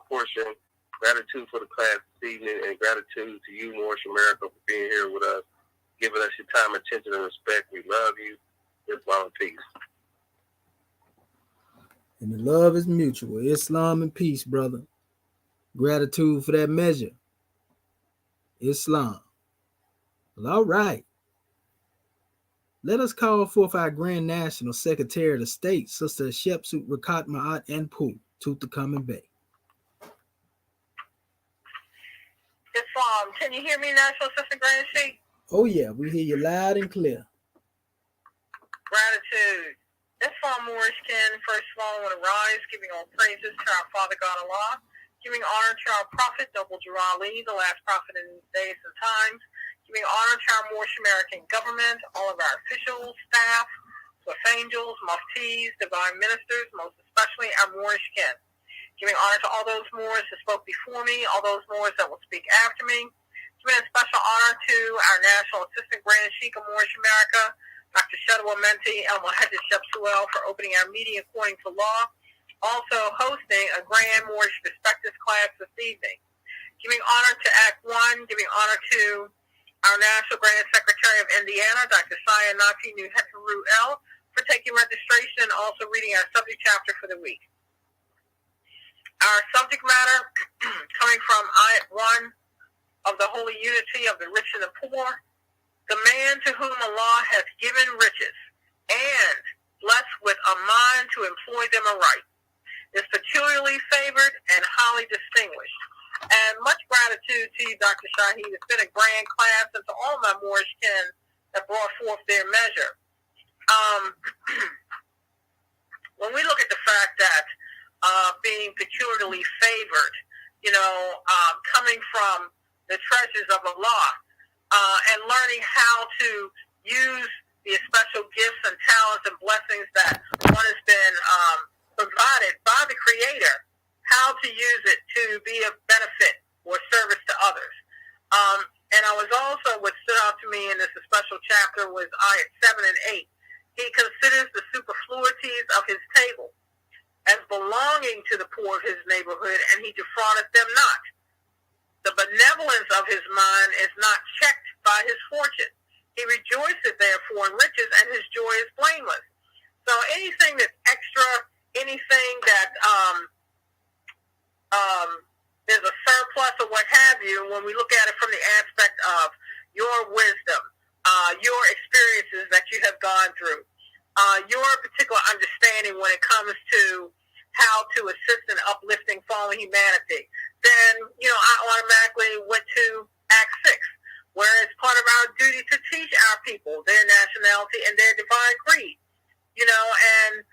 portion. Gratitude for the class this evening, and gratitude to you, Moorish America, for being here with us, giving us your time, attention, and respect. We love you. Islam and peace. And the love is mutual. Islam and peace, brother. Gratitude for that measure. Islam. Well, all right. Let us call forth our Grand National Secretary of the State, Sister Shepsut Rakat Ma'at and Pooh, Tutankhamun Bay. Islam, can you hear me, National Assistant Grand Sheik? Oh, yeah, we hear you loud and clear. Gratitude. Islam Moorish kin, first of all, I want to rise, giving all praises to our Father God Allah, giving honor to our Prophet, Noble Drew Ali, the last prophet in these days and times, giving honor to our Moorish American government, all of our officials, staff, with angels, muftis, divine ministers, most especially our Moorish kin. Giving honor to all those Moors that spoke before me, all those Moors that will speak after me. Giving a special honor to our National Assistant Grand Sheik of Moorish America, Dr. Shadwa Menti El Muhaddis Shepsuel, for opening our meeting according to law. Also hosting a Grand Moorish Perspectives class this evening. Giving honor to Act 1, giving honor to our National Grand Secretary of Indiana, Dr. Saya Nafi Nuhetharu El, for taking registration and also reading our subject chapter for the week. Our subject matter coming from Ayat 1 of the Holy Unity of the Rich and the Poor. The man to whom Allah hath given riches and blessed with a mind to employ them aright is peculiarly favored and highly distinguished. And much gratitude to you, Dr. Shahid. It's been a grand class, and to all my Moorish kin that brought forth their measure. When we look at the fact that being peculiarly favored, coming from the treasures of Allah, and learning how to use the special gifts and talents and blessings that one has been provided by the Creator, how to use it to be of benefit or service to others. And I was also, what stood out to me in this special chapter was Ayat 7 and 8. He considers the superfluities of his table as belonging to the poor of his neighborhood, and he defraudeth them not. The benevolence of his mind is not checked by his fortune. He rejoiceth therefore in riches, and his joy is blameless. So anything that's extra, anything that there's a surplus or what have you, when we look at it from the aspect of your wisdom, your experiences that you have gone through, your particular understanding when it comes to how to assist in uplifting fallen humanity, then, I automatically went to Act 6, where it's part of our duty to teach our people their nationality and their divine creed. And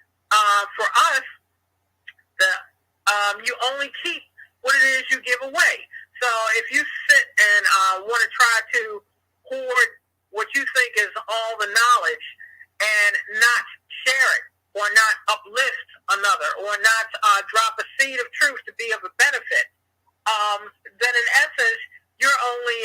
for us, you only keep what it is you give away. So if you sit and want to try to hoard what you think is all the knowledge and not share it, or not uplift another, or not drop a seed of truth to be of a benefit, then in essence, you're only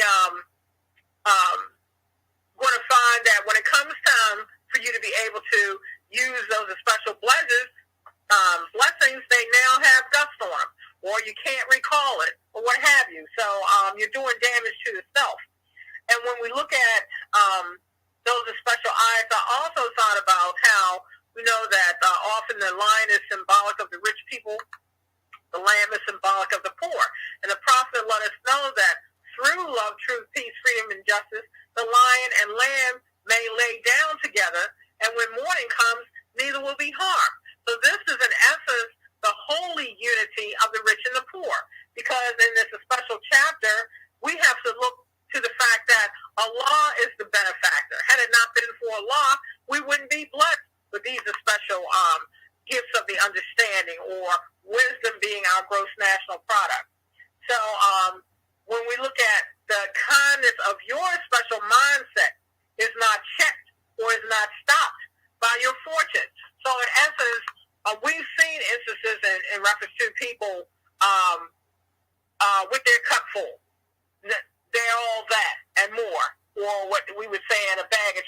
going to find that when it comes time for you to be able to use those special blessings, they now have dust on them, or you can't recall it, or what have you. So you're doing damage to yourself. And when we look at those special eyes, I also thought about how we know that often the lion is symbolic of the rich people, the lamb is symbolic of the poor. And the prophet let us know that through love, truth, peace, freedom, and justice, the lion and lamb may lay down together, and when morning comes, neither will be harmed. So this is in essence the holy unity of the rich and the poor, because in this special chapter, we have to look to the fact that Allah is the benefactor. Had it not been for Allah, we wouldn't be blessed with these special gifts of the understanding, or wisdom being our gross national product. So when we look at the kindness of your special mindset is not checked or is not stopped by your fortune. So in essence, we've seen instances in reference to people with their cup full. They're all that and more, or what we would say in a bag of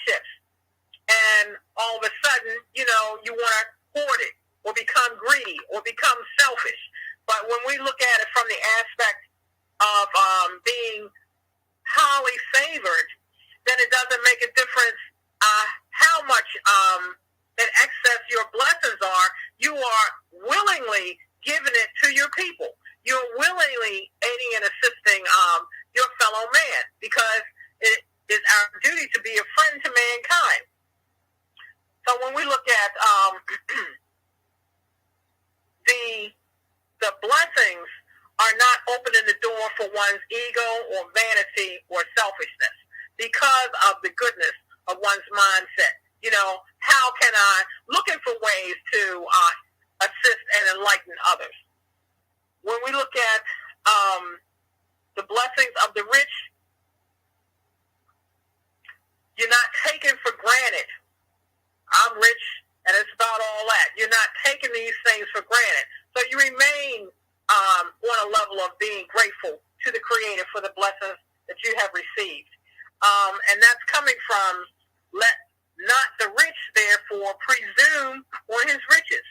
duty to be a friend to mankind. So when we look at the blessings are not opening the door for one's ego or vanity or selfishness because of the goodness of one's mindset. You know, how can I, looking for ways to assist and enlighten others. When we look at the blessings of the rich, you're not taken for granted. I'm rich, and it's about all that. You're not taking these things for granted. So you remain on a level of being grateful to the Creator for the blessings that you have received. And that's coming from, let not the rich, therefore, presume on his riches,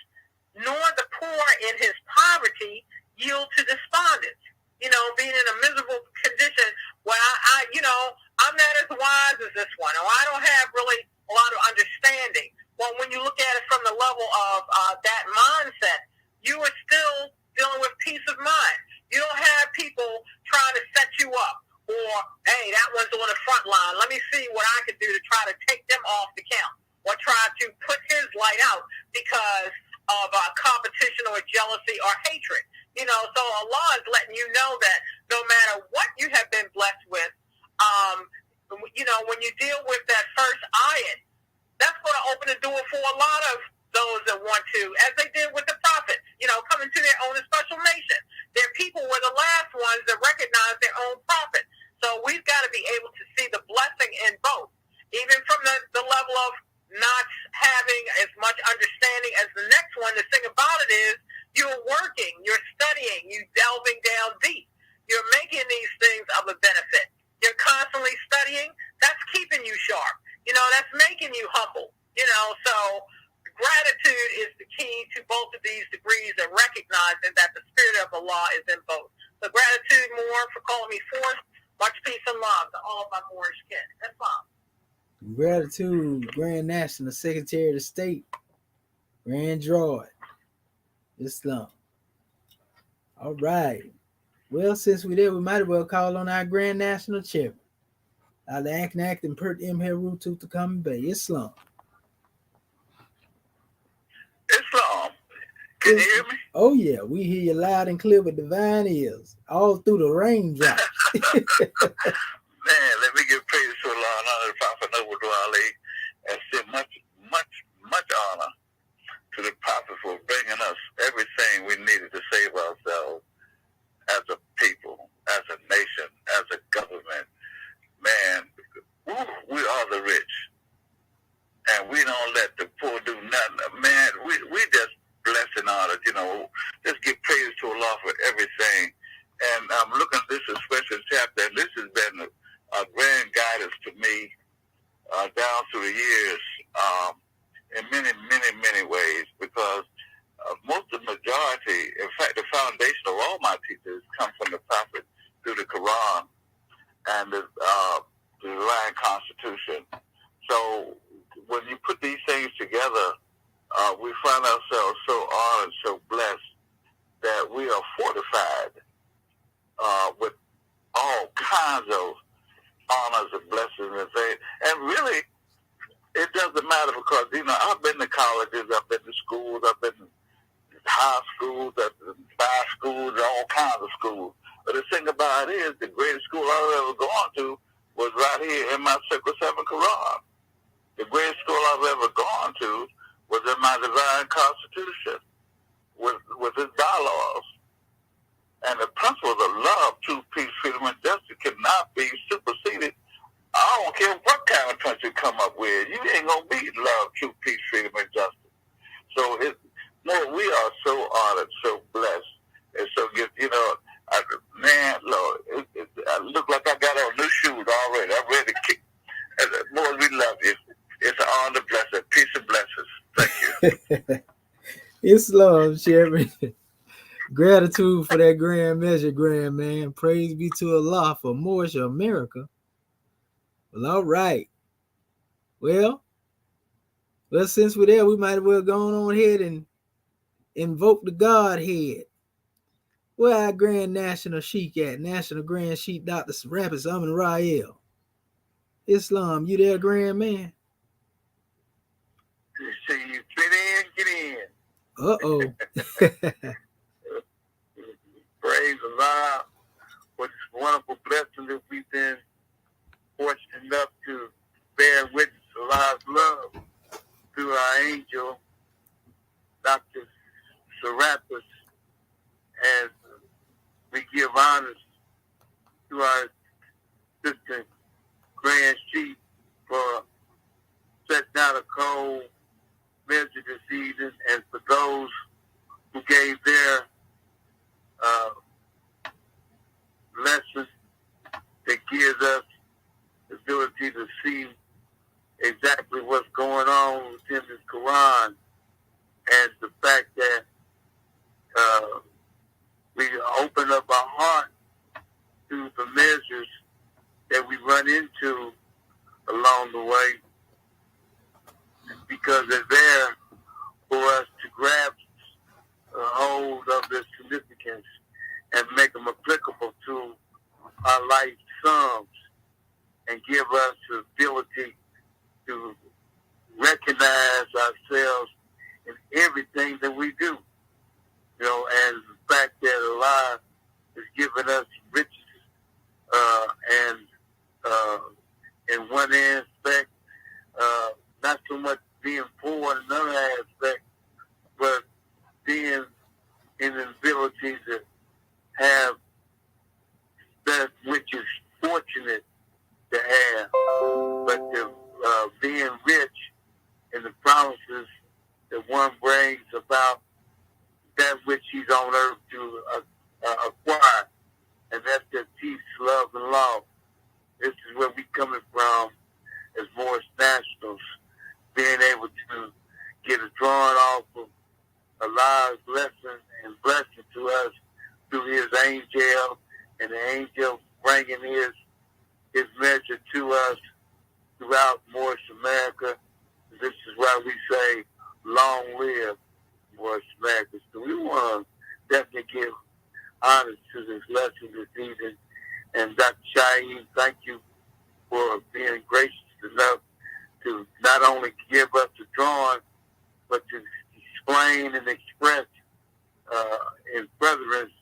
nor the poor in his poverty yield to despondence. You know, being in a miserable condition where I'm not as wise as this one, or I don't have really a lot of understanding. Well, when you look at it from the level of that mindset, you are still dealing with peace of mind. You don't have people trying to set you up, or, hey, that one's on the front line. Let me see what I can do to try to take them off the count, or try to put his light out because of competition or jealousy or hatred. You know, so Allah is letting you know that no matter what you have been blessed with, when you deal with that first ayat, that's going to open the door for a lot of those that want to, as they did with the prophets, coming to their own special nation. Their people were the last ones that recognized their own prophet. So we've got to be able to see the blessing in both, even from the level of not having as much understanding as the next one. The thing about it is you're working, you're studying, you're delving down deep. You're making these things of a benefit. You're constantly studying. That's keeping you sharp. That's making you humble. So gratitude is the key to both of these degrees, and recognizing that the spirit of Allah is in both. So gratitude more for calling me forth. Much peace and love to all of my Moorish kin. That's all. Gratitude, Grand National Secretary of the State, Grand Droid, Islam. All right. Well, since we're there, we might as well call on our Grand National Chairman, the acting Pert M. Heru to come Bay, Islam. Islam. Can you hear me? Oh, yeah. We hear you loud and clear with divine ears, all through the raindrops. Man, let me give praise to Allah and honor the Prophet Noble Ali, and send much honor to the Prophet for bringing us everything we needed to save ourselves as a people, as a nation, as a government. Man, we are the rich, and we don't let the poor do nothing. Man, we just bless and honor, just give praise to Allah for everything. And I'm looking at this special chapter, and this has been a grand guidance to me down through the years in many ways, because most of the majority, in fact, the foundation of all my teachers come from the Prophet through the Quran and the divine Constitution. So when you put these things together, we find ourselves so honored, so blessed that we are fortified with all kinds of honors and blessings and things. And really, it doesn't matter, because, I've been to colleges, I've been to schools, I've been to high schools, I've been to high schools, all kinds of schools. But the thing about it is, the greatest school I've ever gone to was right here in my Circle 7 Quran. The greatest school I've ever gone to was in my divine Constitution, with its bylaws. And the principles of love, truth, peace, freedom, and justice cannot be superseded. I don't care what kind of country you come up with. You ain't going to beat love, truth, peace, freedom, and justice. So, we are so honored, so blessed, and so good. Lord, I look like I got on new shoes already. I'm ready to kick. Lord, we love you. It's an honor, blessing, peace and blessings. Thank you. Islam, Chairman. Gratitude for that grand measure, grand man. Praise be to Allah for Moorish America. Well, all right. Well, since we're there, we might as well go on ahead and invoke the Godhead. Where our Grand National Sheik at? National Grand Sheik Dr. Serapis Amin Rael. Islam, you there, grand man? You see, you fit in, get in. Uh-oh. Praise Allah for this wonderful blessing that we've been fortunate enough to bear witness to Allah's love through our angel, Dr. Serapis, and we give honors to our assistant Grand Chief for setting out a cold measure this evening, and for those who gave their lesson that gives us the ability to see exactly what's going on within this Quran, and the fact that we open up our heart to the measures that we run into along the way, because they're there for us to grab a hold of their significance and make them applicable to our life sums, and give us the ability to recognize ourselves in everything that we do. You know, and the fact that Allah has given us riches and in one aspect, not so much being poor in another aspect, but being in the ability to have that which is fortunate to have, but to being rich in the promises that one brings about that which he's on earth to acquire, and that's the peace, love, and law. This is where we coming from as Moorish nationals, being able to get a drawing off of Allah's lesson and blessing to us through his angel, and the angel bringing his measure to us throughout Moorish America. This is why we say, long live Moorish America. So we want to definitely give honor to this lesson this evening. And Dr. Shaheed, thank you for being gracious enough to not only give us the drawing, but to explain and express in furtherance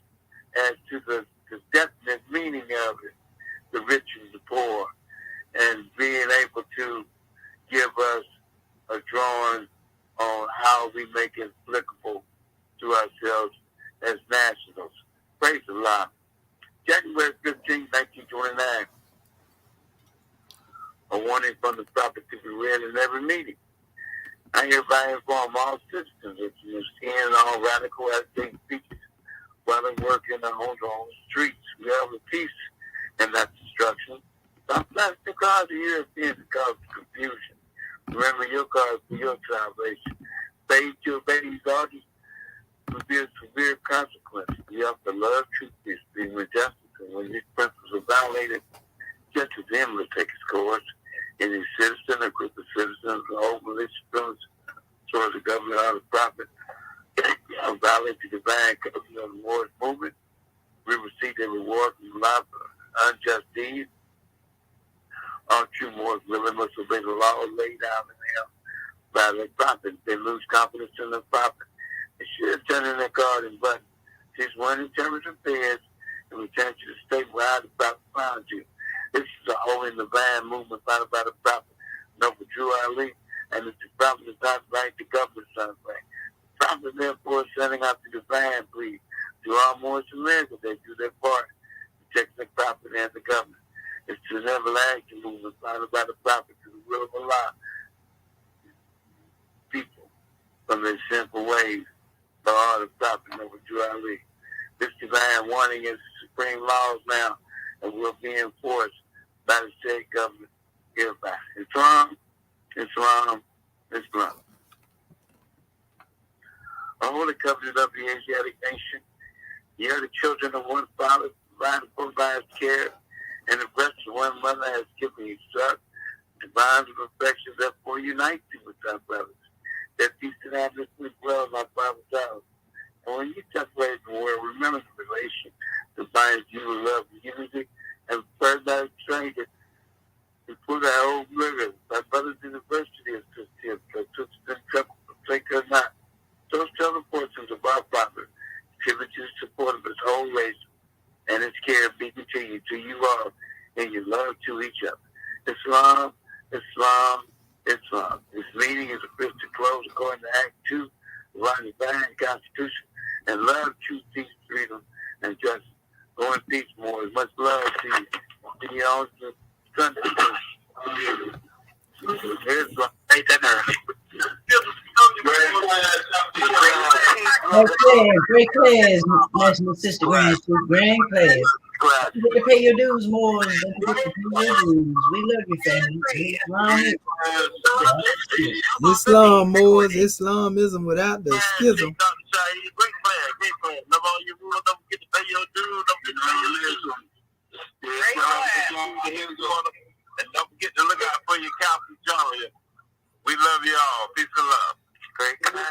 as to the definite meaning of it, the rich and the poor, and being able to give us a drawing on how we make it applicable to ourselves as nationals. Praise Allah. January 15, 1929. A warning from the prophet to be read in every meeting. I hereby inform all citizens that you seeing all radical agitating speeches while they work in their homes or on the streets. We have a peace and not destruction. Stop blasting cars of Europeans to cause confusion. Remember your cause for your salvation. Fade your baby's daughters will be a severe consequence. You have to love, truth, peace, being with justice. And when these principles are violated, justice then will take its course. Any citizen or group of citizens or overly feelings towards the government or the prophet violate the divine covenant of the Moorish movement. We receive their reward from life for unjust deeds. All true Moors really must obey the law laid out in them by their prophet. If they lose confidence in the prophet, they should turn in their garden button. Since one interprets affairs and return to the state where the prophet found you. This is a holy and divine movement founded by the prophet Noble Drew Ali, and it's the prophet is not right, the government is not right. The prophet, therefore, is sending out the divine plea to all Moorish Americans. They do their part to protect the prophet and the government. It's an everlasting movement founded by the prophet to the will of Allah. People from their sinful ways, the heart of the prophet Noble Drew Ali. This divine warning is supreme laws now and will be enforced by the state government hereby. Islam, Islam, Islam. A holy covenant of the Asiatic nation, ye are the children of one father, provided for by his care, and the breast of one mother has given you suck. The bonds of affection therefore unite you with thy brothers, that peace and happiness will dwell in our father's house. And when you separate from the world, remember the relation that binds you with love and unity, and first not stranger, we put that old living. My brother's university is Christian, but take or not. Those other portions of our father contribute to the support of his whole race and his care be continued to you all in your love to each other. Islam, Islam, Islam. This meeting is officially closed according to Act 2 of our divine Constitution and love, truth, peace, freedom, and justice. Go in peace, more. Much love to you. To your own Sunday. Islam. Ain't that early? Great class, National Sister Grand class. You get to pay your dues, more. Don't forget to pay your dues. We love you, family. Islam, Moors, Islamism without the schism. Great plan, great plan. Love all your rules. Don't forget to pay your dues. Don't forget to pay your dues. And don't forget to look out for your Calvin John. We love y'all. Peace and love. Great plan.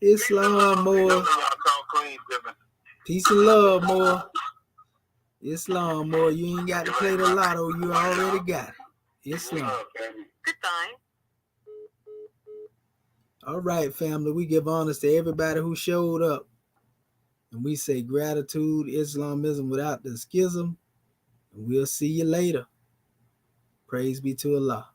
Islam, Moor. Peace and love, Moor. Islam, Moor. You ain't got to play the lotto. You already got it. Islam. Goodbye. All right, family. We give honors to everybody who showed up. And we say gratitude, Islamism without the schism. And we'll see you later. Praise be to Allah.